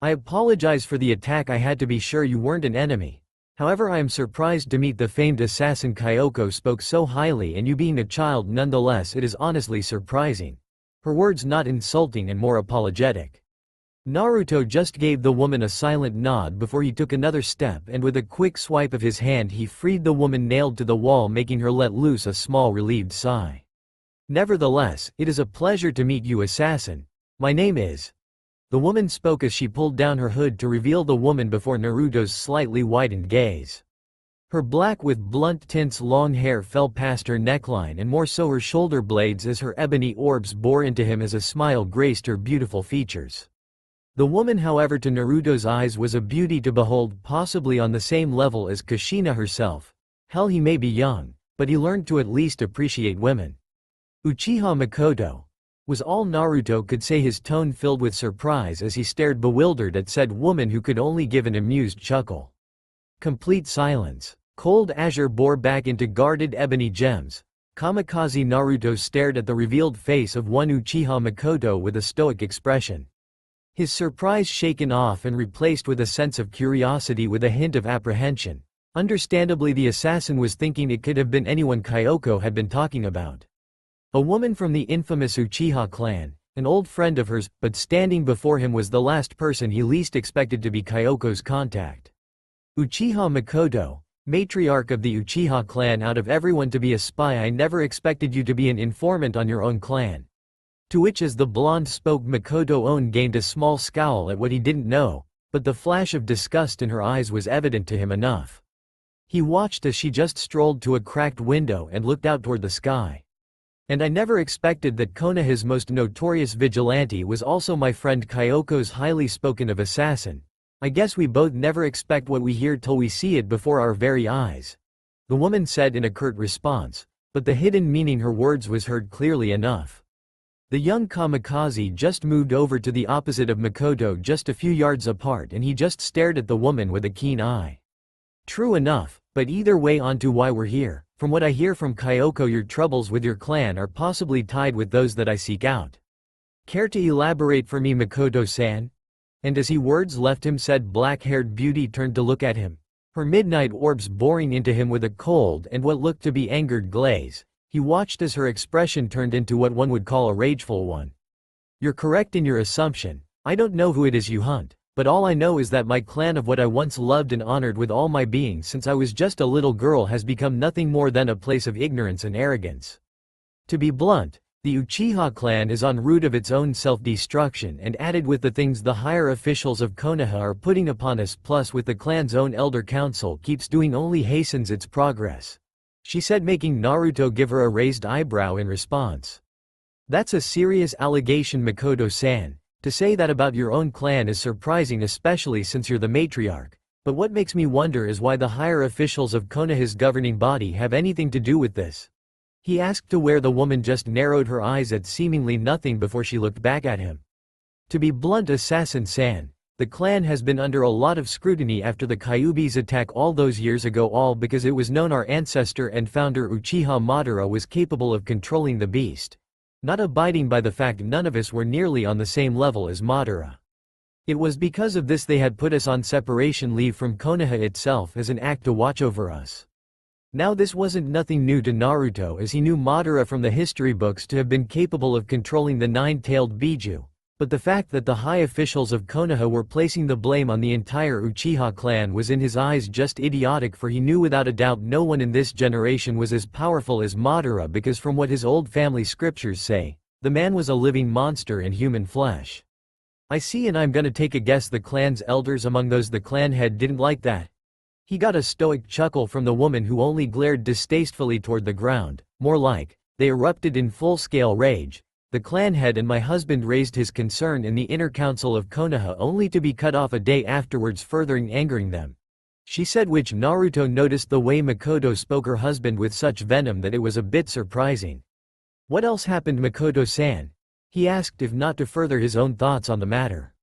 I apologize for the attack I had to be sure you weren't an enemy. However I am surprised to meet the famed assassin Kyoko spoke so highly and you being a child nonetheless it is honestly surprising. Her words not insulting and more apologetic. Naruto just gave the woman a silent nod before he took another step and with a quick swipe of his hand he freed the woman nailed to the wall making her let loose a small relieved sigh. Nevertheless, it is a pleasure to meet you assassin. My name is. The woman spoke as she pulled down her hood to reveal the woman before Naruto's slightly widened gaze. Her black with blunt tints long hair fell past her neckline and more so her shoulder blades as her ebony orbs bore into him as a smile graced her beautiful features. The woman however to Naruto's eyes was a beauty to behold possibly on the same level as Kushina herself. Hell he may be young, but he learned to at least appreciate women. Uchiha Makoto. Was all Naruto could say his tone filled with surprise as he stared bewildered at said woman who could only give an amused chuckle. Complete silence. Cold azure bore back into guarded ebony gems. Kamikaze Naruto stared at the revealed face of one Uchiha Makoto with a stoic expression. His surprise shaken off and replaced with a sense of curiosity with a hint of apprehension. Understandably the assassin was thinking it could have been anyone Kyoko had been talking about. A woman from the infamous Uchiha clan. an old friend of hers, but standing before him was the last person he least expected to be Kyoko's contact. Uchiha Makoto, matriarch of the Uchiha clan. Out of everyone to be a spy, I never expected you to be an informant on your own clan. To which, as the blonde spoke, Makoto gained a small scowl at what he didn't know, but the flash of disgust in her eyes was evident to him enough. He watched as she just strolled to a cracked window and looked out toward the sky. And I never expected that Konoha's most notorious vigilante was also my friend Kyoko's highly spoken of assassin. I guess we both never expect what we hear till we see it before our very eyes. The woman said in a curt response, but the hidden meaning her words was heard clearly enough. The young kamikaze just moved over to the opposite of Makoto, just a few yards apart, and he just stared at the woman with a keen eye. True enough, but either way, on to why we're here. From what I hear from Kyoko, your troubles with your clan are possibly tied with those that I seek out. Care to elaborate for me, Makoto-san? And as words left him, said black-haired beauty turned to look at him, her midnight orbs boring into him with a cold and what looked to be angered glaze. He watched as her expression turned into what one would call a rageful one. You're correct in your assumption. I don't know who it is you hunt, but all I know is that my clan of what I once loved and honored with all my being since I was just a little girl has become nothing more than a place of ignorance and arrogance. To be blunt, the Uchiha clan is en route of its own self-destruction, and added with the things the higher officials of Konoha are putting upon us, plus with the clan's own elder council keeps doing, only hastens its progress, she said, making Naruto give her a raised eyebrow in response. That's a serious allegation, Makoto-san. To say that about your own clan is surprising, especially since you're the matriarch. But what makes me wonder is why the higher officials of Konoha's governing body have anything to do with this. He asked, to where the woman just narrowed her eyes at seemingly nothing before she looked back at him. To be blunt, Assassin-san, the clan has been under a lot of scrutiny after the Kyuubi's attack all those years ago, all because it was known our ancestor and founder Uchiha Madara was capable of controlling the beast, not abiding by the fact none of us were nearly on the same level as Madara. It was because of this they had put us on separation leave from Konoha itself as an act to watch over us. Now this wasn't nothing new to Naruto, as he knew Madara from the history books to have been capable of controlling the nine-tailed Biju. But the fact that the high officials of Konoha were placing the blame on the entire Uchiha clan was in his eyes just idiotic, for he knew without a doubt no one in this generation was as powerful as Madara, because from what his old family scriptures say, the man was a living monster in human flesh. I see, and I'm gonna take a guess the clan's elders among those the clan head didn't like that. He got a stoic chuckle from the woman, who only glared distastefully toward the ground. More like, they erupted in full-scale rage. The clan head and my husband raised his concern in the inner council of Konoha, only to be cut off a day afterwards, furthering angering them, she said, which Naruto noticed the way Makoto spoke her husband with such venom that it was a bit surprising. What else happened, Makoto-san? He asked, if not to further his own thoughts on the matter.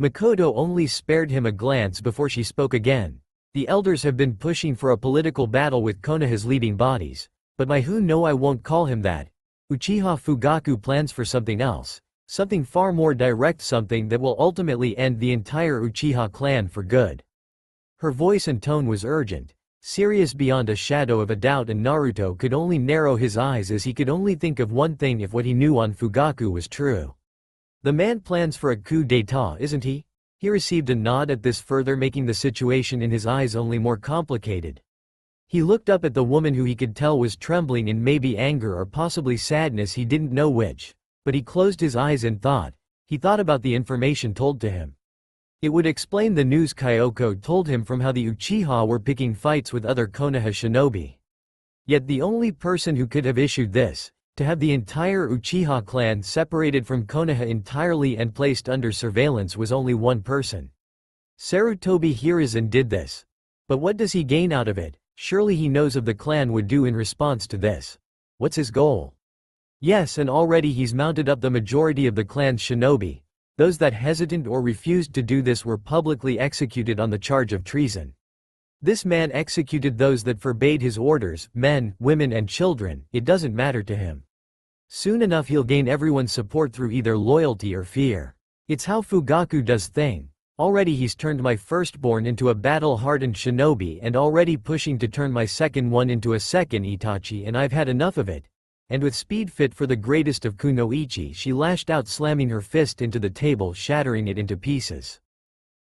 Makoto only spared him a glance before she spoke again. The elders have been pushing for a political battle with Konoha's leading bodies, but I won't call him that. Uchiha Fugaku plans for something else, something far more direct, something that will ultimately end the entire Uchiha clan for good. Her voice and tone was urgent, serious beyond a shadow of a doubt, and Naruto could only narrow his eyes as he could only think of one thing if what he knew on Fugaku was true. The man plans for a coup d'état, isn't he? He received a nod at this, further making the situation in his eyes only more complicated. He looked up at the woman, who he could tell was trembling in maybe anger or possibly sadness, he didn't know which. But he closed his eyes and thought. He thought about the information told to him. It would explain the news Kyoko told him from how the Uchiha were picking fights with other Konoha shinobi. Yet the only person who could have issued this, to have the entire Uchiha clan separated from Konoha entirely and placed under surveillance, was only one person. Sarutobi Hiruzen did this. But what does he gain out of it? Surely he knows of the clan would do in response to this. What's his goal? Yes, and already he's mounted up the majority of the clan's shinobi. Those that hesitant or refused to do this were publicly executed on the charge of treason. This man executed those that forbade his orders, men, women and children. It doesn't matter to him. Soon enough he'll gain everyone's support through either loyalty or fear. It's how Fugaku does thing. Already he's turned my firstborn into a battle-hardened shinobi, and already pushing to turn my second one into a second Itachi, and I've had enough of it. and with speed fit for the greatest of kunoichi she lashed out, slamming her fist into the table, shattering it into pieces.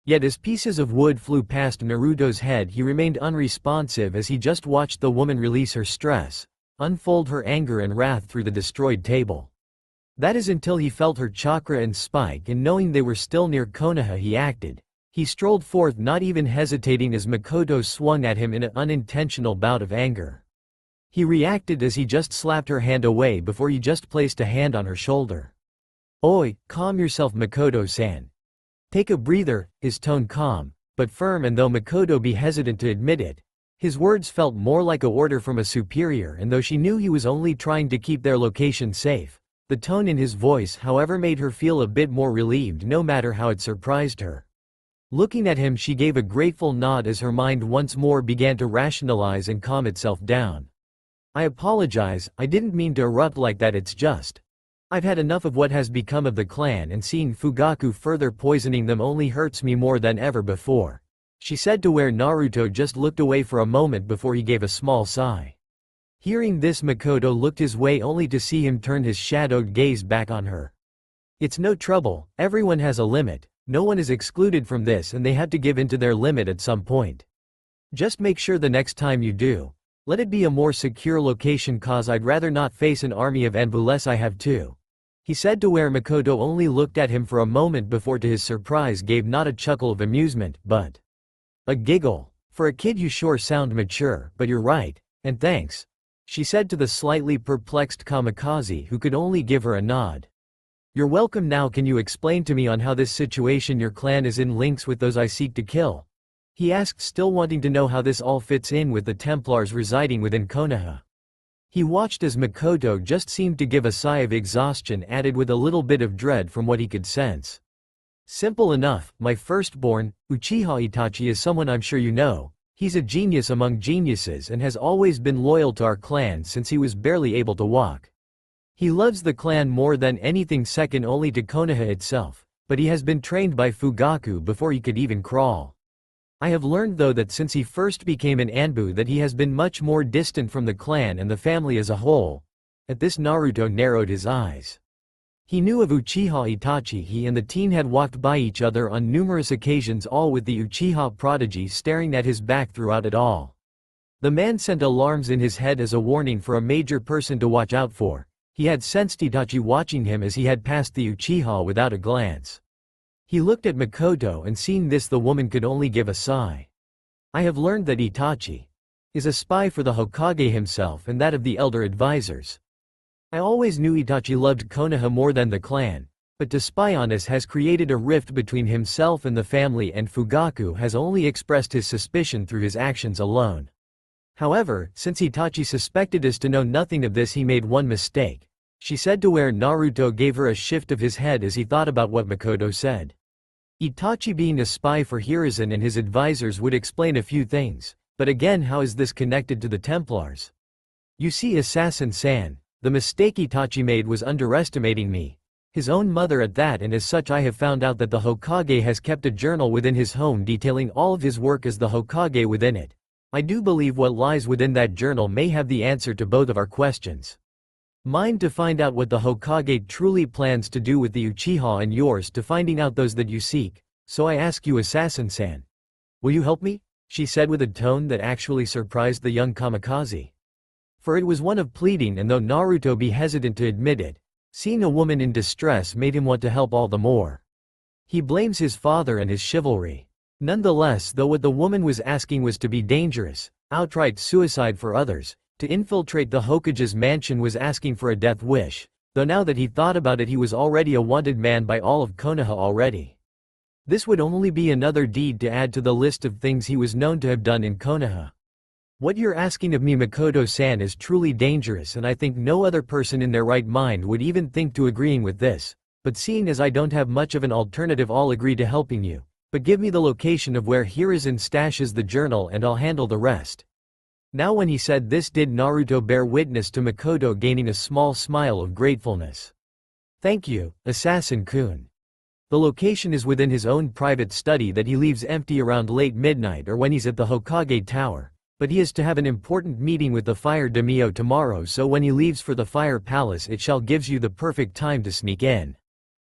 Yet as pieces of wood flew past Naruto's head, he remained unresponsive as he just watched the woman release her stress, unfold her anger and wrath through the destroyed table. That is until he felt her chakra and spike, and knowing they were still near Konoha he acted. He strolled forth, not even hesitating as Makoto swung at him in an unintentional bout of anger. He reacted as he just slapped her hand away before he just placed a hand on her shoulder. "Oi, calm yourself, Makoto-san. Take a breather," his tone calm, but firm, and though Makoto be hesitant to admit it, his words felt more like a order from a superior, and though she knew he was only trying to keep their location safe, the tone in his voice however made her feel a bit more relieved, no matter how it surprised her. Looking at him she gave a grateful nod as her mind once more began to rationalize and calm itself down. "I apologize, I didn't mean to erupt like that, it's just. I've had enough of what has become of the clan, and seeing Fugaku further poisoning them only hurts me more than ever before," she said, to where Naruto just looked away for a moment before he gave a small sigh. Hearing this, Makoto looked his way only to see him turn his shadowed gaze back on her. "It's no trouble, everyone has a limit, no one is excluded from this, and they have to give in to their limit at some point. Just make sure the next time you do, let it be a more secure location, cause I'd rather not face an army of Anbu I have to," he said, to where Makoto only looked at him for a moment before, to his surprise, gave not a chuckle of amusement, but a giggle. "For a kid you sure sound mature, but you're right, and thanks," she said to the slightly perplexed Kamikaze, who could only give her a nod. "You're welcome. Now can you explain to me on how this situation your clan is in links with those I seek to kill?" he asked, still wanting to know how this all fits in with the Templars residing within Konoha. He watched as Makoto just seemed to give a sigh of exhaustion, added with a little bit of dread from what he could sense. "Simple enough, my firstborn, Uchiha Itachi, is someone I'm sure you know. He's a genius among geniuses and has always been loyal to our clan since he was barely able to walk. He loves the clan more than anything, second only to Konoha itself, but he has been trained by Fugaku before he could even crawl. I have learned though that since he first became an Anbu that he has been much more distant from the clan and the family as a whole." At this, Naruto narrowed his eyes. He knew of Uchiha Itachi. He and the teen had walked by each other on numerous occasions, all with the Uchiha prodigy staring at his back throughout it all. The man sent alarms in his head as a warning for a major person to watch out for. He had sensed Itachi watching him as he had passed the Uchiha without a glance. He looked at Makoto, and seeing this, the woman could only give a sigh. "I have learned that Itachi is a spy for the Hokage himself and that of the elder advisors. I always knew Itachi loved Konoha more than the clan, but to spy on us has created a rift between himself and the family, and Fugaku has only expressed his suspicion through his actions alone. However, since Itachi suspected us to know nothing of this, he made one mistake," she said, to where Naruto gave her a shift of his head as he thought about what Makoto said. Itachi being a spy for Hiruzen and his advisors would explain a few things, but again, how is this connected to the Templars? "You see, Assassin-san, the mistake Itachi made was underestimating me, his own mother at that, and as such I have found out that the Hokage has kept a journal within his home detailing all of his work as the Hokage within it. I do believe what lies within that journal may have the answer to both of our questions. Mine to find out what the Hokage truly plans to do with the Uchiha, and yours to finding out those that you seek. So I ask you, Assassin-san, will you help me?" she said with a tone that actually surprised the young Kamikaze. For it was one of pleading, and though Naruto be hesitant to admit it, seeing a woman in distress made him want to help all the more. He blames his father and his chivalry. Nonetheless, though what the woman was asking was to be dangerous, outright suicide for others, to infiltrate the Hokage's mansion was asking for a death wish, though now that he thought about it he was already a wanted man by all of Konoha already. This would only be another deed to add to the list of things he was known to have done in Konoha. "What you're asking of me, Makoto-san, is truly dangerous, and I think no other person in their right mind would even think to agreeing with this, but seeing as I don't have much of an alternative, I'll agree to helping you, but give me the location of where Hiruzen stashes the journal and I'll handle the rest." Now when he said this did Naruto bear witness to Makoto gaining a small smile of gratefulness. "Thank you, Assassin-kun. The location is within his own private study that he leaves empty around late midnight or when he's at the Hokage Tower, But he is to have an important meeting with the Fire Daimyo tomorrow, so when he leaves for the Fire Palace it shall gives you the perfect time to sneak in.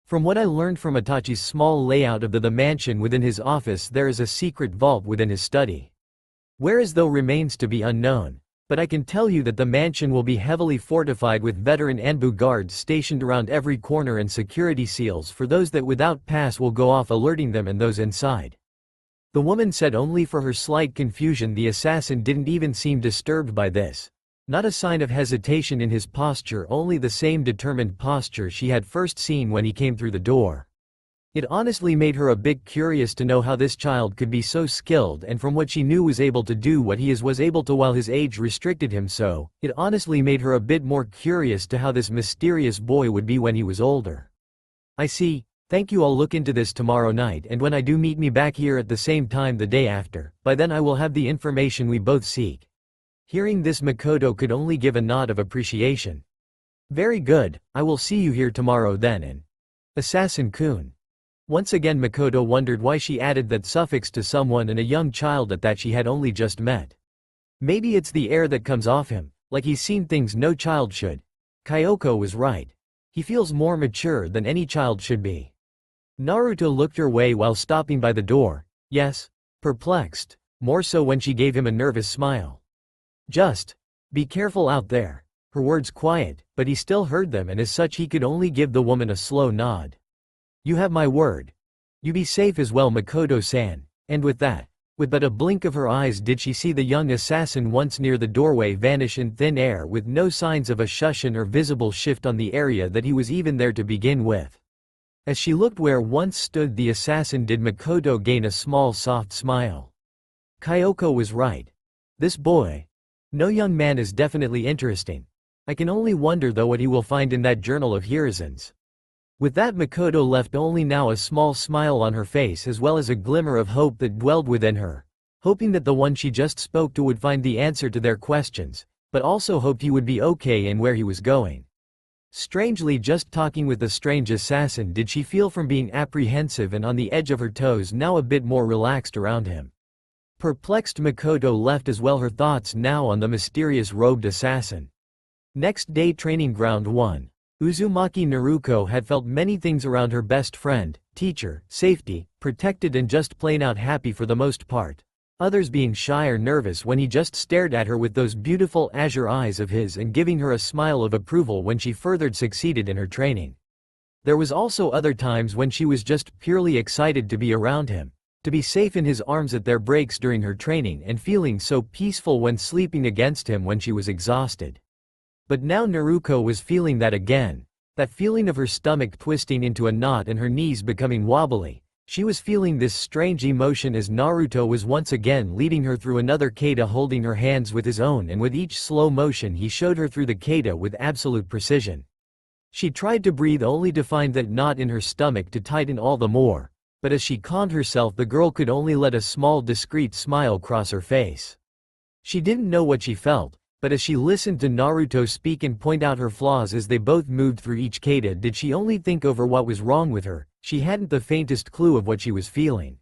From what I learned from Itachi's small layout of the mansion within his office, there is a secret vault within his study. Where is though remains to be unknown. But I can tell you that the mansion will be heavily fortified with veteran Anbu guards stationed around every corner and security seals for those that without pass will go off alerting them and those inside. The woman said. Only for her slight confusion, the assassin didn't even seem disturbed by this. Not a sign of hesitation in his posture, only the same determined posture she had first seen when he came through the door. It honestly made her a bit curious to know how this child could be so skilled, and from what she knew was able to do what he was able to while his age restricted him so. It honestly made her a bit more curious to how this mysterious boy would be when he was older. I see. Thank you. I'll look into this tomorrow night, and when I do, meet me back here at the same time the day after. By then I will have the information we both seek. Hearing this, Makoto could only give a nod of appreciation. Very good, I will see you here tomorrow then. And Assassin-kun. Once again Makoto wondered why she added that suffix to someone and a young child at that she had only just met. Maybe it's the air that comes off him, like he's seen things no child should. Kyoko was right. He feels more mature than any child should be. Naruto looked her way while stopping by the door. Yes, perplexed, more so when she gave him a nervous smile. Just be careful out there. Her words quiet, but he still heard them, and as such he could only give the woman a slow nod. You have my word. You be safe as well, Makoto-san. And with that, with but a blink of her eyes did she see the young assassin once near the doorway vanish in thin air with no signs of a shushin or visible shift on the area that he was even there to begin with. As she looked where once stood the assassin did Makoto gain a small soft smile. Kyoko was right. This boy. No young man is definitely interesting. I can only wonder though what he will find in that journal of Hiruzen's. With that Makoto left only now a small smile on her face as well as a glimmer of hope that dwelled within her, hoping that the one she just spoke to would find the answer to their questions, but also hoped he would be okay and where he was going. Strangely, just talking with the strange assassin did she feel from being apprehensive and on the edge of her toes now a bit more relaxed around him. Perplexed Makoto left as well, her thoughts now on the mysterious robed assassin. Next day, Training Ground 1. Uzumaki Naruto had felt many things around her best friend, teacher, safety, protected and just plain out happy for the most part. Others being shy or nervous when he just stared at her with those beautiful azure eyes of his and giving her a smile of approval when she furthered succeeded in her training. There was also other times when she was just purely excited to be around him, to be safe in his arms at their breaks during her training and feeling so peaceful when sleeping against him when she was exhausted. But now Naruto was feeling that again, that feeling of her stomach twisting into a knot and her knees becoming wobbly. She was feeling this strange emotion as Naruto was once again leading her through another kata, holding her hands with his own, and with each slow motion he showed her through the kata with absolute precision. She tried to breathe only to find that knot in her stomach to tighten all the more, but as she calmed herself the girl could only let a small discreet smile cross her face. She didn't know what she felt, but as she listened to Naruto speak and point out her flaws as they both moved through each kata did she only think over what was wrong with her. She hadn't the faintest clue of what she was feeling.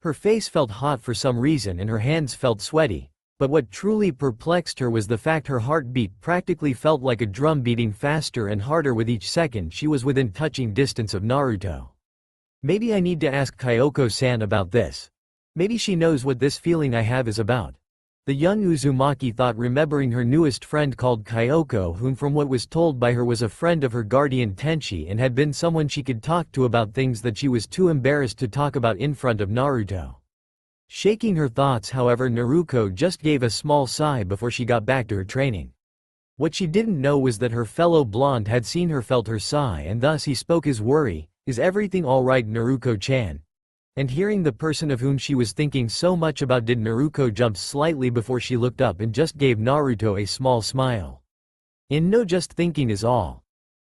Her face felt hot for some reason and her hands felt sweaty, but what truly perplexed her was the fact her heartbeat practically felt like a drum beating faster and harder with each second she was within touching distance of Naruto. Maybe I need to ask Kyoko-san about this. Maybe she knows what this feeling I have is about. The young Uzumaki thought, remembering her newest friend called Kyoko, whom from what was told by her was a friend of her guardian Tenchi and had been someone she could talk to about things that she was too embarrassed to talk about in front of Naruto. Shaking her thoughts, however, Naruto just gave a small sigh before she got back to her training. What she didn't know was that her fellow blonde had seen her, felt her sigh, and thus he spoke his worry. Is everything alright, Naruto-chan? And hearing the person of whom she was thinking so much about did Naruto jump slightly before she looked up and just gave Naruto a small smile. No, just thinking is all.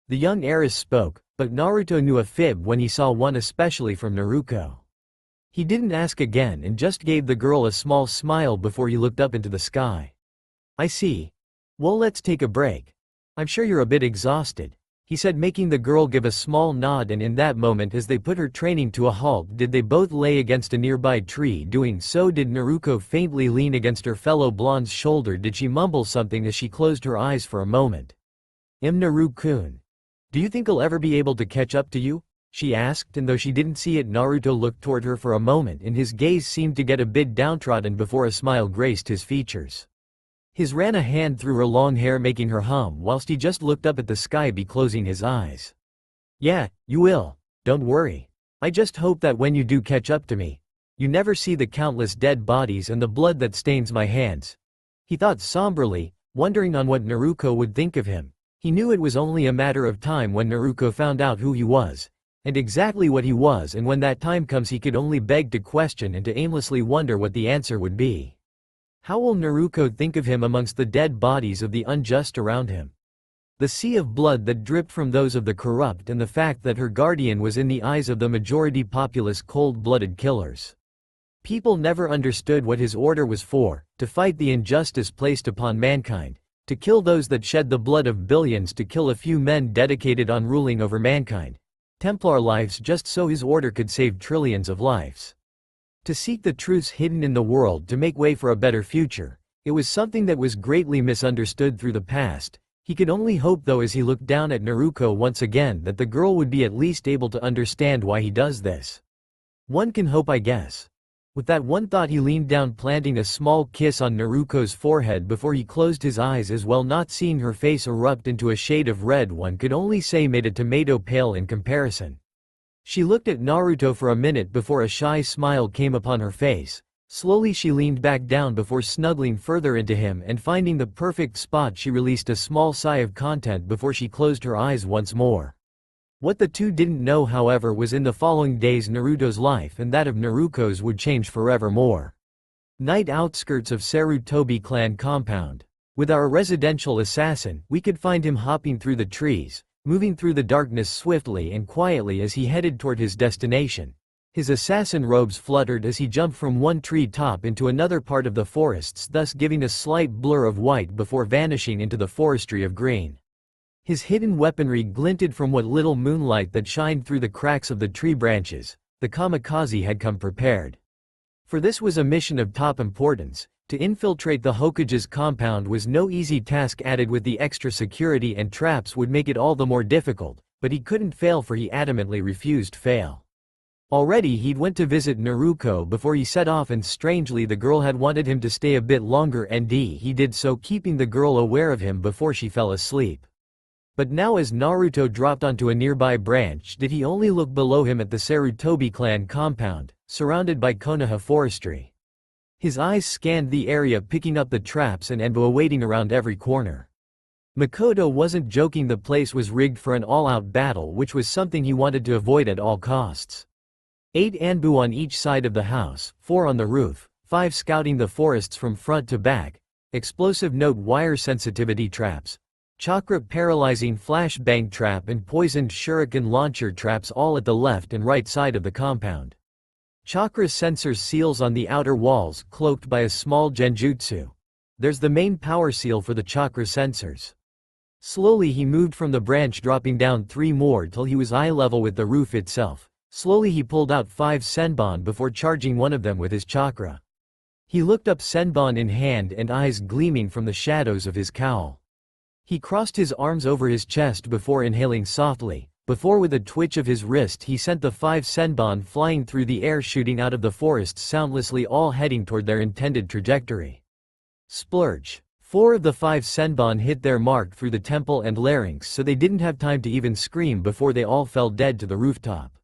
The young heiress spoke, but Naruto knew a fib when he saw one, especially from Naruto. He didn't ask again and just gave the girl a small smile before he looked up into the sky. I see. Well, let's take a break. I'm sure you're a bit exhausted. he said, making the girl give a small nod, and in that moment as they put her training to a halt did they both lay against a nearby tree. Doing so did Naruto faintly lean against her fellow blonde's shoulder. Did she mumble something as she closed her eyes for a moment? Naru-kun. Do you think I'll ever be able to catch up to you? She asked, and though she didn't see it, Naruto looked toward her for a moment and his gaze seemed to get a bit downtrodden before a smile graced his features. He ran a hand through her long hair making her hum whilst he just looked up at the sky, closing his eyes. Yeah, you will. Don't worry. I just hope that when you do catch up to me, you never see the countless dead bodies and the blood that stains my hands. He thought somberly, wondering on what Naruto would think of him. He knew it was only a matter of time when Naruto found out who he was, and exactly what he was, and when that time comes he could only beg to question and to aimlessly wonder what the answer would be. How will Naruto think of him amongst the dead bodies of the unjust around him? The sea of blood that dripped from those of the corrupt, and the fact that her guardian was in the eyes of the majority populace cold-blooded killers. People never understood what his order was for, to fight the injustice placed upon mankind, to kill those that shed the blood of billions, to kill a few men dedicated on ruling over mankind. Templar lives just so his order could save trillions of lives. To seek the truths hidden in the world to make way for a better future. It was something that was greatly misunderstood through the past. He could only hope, though, as he looked down at Naruto once again, that the girl would be at least able to understand why he does this. One can hope, I guess. With that one thought he leaned down, planting a small kiss on Naruto's forehead before he closed his eyes as well, not seeing her face erupt into a shade of red one could only say made a tomato pale in comparison. She looked at Naruto for a minute before a shy smile came upon her face. Slowly she leaned back down before snuggling further into him, and finding the perfect spot she released a small sigh of content before she closed her eyes once more. What the two didn't know, however, was in the following days Naruto's life and that of Naruko's would change forevermore. Night, outskirts of Sarutobi clan compound. With our residential assassin, we could find him hopping through the trees, moving through the darkness swiftly and quietly as he headed toward his destination. His assassin robes fluttered as he jumped from one tree top into another part of the forests, thus giving a slight blur of white before vanishing into the forestry of green. His hidden weaponry glinted from what little moonlight that shined through the cracks of the tree branches. The kamikaze had come prepared. For this was a mission of top importance. To infiltrate the Hokage's compound was no easy task, added with the extra security and traps would make it all the more difficult, but he couldn't fail, for he adamantly refused fail. Already he'd went to visit Naruto before he set off, and strangely the girl had wanted him to stay a bit longer, and he did so, keeping the girl aware of him before she fell asleep. But now as Naruto dropped onto a nearby branch did he only look below him at the Sarutobi clan compound, surrounded by Konoha forestry. His eyes scanned the area, picking up the traps and Anbu awaiting around every corner. Makoto wasn't joking, the place was rigged for an all-out battle, which was something he wanted to avoid at all costs. 8 Anbu on each side of the house, 4 on the roof, 5 scouting the forests from front to back, explosive note wire sensitivity traps, chakra paralyzing flashbang trap and poisoned shuriken launcher traps all at the left and right side of the compound. Chakra sensor seals on the outer walls, cloaked by a small genjutsu. There's the main power seal for the chakra sensors. Slowly he moved from the branch, dropping down 3 more till he was eye level with the roof itself. Slowly he pulled out 5 senbon before charging one of them with his chakra. He looked up, senbon in hand and eyes gleaming from the shadows of his cowl. He crossed his arms over his chest before inhaling softly. Before, with a twitch of his wrist, he sent the 5 senbon flying through the air, shooting out of the forest soundlessly, all heading toward their intended trajectory. Splurge. 4 of the 5 senbon hit their mark through the temple and larynx, so they didn't have time to even scream before they all fell dead to the rooftop.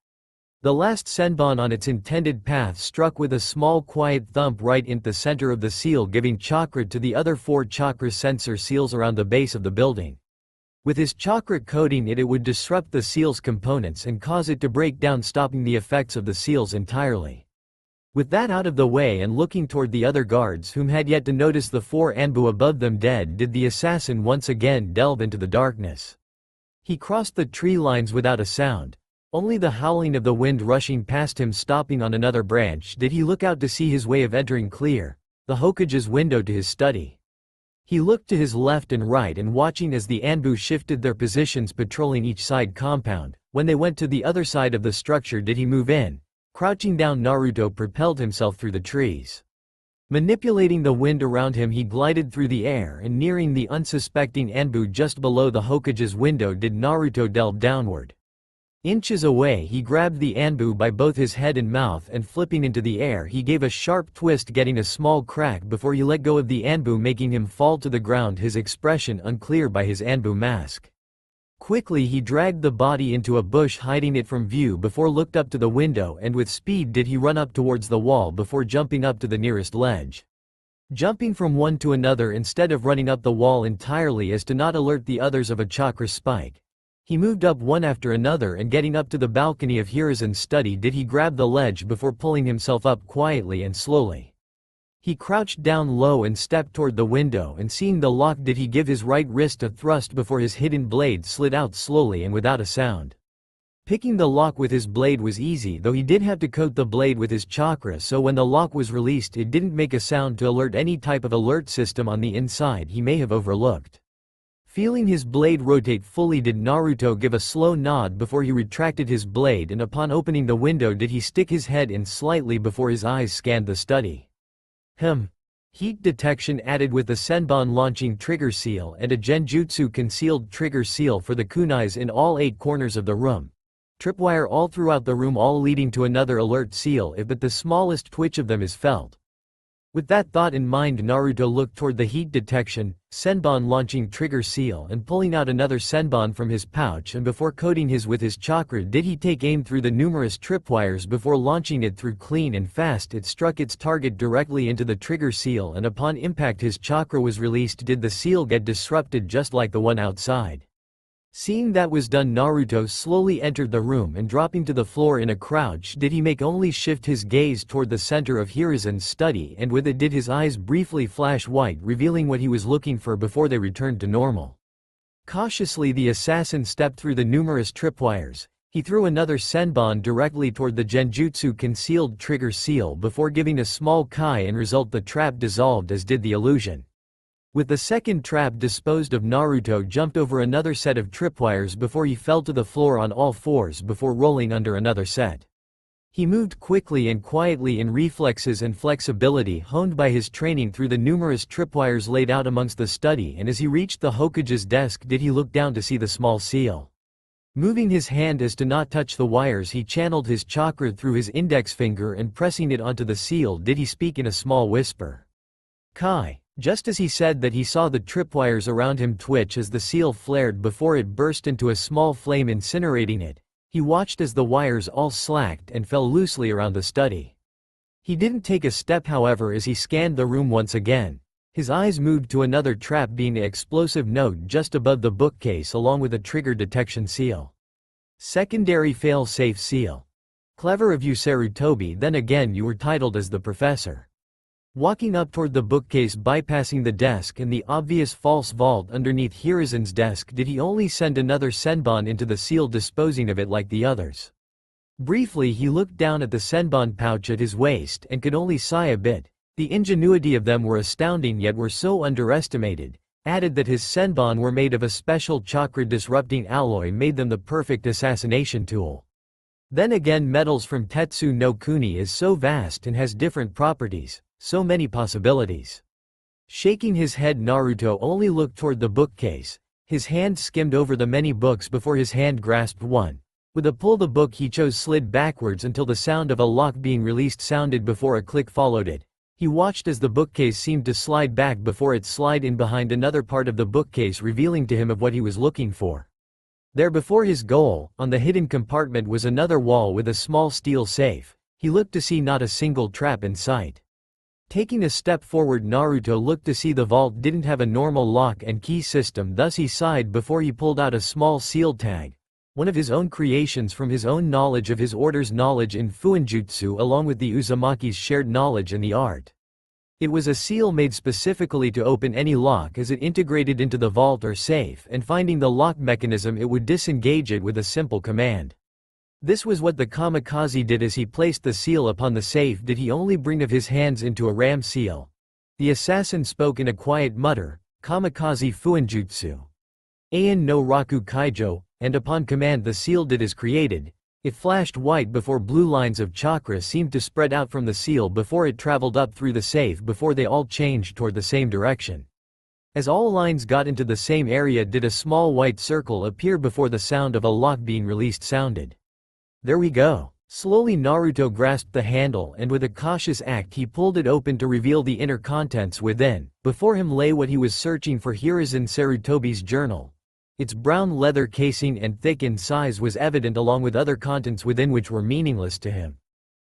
The last senbon on its intended path struck with a small quiet thump right in the center of the seal, giving chakra to the other 4 chakra sensor seals around the base of the building. With his chakra coating it would disrupt the seal's components and cause it to break down, stopping the effects of the seals entirely. With that out of the way and looking toward the other guards whom had yet to notice the 4 Anbu above them dead, did the assassin once again delve into the darkness. He crossed the tree lines without a sound. Only the howling of the wind rushing past him, stopping on another branch, did he look out to see his way of entering clear, the Hokage's window to his study. He looked to his left and right and watching as the Anbu shifted their positions patrolling each side compound. When they went to the other side of the structure did he move in. Crouching down, Naruto propelled himself through the trees. Manipulating the wind around him he glided through the air and nearing the unsuspecting Anbu just below the Hokage's window did Naruto delve downward. Inches away he grabbed the Anbu by both his head and mouth and flipping into the air he gave a sharp twist getting a small crack before he let go of the Anbu making him fall to the ground, his expression unclear by his Anbu mask. Quickly he dragged the body into a bush hiding it from view before looked up to the window and with speed did he run up towards the wall before jumping up to the nearest ledge. Jumping from one to another instead of running up the wall entirely as to not alert the others of a chakra spike. He moved up one after another and getting up to the balcony of Hiruzen's study did he grab the ledge before pulling himself up quietly and slowly. He crouched down low and stepped toward the window and seeing the lock did he give his right wrist a thrust before his hidden blade slid out slowly and without a sound. Picking the lock with his blade was easy though he did have to coat the blade with his chakra so when the lock was released it didn't make a sound to alert any type of alert system on the inside he may have overlooked. Feeling his blade rotate fully did Naruto give a slow nod before he retracted his blade and upon opening the window did he stick his head in slightly before his eyes scanned the study. Heat detection added with the Senbon launching trigger seal and a Genjutsu concealed trigger seal for the kunais in all 8 corners of the room. Tripwire all throughout the room all leading to another alert seal if but the smallest twitch of them is felt. With that thought in mind Naruto looked toward the heat detection, Senbon launching trigger seal and pulling out another Senbon from his pouch and before coating his with his chakra did he take aim through the numerous tripwires before launching it through clean and fast it struck its target directly into the trigger seal and upon impact his chakra was released did the seal get disrupted just like the one outside. Seeing that was done Naruto slowly entered the room and dropping to the floor in a crouch did he make only shift his gaze toward the center of Hiruzen's study and with it did his eyes briefly flash white revealing what he was looking for before they returned to normal. Cautiously the assassin stepped through the numerous tripwires. He threw another Senbon directly toward the Genjutsu concealed trigger seal before giving a small kai and result the trap dissolved as did the illusion. With the second trap disposed of Naruto jumped over another set of tripwires before he fell to the floor on all fours before rolling under another set. He moved quickly and quietly in reflexes and flexibility honed by his training through the numerous tripwires laid out amongst the study and as he reached the Hokage's desk did he look down to see the small seal. Moving his hand as to not touch the wires he channeled his chakra through his index finger and pressing it onto the seal did he speak in a small whisper. Kai. Just as he said that he saw the tripwires around him twitch as the seal flared before it burst into a small flame incinerating it. He watched as the wires all slacked and fell loosely around the study. He didn't take a step however as he scanned the room once again. His eyes moved to another trap being the explosive note just above the bookcase along with a trigger detection seal. Secondary fail-safe seal. Clever of you Sarutobi, then again you were titled as the professor. Walking up toward the bookcase bypassing the desk and the obvious false vault underneath Hiruzen's desk did he only send another Senbon into the seal disposing of it like the others. Briefly he looked down at the Senbon pouch at his waist and could only sigh a bit. The ingenuity of them were astounding yet were so underestimated. Added that his Senbon were made of a special chakra disrupting alloy made them the perfect assassination tool. Then again metals from Tetsu no Kuni is so vast and has different properties. So many possibilities. Shaking his head Naruto only looked toward the bookcase. His hand skimmed over the many books before his hand grasped one. With a pull the book he chose slid backwards until the sound of a lock being released sounded before a click followed it. He watched as the bookcase seemed to slide back before it slid in behind another part of the bookcase revealing to him of what he was looking for. There before his goal, on the hidden compartment was another wall with a small steel safe. He looked to see not a single trap in sight. Taking a step forward Naruto looked to see the vault didn't have a normal lock and key system thus he sighed before he pulled out a small sealed tag. One of his own creations from his own knowledge of his order's knowledge in Fuinjutsu along with the Uzumaki's shared knowledge in the art. It was a seal made specifically to open any lock as it integrated into the vault or safe and finding the lock mechanism it would disengage it with a simple command. This was what the kamikaze did as he placed the seal upon the safe did he only bring of his hands into a ram seal. The assassin spoke in a quiet mutter, Kamikaze Fuinjutsu. Ain no Raku Kaijo, and upon command the seal did as created. It flashed white before blue lines of chakra seemed to spread out from the seal before it traveled up through the safe before they all changed toward the same direction. As all lines got into the same area did a small white circle appear before the sound of a lock being released sounded. There we go. Slowly Naruto grasped the handle and with a cautious act he pulled it open to reveal the inner contents within. Before him lay what he was searching for, Hiruzen Sarutobi's journal. Its brown leather casing and thick in size was evident along with other contents within which were meaningless to him.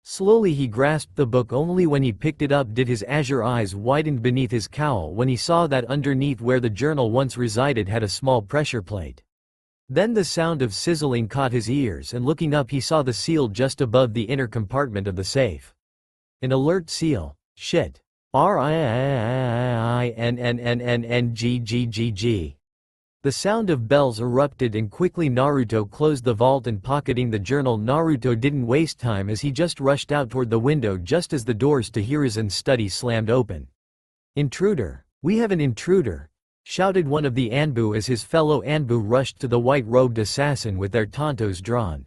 Slowly he grasped the book. Only when he picked it up did his azure eyes widen beneath his cowl when he saw that underneath where the journal once resided had a small pressure plate. Then the sound of sizzling caught his ears and looking up he saw the seal just above the inner compartment of the safe. An alert seal. Shit. RIINNNNNGGGG. The sound of bells erupted and quickly Naruto closed the vault and pocketing the journal. Naruto didn't waste time as he just rushed out toward the window just as the doors to Hiruzen's study slammed open. Intruder. We have an intruder, shouted one of the Anbu as his fellow Anbu rushed to the white-robed assassin with their tantos drawn.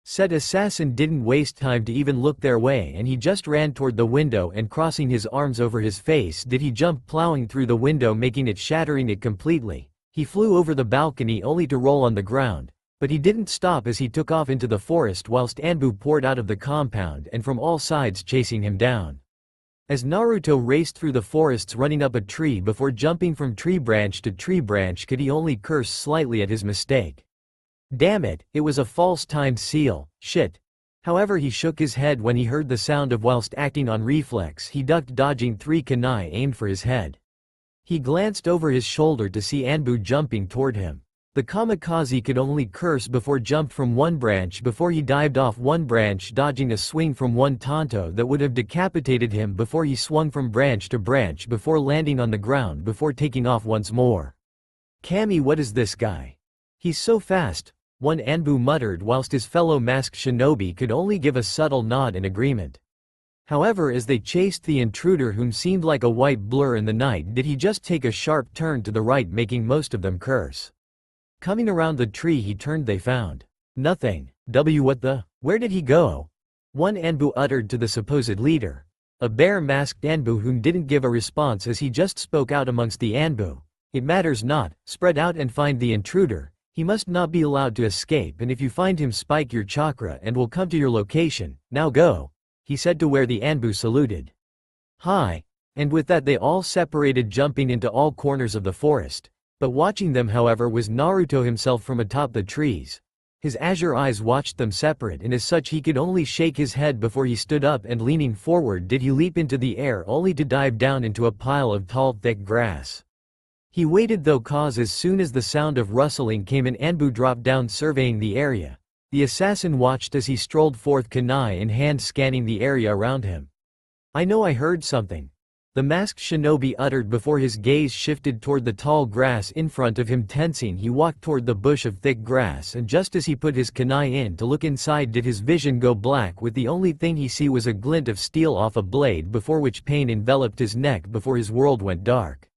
Said assassin didn't waste time to even look their way and he just ran toward the window and crossing his arms over his face did he jump plowing through the window making it shattering it completely. He flew over the balcony only to roll on the ground, but he didn't stop as he took off into the forest whilst Anbu poured out of the compound and from all sides chasing him down. As Naruto raced through the forests running up a tree before jumping from tree branch to tree branch could he only curse slightly at his mistake. Damn it, it was a false timed seal, shit. However he shook his head when he heard the sound of whilst acting on reflex he ducked dodging 3 kunai aimed for his head. He glanced over his shoulder to see Anbu jumping toward him. The kamikaze could only curse before jumped from one branch before he dived off one branch dodging a swing from one tanto that would have decapitated him before he swung from branch to branch before landing on the ground before taking off once more. Kami, what is this guy? He's so fast, one Anbu muttered whilst his fellow masked shinobi could only give a subtle nod in agreement. However as they chased the intruder whom seemed like a white blur in the night did he just take a sharp turn to the right making most of them curse. Coming around the tree he turned they found nothing. What the? Where did he go? One Anbu uttered to the supposed leader. A bear-masked Anbu whom didn't give a response as he just spoke out amongst the Anbu. It matters not, spread out and find the intruder. He must not be allowed to escape and if you find him spike your chakra and we'll come to your location. Now go. He said to where the Anbu saluted. Hi. And with that they all separated jumping into all corners of the forest. But watching them however was Naruto himself from atop the trees. His azure eyes watched them separate and as such he could only shake his head before he stood up and leaning forward did he leap into the air only to dive down into a pile of tall thick grass. He waited though cause as soon as the sound of rustling came an Anbu dropped down surveying the area. The assassin watched as he strolled forth kunai in hand scanning the area around him. I know I heard something. The masked shinobi uttered before his gaze shifted toward the tall grass in front of him tensing he walked toward the bush of thick grass and just as he put his kunai in to look inside did his vision go black with the only thing he see was a glint of steel off a blade before which pain enveloped his neck before his world went dark.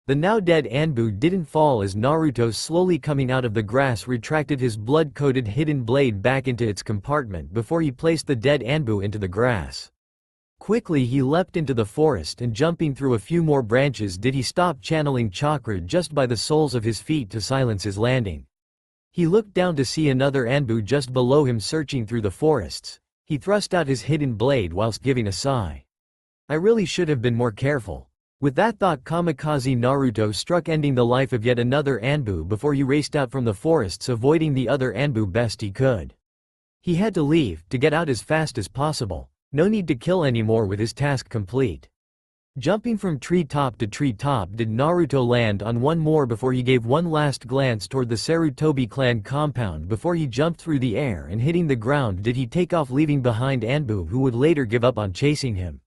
The now dead Anbu didn't fall as Naruto slowly coming out of the grass retracted his blood-coated hidden blade back into its compartment before he placed the dead Anbu into the grass. Quickly he leapt into the forest and jumping through a few more branches did he stop channeling chakra just by the soles of his feet to silence his landing. He looked down to see another Anbu just below him searching through the forests. He thrust out his hidden blade whilst giving a sigh. I really should have been more careful. With that thought kamikaze Naruto struck ending the life of yet another Anbu before he raced out from the forests avoiding the other Anbu best he could. He had to leave, to get out as fast as possible. No need to kill anymore with his task complete. Jumping from tree top to tree top did Naruto land on one more before he gave one last glance toward the Sarutobi clan compound before he jumped through the air and hitting the ground did he take off leaving behind Anbu who would later give up on chasing him.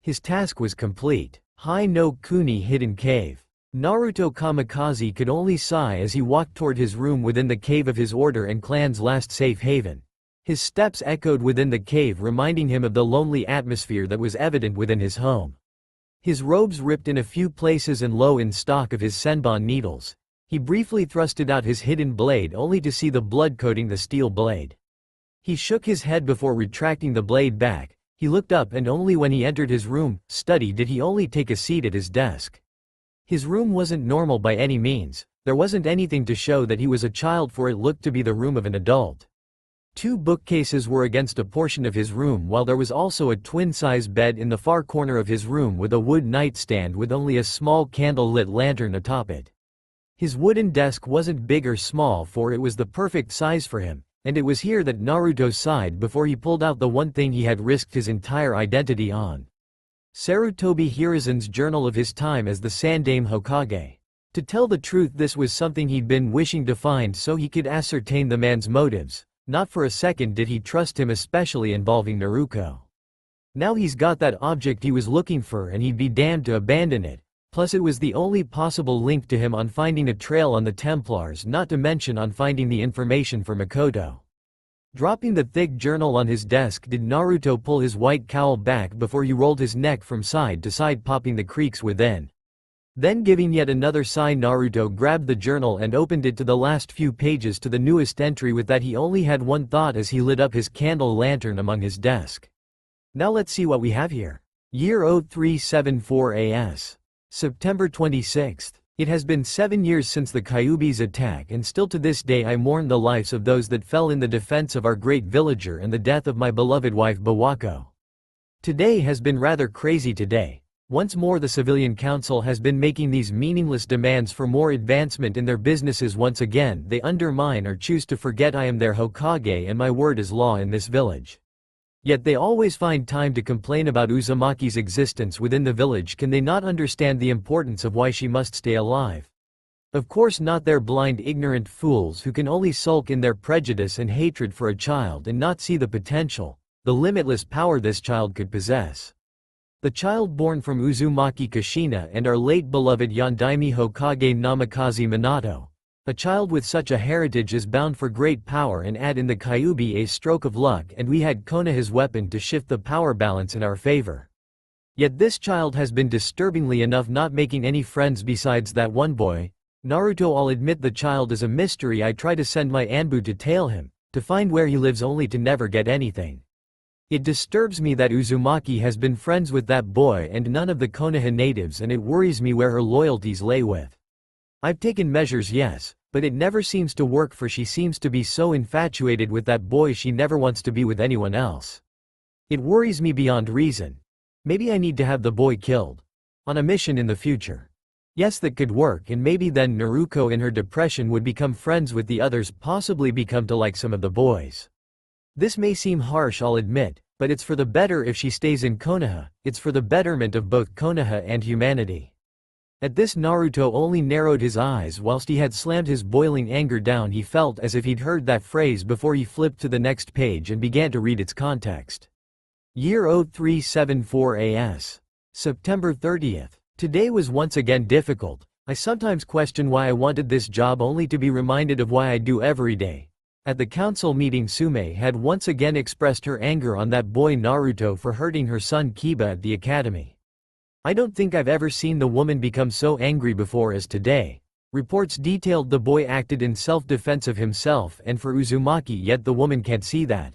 His task was complete. Hai no Kuni hidden cave. Naruto kamikaze could only sigh as he walked toward his room within the cave of his order and clan's last safe haven. His steps echoed within the cave reminding him of the lonely atmosphere that was evident within his home. His robes ripped in a few places and low in stock of his senbon needles. He briefly thrusted out his hidden blade only to see the blood coating the steel blade. He shook his head before retracting the blade back. He looked up and only when he entered his study did he only take a seat at his desk. His room wasn't normal by any means. There wasn't anything to show that he was a child, for it looked to be the room of an adult. 2 bookcases were against a portion of his room, while there was also a twin-size bed in the far corner of his room with a wood nightstand with only a small candle-lit lantern atop it. His wooden desk wasn't big or small, for it was the perfect size for him, and it was here that Naruto sighed before he pulled out the one thing he had risked his entire identity on. Sarutobi Hiruzen's journal of his time as the Sandaime Hokage. To tell the truth, this was something he'd been wishing to find so he could ascertain the man's motives. Not for a second did he trust him, especially involving Naruto. Now he's got that object he was looking for and he'd be damned to abandon it. Plus it was the only possible link to him on finding a trail on the Templars, not to mention on finding the information for Mikoto. Dropping the thick journal on his desk, did Naruto pull his white cowl back before he rolled his neck from side to side, popping the creaks within. Then, giving yet another sigh, Naruto grabbed the journal and opened it to the last few pages to the newest entry. With that, he only had one thought as he lit up his candle lantern among his desk. Now let's see what we have here. Year 0374 AS. September 26th. It has been 7 years since the Kyuubi's attack, and still to this day I mourn the lives of those that fell in the defense of our great villager and the death of my beloved wife Bawako. Today has been rather crazy today. Once more the civilian council has been making these meaningless demands for more advancement in their businesses. Once again they undermine or choose to forget I am their Hokage and my word is law in this village. Yet they always find time to complain about Uzumaki's existence within the village. Can they not understand the importance of why she must stay alive? Of course not. They're blind, ignorant fools who can only sulk in their prejudice and hatred for a child and not see the potential, the limitless power this child could possess. The child born from Uzumaki Kushina and our late beloved Yondaime Hokage Namikaze Minato. A child with such a heritage is bound for great power, and add in the Kyuubi a stroke of luck and we had Konoha's weapon to shift the power balance in our favor. Yet this child has been disturbingly enough not making any friends besides that one boy, Naruto. I'll admit the child is a mystery. I try to send my Anbu to tail him, to find where he lives, only to never get anything. It disturbs me that Uzumaki has been friends with that boy and none of the Konoha natives, and it worries me where her loyalties lay with. I've taken measures, yes, but it never seems to work, for she seems to be so infatuated with that boy she never wants to be with anyone else. It worries me beyond reason. Maybe I need to have the boy killed. On a mission in the future. Yes, that could work, and maybe then Naruto in her depression would become friends with the others, possibly become to like some of the boys. This may seem harsh, I'll admit, but it's for the better if she stays in Konoha. It's for the betterment of both Konoha and humanity. At this Naruto only narrowed his eyes whilst he had slammed his boiling anger down. He felt as if he'd heard that phrase before. He flipped to the next page and began to read its context. Year 0374 AS. September 30th. Today was once again difficult. I sometimes question why I wanted this job, only to be reminded of why I do every day. At the council meeting, Sume had once again expressed her anger on that boy Naruto for hurting her son Kiba at the academy. I don't think I've ever seen the woman become so angry before as today. Reports detailed the boy acted in self-defense of himself and for Uzumaki, yet the woman can't see that.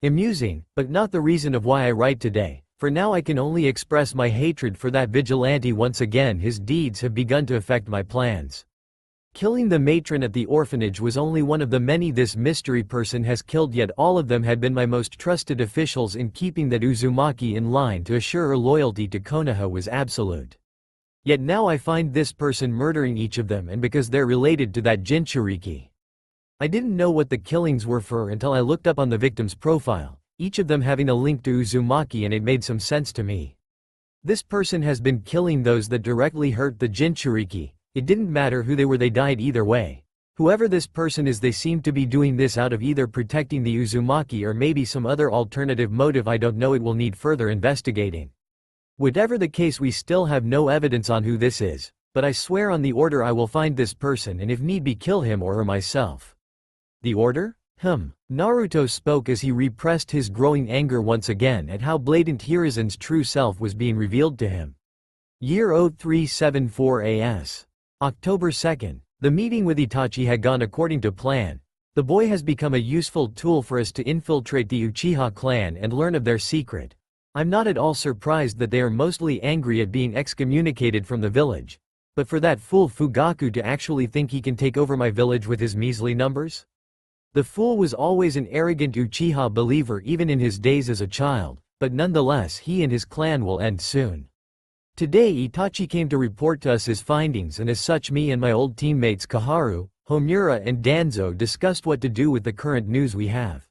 Amusing, but not the reason of why I write today. For now I can only express my hatred for that vigilante. Once again his deeds have begun to affect my plans. Killing the matron at the orphanage was only one of the many this mystery person has killed, yet all of them had been my most trusted officials in keeping that Uzumaki in line to assure her loyalty to Konoha was absolute. Yet now I find this person murdering each of them, and because they're related to that Jinchuriki. I didn't know what the killings were for until I looked up on the victim's profile, each of them having a link to Uzumaki, and it made some sense to me. This person has been killing those that directly hurt the Jinchuriki. It didn't matter who they were, they died either way. Whoever this person is, they seem to be doing this out of either protecting the Uzumaki or maybe some other alternative motive. I don't know, it will need further investigating. Whatever the case, we still have no evidence on who this is, but I swear on the order I will find this person and if need be kill him or her myself. The order? Naruto spoke as he repressed his growing anger once again at how blatant Hiruzen's true self was being revealed to him. Year 0374 AS. October 2nd. The meeting with Itachi had gone according to plan. The boy has become a useful tool for us to infiltrate the Uchiha clan and learn of their secret. I'm not at all surprised that they are mostly angry at being excommunicated from the village. But for that fool Fugaku to actually think he can take over my village with his measly numbers? The fool was always an arrogant Uchiha believer even in his days as a child, but nonetheless he and his clan will end soon. Today Itachi came to report to us his findings, and as such me and my old teammates Kaharu, Homura and Danzo discussed what to do with the current news we have.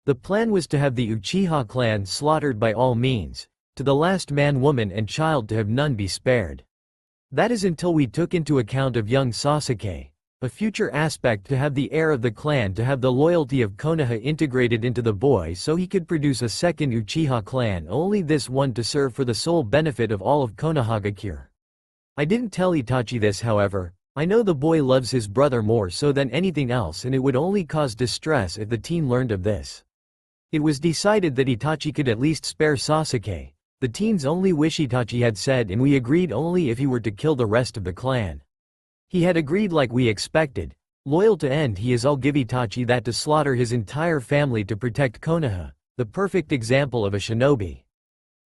The plan was to have the Uchiha clan slaughtered by all means, to the last man, woman and child, to have none be spared. That is until we took into account of young Sasuke, a future aspect, to have the heir of the clan, to have the loyalty of Konoha integrated into the boy so he could produce a second Uchiha clan, only this one to serve for the sole benefit of all of Konohagakure. I didn't tell Itachi this, however. I know the boy loves his brother more so than anything else, and it would only cause distress if the teen learned of this. It was decided that Itachi could at least spare Sasuke, the teen's only wish, Itachi had said, and we agreed only if he were to kill the rest of the clan. He had agreed like we expected. Loyal to end, he is. I'll give Itachi that, to slaughter his entire family to protect Konoha, the perfect example of a shinobi.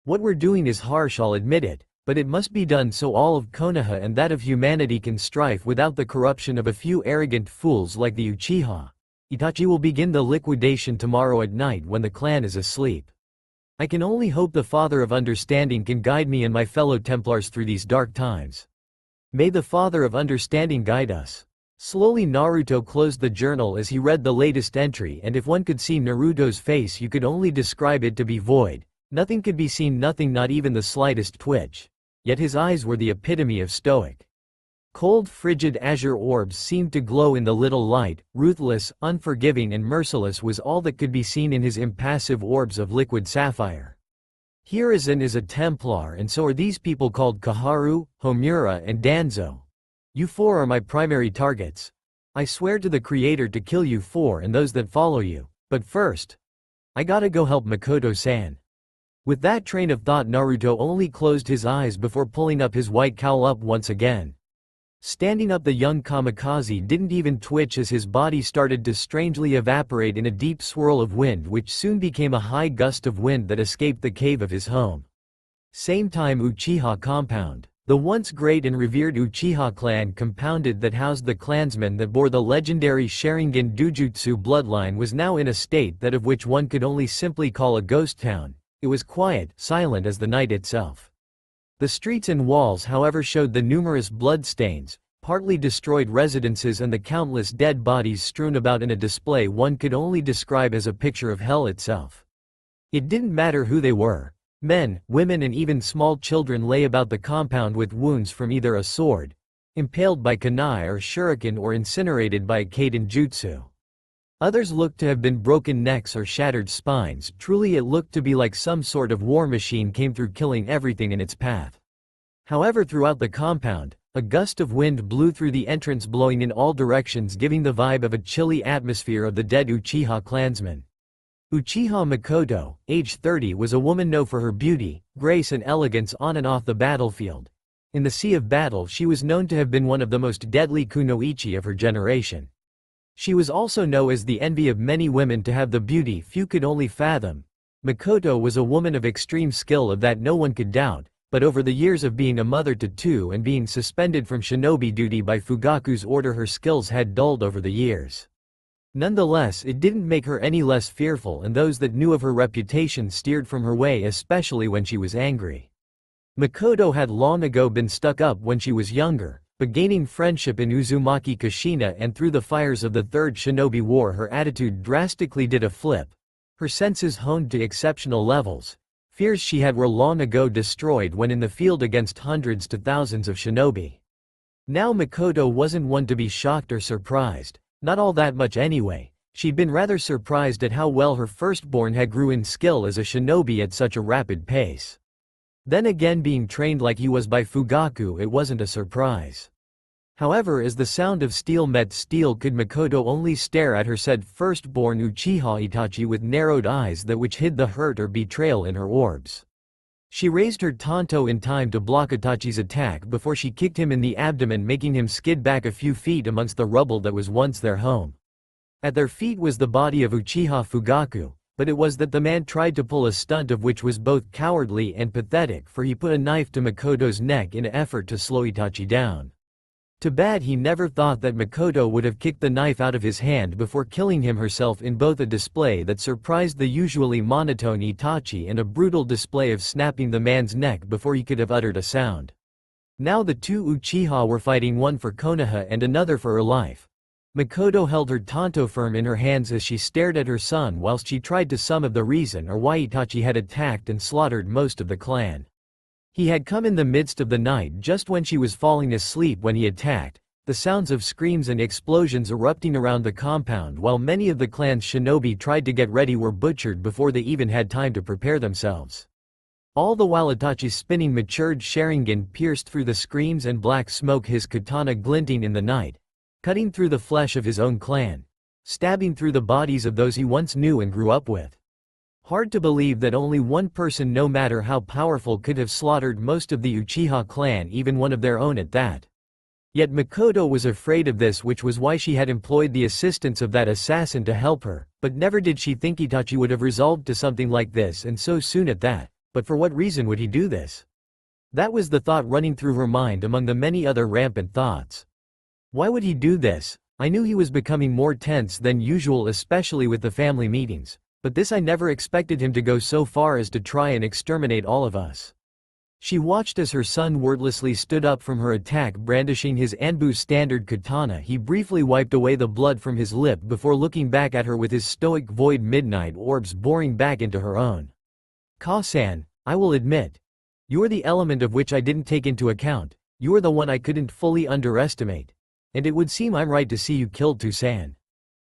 What we're doing is harsh, I'll admit it, but it must be done so all of Konoha and that of humanity can strive without the corruption of a few arrogant fools like the Uchiha. Itachi will begin the liquidation tomorrow at night when the clan is asleep. I can only hope the Father of Understanding can guide me and my fellow Templars through these dark times. May the Father of Understanding guide us. Slowly Naruto closed the journal as he read the latest entry, and if one could see Naruto's face you could only describe it to be void. Nothing could be seen, nothing, not even the slightest twitch. Yet his eyes were the epitome of stoic. Cold, frigid azure orbs seemed to glow in the little light. Ruthless, unforgiving and merciless was all that could be seen in his impassive orbs of liquid sapphire. Hiruzen is a Templar, and so are these people called Kaharu, Homura and Danzo. You four are my primary targets. I swear to the Creator to kill you four and those that follow you, but first, I gotta go help Makoto-san. With that train of thought, Naruto only closed his eyes before pulling up his white cowl up once again. Standing up, the young kamikaze didn't even twitch as his body started to strangely evaporate in a deep swirl of wind, which soon became a high gust of wind that escaped the cave of his home. Same time, Uchiha compound. The once great and revered Uchiha clan compounded that housed the clansmen that bore the legendary Sharingan Dujutsu bloodline was now in a state that of which one could only simply call a ghost town. It was quiet, silent as the night itself. The streets and walls, however, showed the numerous bloodstains, partly destroyed residences and the countless dead bodies strewn about in a display one could only describe as a picture of hell itself. It didn't matter who they were. Men, women and even small children lay about the compound with wounds from either a sword, impaled by kunai or shuriken, or incinerated by a kaiden jutsu. Others looked to have been broken necks or shattered spines. Truly it looked to be like some sort of war machine came through, killing everything in its path. However, throughout the compound, a gust of wind blew through the entrance, blowing in all directions, giving the vibe of a chilly atmosphere of the dead Uchiha clansmen. Uchiha Makoto, age 30, was a woman known for her beauty, grace and elegance on and off the battlefield. In the sea of battle she was known to have been one of the most deadly kunoichi of her generation. She was also known as the envy of many women, to have the beauty few could only fathom. Makoto was a woman of extreme skill, of that no one could doubt, but over the years of being a mother to two and being suspended from shinobi duty by Fugaku's order, her skills had dulled over the years. Nonetheless, it didn't make her any less fearful, and those that knew of her reputation steered from her way, especially when she was angry. Makoto had long ago been stuck up when she was younger, but gaining friendship in Uzumaki Kushina and through the fires of the Third Shinobi War, her attitude drastically did a flip. Her senses honed to exceptional levels. Fears she had were long ago destroyed when in the field against hundreds to thousands of shinobi. Now Makoto wasn't one to be shocked or surprised, not all that much anyway. She'd been rather surprised at how well her firstborn had grew in skill as a shinobi at such a rapid pace. Then again, being trained like he was by Fugaku, it wasn't a surprise. However, as the sound of steel met steel, could Makoto only stare at her said firstborn Uchiha Itachi with narrowed eyes that which hid the hurt or betrayal in her orbs. She raised her tanto in time to block Itachi's attack before she kicked him in the abdomen, making him skid back a few feet amongst the rubble that was once their home. At their feet was the body of Uchiha Fugaku, but it was that the man tried to pull a stunt of which was both cowardly and pathetic, for he put a knife to Makoto's neck in an effort to slow Itachi down. Too bad he never thought that Makoto would have kicked the knife out of his hand before killing him herself, in both a display that surprised the usually monotone Itachi and a brutal display of snapping the man's neck before he could have uttered a sound. Now the two Uchiha were fighting, one for Konoha and another for her life. Makoto held her tanto firm in her hands as she stared at her son whilst she tried to sum up the reason or why Itachi had attacked and slaughtered most of the clan. He had come in the midst of the night, just when she was falling asleep when he attacked, the sounds of screams and explosions erupting around the compound while many of the clan's shinobi tried to get ready were butchered before they even had time to prepare themselves. All the while Itachi's spinning matured Sharingan pierced through the screams and black smoke, his katana glinting in the night, cutting through the flesh of his own clan, stabbing through the bodies of those he once knew and grew up with. Hard to believe that only one person, no matter how powerful, could have slaughtered most of the Uchiha clan, even one of their own at that. Yet Makoto was afraid of this, which was why she had employed the assistance of that assassin to help her, but never did she think Itachi would have resolved to something like this, and so soon at that. But for what reason would he do this? That was the thought running through her mind among the many other rampant thoughts. Why would he do this? I knew he was becoming more tense than usual, especially with the family meetings. But this, I never expected him to go so far as to try and exterminate all of us. She watched as her son wordlessly stood up from her attack, brandishing his Anbu standard katana. He briefly wiped away the blood from his lip before looking back at her with his stoic void midnight orbs boring back into her own. Ka-san, I will admit. You are the element of which I didn't take into account. You are the one I couldn't fully underestimate. And it would seem I'm right to see you killed Toussaint.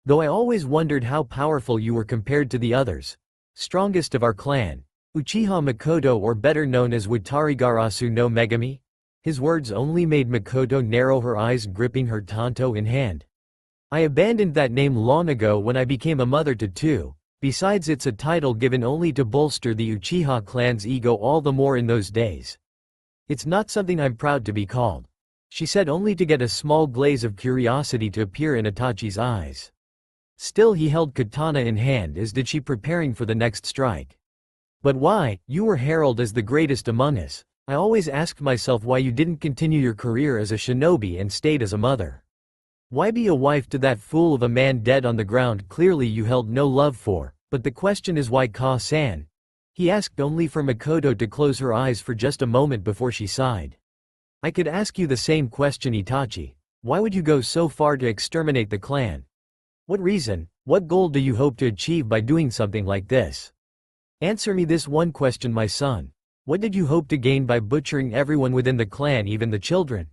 Though I always wondered how powerful you were compared to the others. Strongest of our clan, Uchiha Makoto, or better known as Watarigarasu no Megami? His words only made Makoto narrow her eyes, gripping her tanto in hand. I abandoned that name long ago when I became a mother to two. Besides, it's a title given only to bolster the Uchiha clan's ego, all the more in those days. It's not something I'm proud to be called, she said, only to get a small glaze of curiosity to appear in Itachi's eyes. Still he held katana in hand, as did she, preparing for the next strike. But why? You were heralded as the greatest among us. I always asked myself why you didn't continue your career as a shinobi and stayed as a mother. Why be a wife to that fool of a man dead on the ground clearly you held no love for? But the question is why, Ka-san? He asked, only for Makoto to close her eyes for just a moment before she sighed. I could ask you the same question, Itachi. Why would you go so far to exterminate the clan? What reason, what goal do you hope to achieve by doing something like this? Answer me this one question, my son. What did you hope to gain by butchering everyone within the clan, even the children?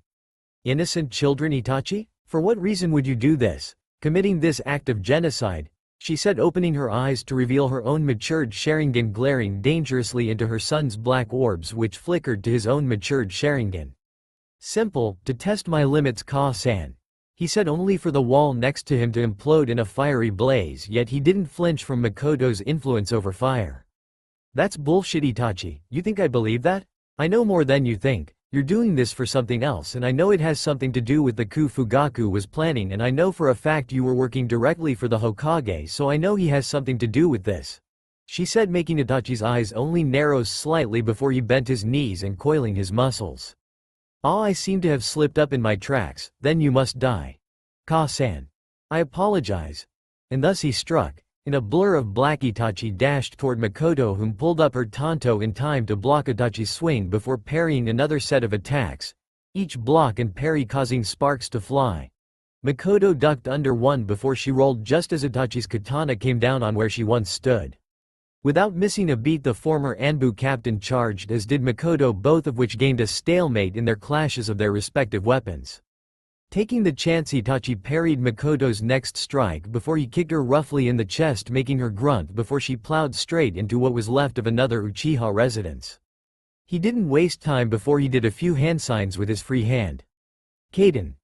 Innocent children, Itachi? For what reason would you do this, committing this act of genocide? She said, opening her eyes to reveal her own matured Sharingan glaring dangerously into her son's black orbs, which flickered to his own matured Sharingan. Simple, to test my limits, Ka-san. He said, only for the wall next to him to implode in a fiery blaze, yet he didn't flinch from Makoto's influence over fire. That's bullshit, Itachi. You think I believe that? I know more than you think. You're doing this for something else, and I know it has something to do with the coup Fugaku was planning, and I know for a fact you were working directly for the Hokage, so I know he has something to do with this. She said, making Itachi's eyes only narrow slightly before he bent his knees and coiling his muscles. Ah, I seem to have slipped up in my tracks. Then you must die. Ka-san. I apologize. And thus he struck. In a blur of black, Itachi dashed toward Makoto, whom pulled up her tanto in time to block Itachi's swing before parrying another set of attacks, each block and parry causing sparks to fly. Makoto ducked under one before she rolled just as Itachi's katana came down on where she once stood. Without missing a beat, the former Anbu captain charged, as did Makoto, both of which gained a stalemate in their clashes of their respective weapons. Taking the chance, Itachi parried Makoto's next strike before he kicked her roughly in the chest, making her grunt before she plowed straight into what was left of another Uchiha residence. He didn't waste time before he did a few hand signs with his free hand. Kaden.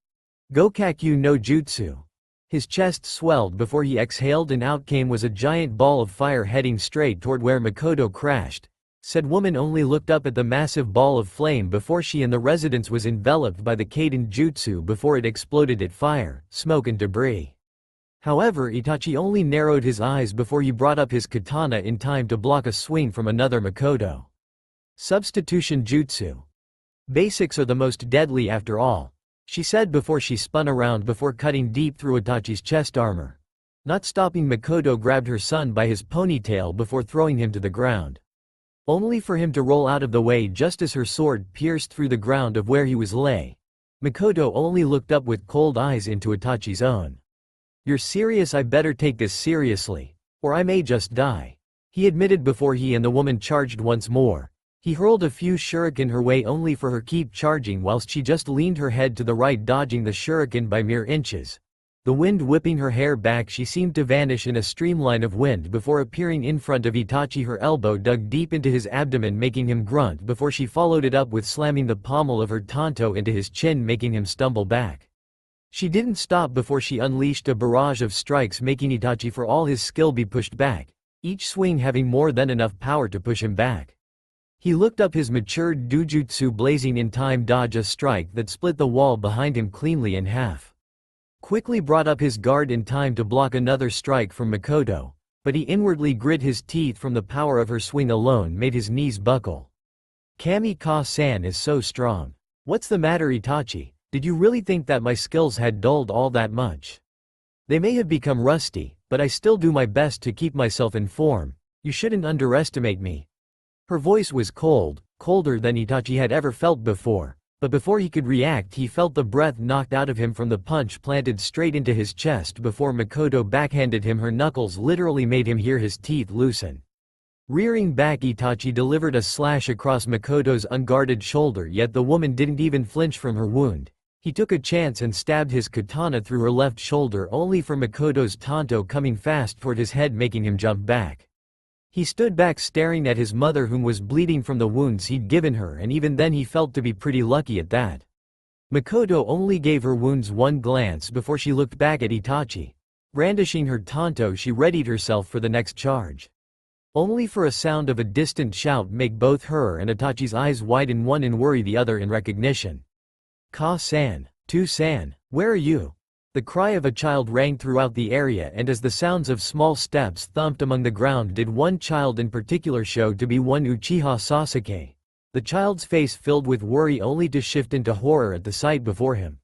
Gokakyu no Jutsu. His chest swelled before he exhaled, and out came was a giant ball of fire heading straight toward where Makoto crashed, Said woman only looked up at the massive ball of flame before she and the residence was enveloped by the Kaiden jutsu before it exploded at fire, smoke and debris. However, Itachi only narrowed his eyes before he brought up his katana in time to block a swing from another Makoto. Substitution jutsu. Basics are the most deadly after all, she said before she spun around before cutting deep through Itachi's chest armor. Not stopping, Makoto grabbed her son by his ponytail before throwing him to the ground. Only for him to roll out of the way just as her sword pierced through the ground of where he was lay. Makoto only looked up with cold eyes into Itachi's own. You're serious? I better take this seriously, or I may just die, he admitted before he and the woman charged once more. He hurled a few shuriken her way only for her keep charging whilst she just leaned her head to the right, dodging the shuriken by mere inches. The wind whipping her hair back, she seemed to vanish in a streamline of wind before appearing in front of Itachi, her elbow dug deep into his abdomen making him grunt before she followed it up with slamming the pommel of her tanto into his chin making him stumble back. She didn't stop before she unleashed a barrage of strikes making Itachi for all his skill be pushed back, each swing having more than enough power to push him back. He looked up, his matured dujutsu blazing in time, dodge a strike that split the wall behind him cleanly in half. Quickly brought up his guard in time to block another strike from Makoto, but he inwardly grit his teeth from the power of her swing alone made his knees buckle. Kami Ka-san is so strong. What's the matter, Itachi? Did you really think that my skills had dulled all that much? They may have become rusty, but I still do my best to keep myself in form. You shouldn't underestimate me. Her voice was cold, colder than Itachi had ever felt before, but before he could react he felt the breath knocked out of him from the punch planted straight into his chest before Makoto backhanded him. Her knuckles literally made him hear his teeth loosen. Rearing back, Itachi delivered a slash across Makoto's unguarded shoulder, yet the woman didn't even flinch from her wound. He took a chance and stabbed his katana through her left shoulder only for Makoto's tanto coming fast toward his head making him jump back. He stood back staring at his mother whom was bleeding from the wounds he'd given her, and even then he felt to be pretty lucky at that. Makoto only gave her wounds one glance before she looked back at Itachi. Brandishing her tanto, she readied herself for the next charge. Only for a sound of a distant shout make both her and Itachi's eyes widen, one in worry, the other in recognition. Ka-san, Tu-san, where are you? The cry of a child rang throughout the area, and as the sounds of small steps thumped among the ground did one child in particular show to be one Uchiha Sasuke. The child's face filled with worry only to shift into horror at the sight before him.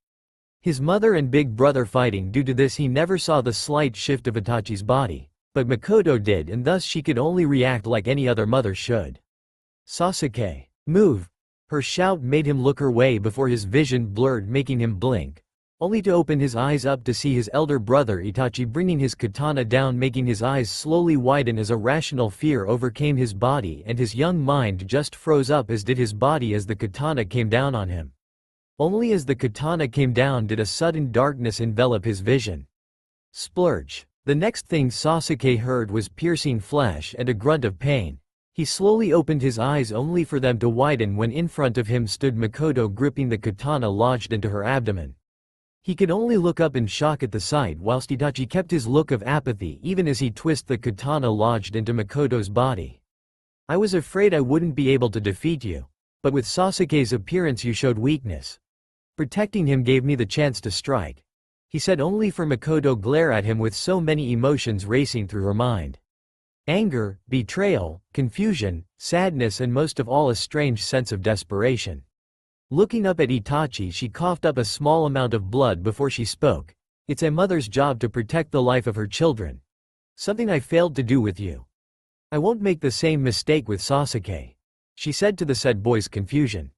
His mother and big brother fighting. Due to this he never saw the slight shift of Itachi's body, but Makoto did, and thus she could only react like any other mother should. Sasuke, move! Her shout made him look her way before his vision blurred making him blink, only to open his eyes up to see his elder brother Itachi bringing his katana down making his eyes slowly widen as a rational fear overcame his body and his young mind just froze up, as did his body as the katana came down on him. Only as the katana came down did a sudden darkness envelop his vision. Splurge. The next thing Sasuke heard was piercing flesh and a grunt of pain. He slowly opened his eyes only for them to widen when in front of him stood Makoto gripping the katana lodged into her abdomen. He could only look up in shock at the sight whilst Itachi kept his look of apathy even as he twisted the katana lodged into Makoto's body. I was afraid I wouldn't be able to defeat you, but with Sasuke's appearance you showed weakness. Protecting him gave me the chance to strike, he said only for Makoto glare at him with so many emotions racing through her mind. Anger, betrayal, confusion, sadness, and most of all a strange sense of desperation. Looking up at Itachi, she coughed up a small amount of blood before she spoke. It's a mother's job to protect the life of her children. Something I failed to do with you. I won't make the same mistake with Sasuke, she said to the said boy's confusion.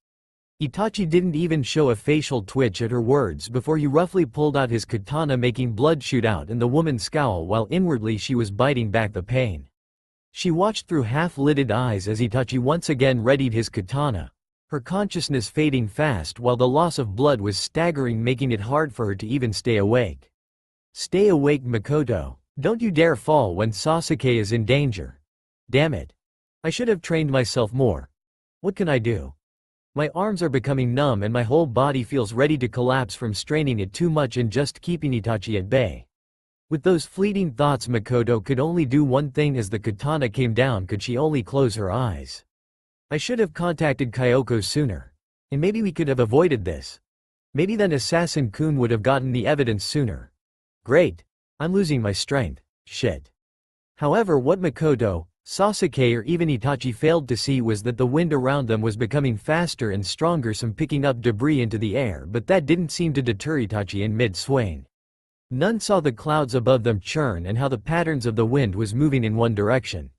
Itachi didn't even show a facial twitch at her words before he roughly pulled out his katana making blood shoot out and the woman scowl while inwardly she was biting back the pain. She watched through half-lidded eyes as Itachi once again readied his katana, her consciousness fading fast while the loss of blood was staggering making it hard for her to even stay awake. Stay awake, Makoto. Don't you dare fall when Sasuke is in danger. Damn it. I should have trained myself more. What can I do? My arms are becoming numb and my whole body feels ready to collapse from straining it too much and just keeping Itachi at bay. With those fleeting thoughts, Makoto could only do one thing. As the katana came down, could she only close her eyes. I should have contacted Kyoko sooner. And maybe we could have avoided this. Maybe then Assassin-kun would have gotten the evidence sooner. Great. I'm losing my strength. Shit. However, what Makoto, Sasuke or even Itachi failed to see was that the wind around them was becoming faster and stronger, some picking up debris into the air, but that didn't seem to deter Itachi in mid-swing. None saw the clouds above them churn and how the patterns of the wind was moving in one direction.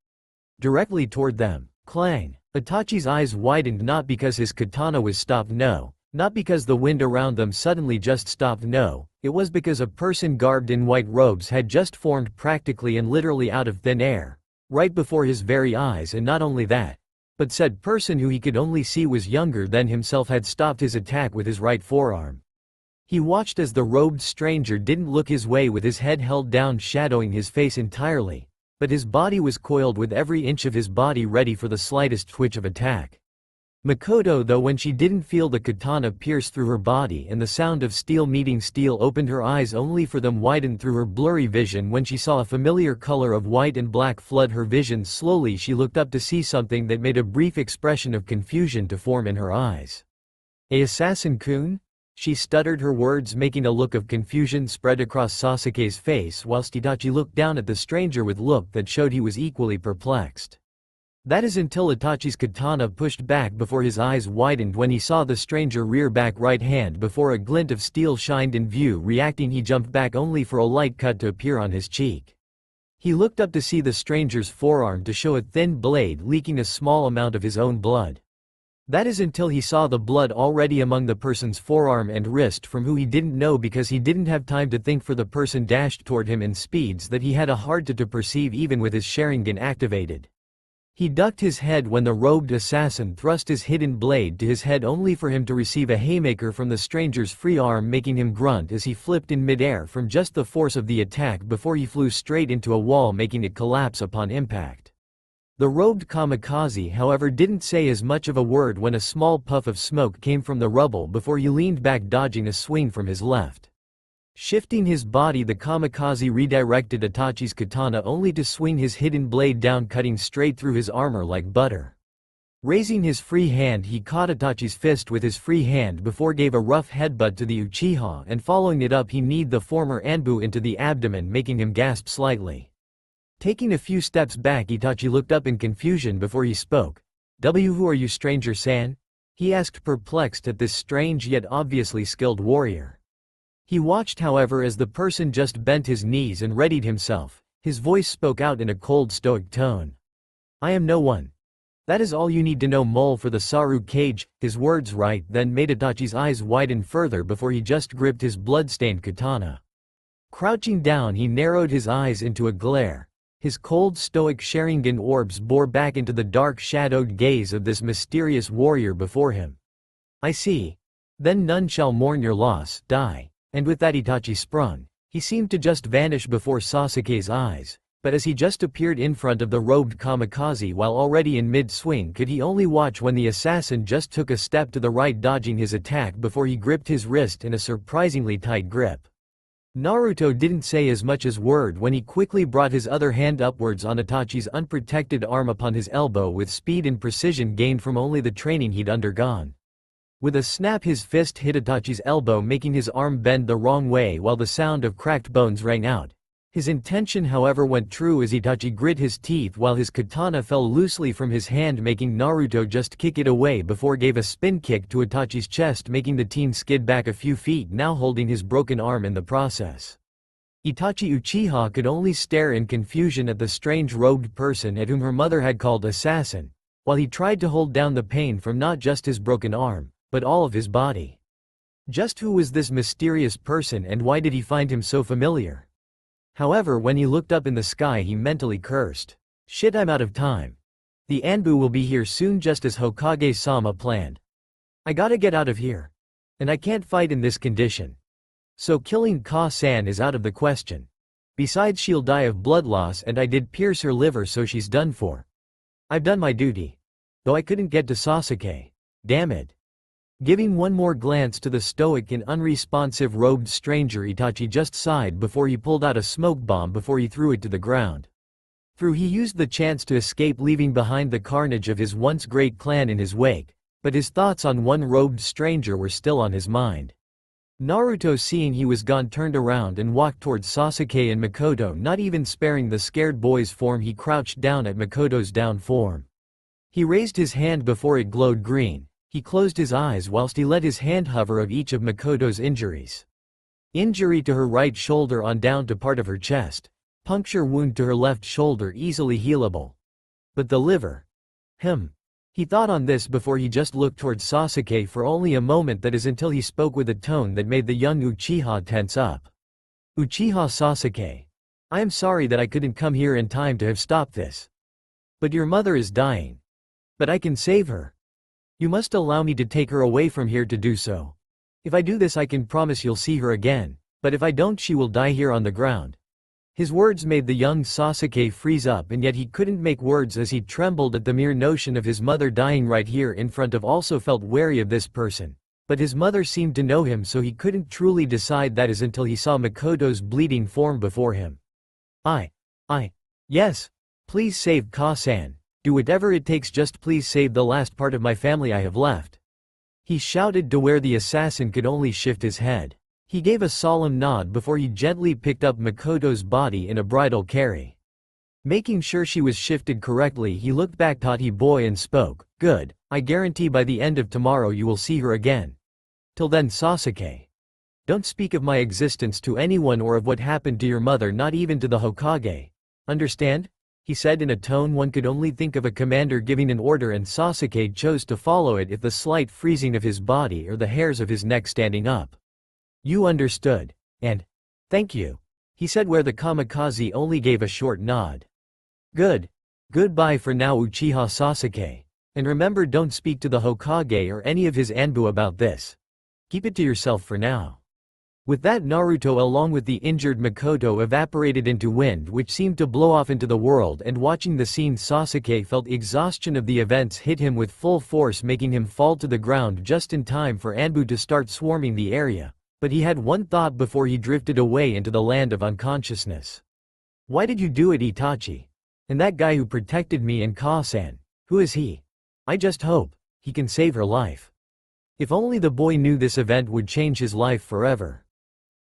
Directly toward them. Clang. Itachi's eyes widened, not because his katana was stopped, no. Not because the wind around them suddenly just stopped, no. It was because a person garbed in white robes had just formed practically and literally out of thin air, right before his very eyes, and not only that, but said person, who he could only see was younger than himself, had stopped his attack with his right forearm. He watched as the robed stranger didn't look his way, with his head held down, shadowing his face entirely, but his body was coiled, with every inch of his body ready for the slightest twitch of attack. Makoto, though, when she didn't feel the katana pierce through her body and the sound of steel meeting steel, opened her eyes only for them widened through her blurry vision when she saw a familiar color of white and black flood her vision. Slowly she looked up to see something that made a brief expression of confusion to form in her eyes. Assassin-kun? She stuttered, her words making a look of confusion spread across Sasuke's face, whilst Itachi looked down at the stranger with look that showed he was equally perplexed. That is until Itachi's katana pushed back before his eyes widened when he saw the stranger rear back right hand before a glint of steel shined in view. Reacting, he jumped back only for a light cut to appear on his cheek. He looked up to see the stranger's forearm to show a thin blade leaking a small amount of his own blood. That is until he saw the blood already among the person's forearm and wrist, from who he didn't know because he didn't have time to think, for the person dashed toward him in speeds that he had a hard to perceive even with his Sharingan activated. He ducked his head when the robed assassin thrust his hidden blade to his head, only for him to receive a haymaker from the stranger's free arm, making him grunt as he flipped in midair from just the force of the attack before he flew straight into a wall, making it collapse upon impact. The robed kamikaze, however, didn't say as much of a word when a small puff of smoke came from the rubble before he leaned back, dodging a swing from his left. Shifting his body, the kamikaze redirected Itachi's katana only to swing his hidden blade down, cutting straight through his armor like butter. Raising his free hand, he caught Itachi's fist with his free hand before gave a rough headbutt to the Uchiha, and following it up he kneed the former Anbu into the abdomen, making him gasp slightly. Taking a few steps back, Itachi looked up in confusion before he spoke. Who are you, stranger-san? He asked, perplexed at this strange yet obviously skilled warrior. He watched, however, as the person just bent his knees and readied himself. His voice spoke out in a cold, stoic tone. I am no one. That is all you need to know, mole for the Saru cage. His words right then made Itachi's eyes widen further before he just gripped his blood-stained katana. Crouching down, he narrowed his eyes into a glare. His cold, stoic Sharingan orbs bore back into the dark, shadowed gaze of this mysterious warrior before him. I see. Then none shall mourn your loss, die. And with that Itachi sprung. He seemed to just vanish before Sasuke's eyes, but as he just appeared in front of the robed kamikaze while already in mid-swing, could he only watch when the assassin just took a step to the right, dodging his attack before he gripped his wrist in a surprisingly tight grip. Naruto didn't say as much as word when he quickly brought his other hand upwards on Itachi's unprotected arm upon his elbow with speed and precision gained from only the training he'd undergone. With a snap, his fist hit Itachi's elbow, making his arm bend the wrong way while the sound of cracked bones rang out. His intention, however, went true as Itachi grit his teeth while his katana fell loosely from his hand, making Naruto just kick it away before gave a spin kick to Itachi's chest, making the teen skid back a few feet, now holding his broken arm in the process. Itachi Uchiha could only stare in confusion at the strange robed person at whom her mother had called assassin, while he tried to hold down the pain from not just his broken arm, but all of his body. Just who was this mysterious person, and why did he find him so familiar? However, when he looked up in the sky, he mentally cursed. Shit, I'm out of time. The Anbu will be here soon, just as Hokage-sama planned. I gotta get out of here. And I can't fight in this condition. So killing Ka-san is out of the question. Besides, she'll die of blood loss, and I did pierce her liver, so she's done for. I've done my duty. Though I couldn't get to Sasuke. Damn it. Giving one more glance to the stoic and unresponsive robed stranger, Itachi just sighed before he pulled out a smoke bomb before he threw it to the ground. He used the chance to escape, leaving behind the carnage of his once great clan in his wake, but his thoughts on one robed stranger were still on his mind. Naruto, seeing he was gone, turned around and walked towards Sasuke and Makoto, not even sparing the scared boy's form. He crouched down at Makoto's down form. He raised his hand before it glowed green. He closed his eyes whilst he let his hand hover of each of Makoto's injuries. Injury to her right shoulder on down to part of her chest. Puncture wound to her left shoulder, easily healable. But the liver. He thought on this before he just looked towards Sasuke for only a moment, that is until he spoke with a tone that made the young Uchiha tense up. Uchiha Sasuke. I am sorry that I couldn't come here in time to have stopped this. But your mother is dying. But I can save her. You must allow me to take her away from here to do so. If I do this, I can promise you'll see her again, but if I don't, she will die here on the ground. His words made the young Sasuke freeze up, and yet he couldn't make words as he trembled at the mere notion of his mother dying right here in front of. Also felt wary of this person, but his mother seemed to know him, so he couldn't truly decide that is until he saw Makoto's bleeding form before him. Yes. Please save Ka-san. Do whatever it takes, just please save the last part of my family I have left. He shouted to where the assassin could only shift his head. He gave a solemn nod before he gently picked up Makoto's body in a bridal carry. Making sure she was shifted correctly, he looked back at the boy and spoke, "Good, I guarantee by the end of tomorrow you will see her again. Till then, Sasuke, don't speak of my existence to anyone or of what happened to your mother, not even to the Hokage. Understand?" he said in a tone one could only think of a commander giving an order, and Sasuke chose to follow it, if the slight freezing of his body or the hairs of his neck standing up. "You understood. And thank you," he said, where the kamikaze only gave a short nod. "Good. Goodbye for now, Uchiha Sasuke. And remember, don't speak to the Hokage or any of his Anbu about this. Keep it to yourself for now." With that, Naruto along with the injured Makoto evaporated into wind, which seemed to blow off into the world, and watching the scene, Sasuke felt the exhaustion of the events hit him with full force, making him fall to the ground just in time for Anbu to start swarming the area. But he had one thought before he drifted away into the land of unconsciousness. "Why did you do it, Itachi? And that guy who protected me and Ka-san, who is he? I just hope he can save her life." If only the boy knew this event would change his life forever.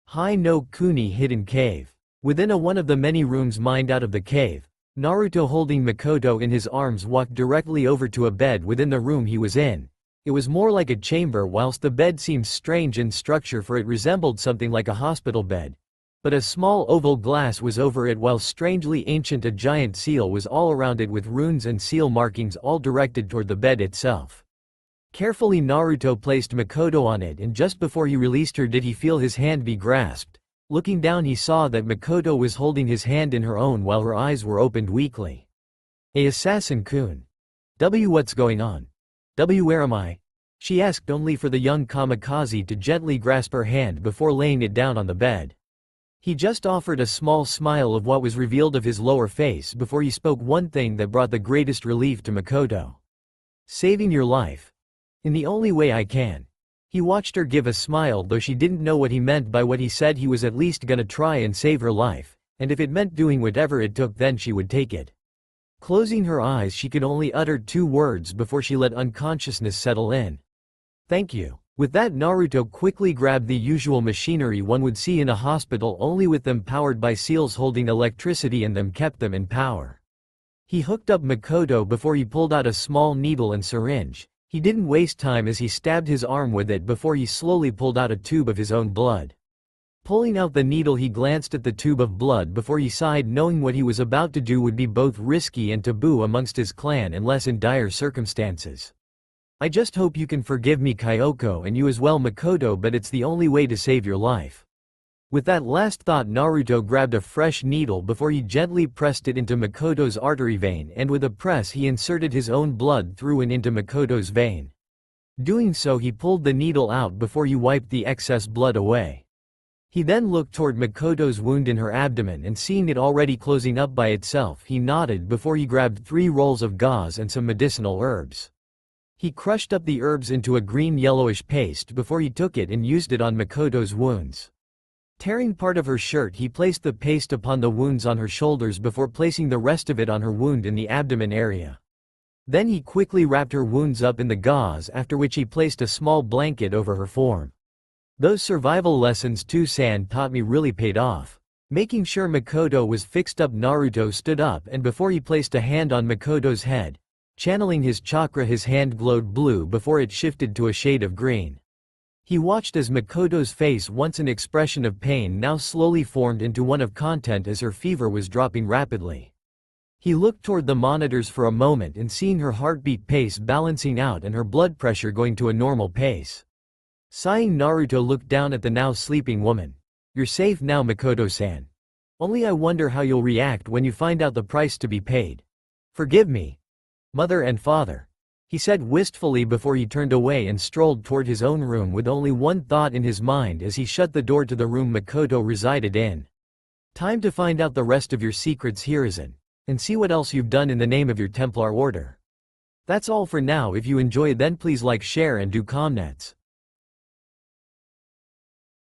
Hai no Kuni hidden cave. Within one of the many rooms mined out of the cave, Naruto, holding Makoto in his arms, walked directly over to a bed within the room he was in. It was more like a chamber, whilst the bed seemed strange in structure, for it resembled something like a hospital bed. But a small oval glass was over it, while strangely ancient a giant seal was all around it with runes and seal markings all directed toward the bed itself. Carefully Naruto placed Makoto on it, and just before he released her did he feel his hand be grasped. Looking down, he saw that Makoto was holding his hand in her own while her eyes were opened weakly. Assassin-kun. What's going on? Where am I? She asked, only for the young kamikaze to gently grasp her hand before laying it down on the bed. He just offered a small smile of what was revealed of his lower face before he spoke one thing that brought the greatest relief to Makoto. "Saving your life. In the only way I can." He watched her give a smile, though she didn't know what he meant by what he said. He was at least gonna try and save her life, and if it meant doing whatever it took, then she would take it. Closing her eyes, she could only utter 2 words before she let unconsciousness settle in. "Thank you." With that, Naruto quickly grabbed the usual machinery one would see in a hospital, only with them powered by seals holding electricity in them kept them in power. He hooked up Makoto before he pulled out a small needle and syringe. He didn't waste time as he stabbed his arm with it before he slowly pulled out a tube of his own blood. Pulling out the needle, he glanced at the tube of blood before he sighed, knowing what he was about to do would be both risky and taboo amongst his clan unless in dire circumstances. "I just hope you can forgive me, Kyoko, and you as well, Makoto, but it's the only way to save your life." With that last thought, Naruto grabbed a fresh needle before he gently pressed it into Makoto's artery vein, and with a press he inserted his own blood through and into Makoto's vein. Doing so, he pulled the needle out before he wiped the excess blood away. He then looked toward Makoto's wound in her abdomen, and seeing it already closing up by itself, he nodded before he grabbed 3 rolls of gauze and some medicinal herbs. He crushed up the herbs into a green-yellowish paste before he took it and used it on Makoto's wounds. Tearing part of her shirt, he placed the paste upon the wounds on her shoulders before placing the rest of it on her wound in the abdomen area. Then he quickly wrapped her wounds up in the gauze, after which he placed a small blanket over her form. Those survival lessons San taught me really paid off. Making sure Makoto was fixed up, Naruto stood up, and before he placed a hand on Makoto's head, channeling his chakra, his hand glowed blue before it shifted to a shade of green. He watched as Makoto's face, once an expression of pain, now slowly formed into one of content as her fever was dropping rapidly. He looked toward the monitors for a moment and seeing her heartbeat pace balancing out and her blood pressure going to a normal pace. Sighing, Naruto looked down at the now sleeping woman. "You're safe now, Makoto-san. Only I wonder how you'll react when you find out the price to be paid. Forgive me, mother and father," he said wistfully before he turned away and strolled toward his own room with only one thought in his mind as he shut the door to the room Makoto resided in. "Time to find out the rest of your secrets, Hiruzen, and see what else you've done in the name of your Templar order." That's all for now. If you enjoyed, then please like, share and do comments.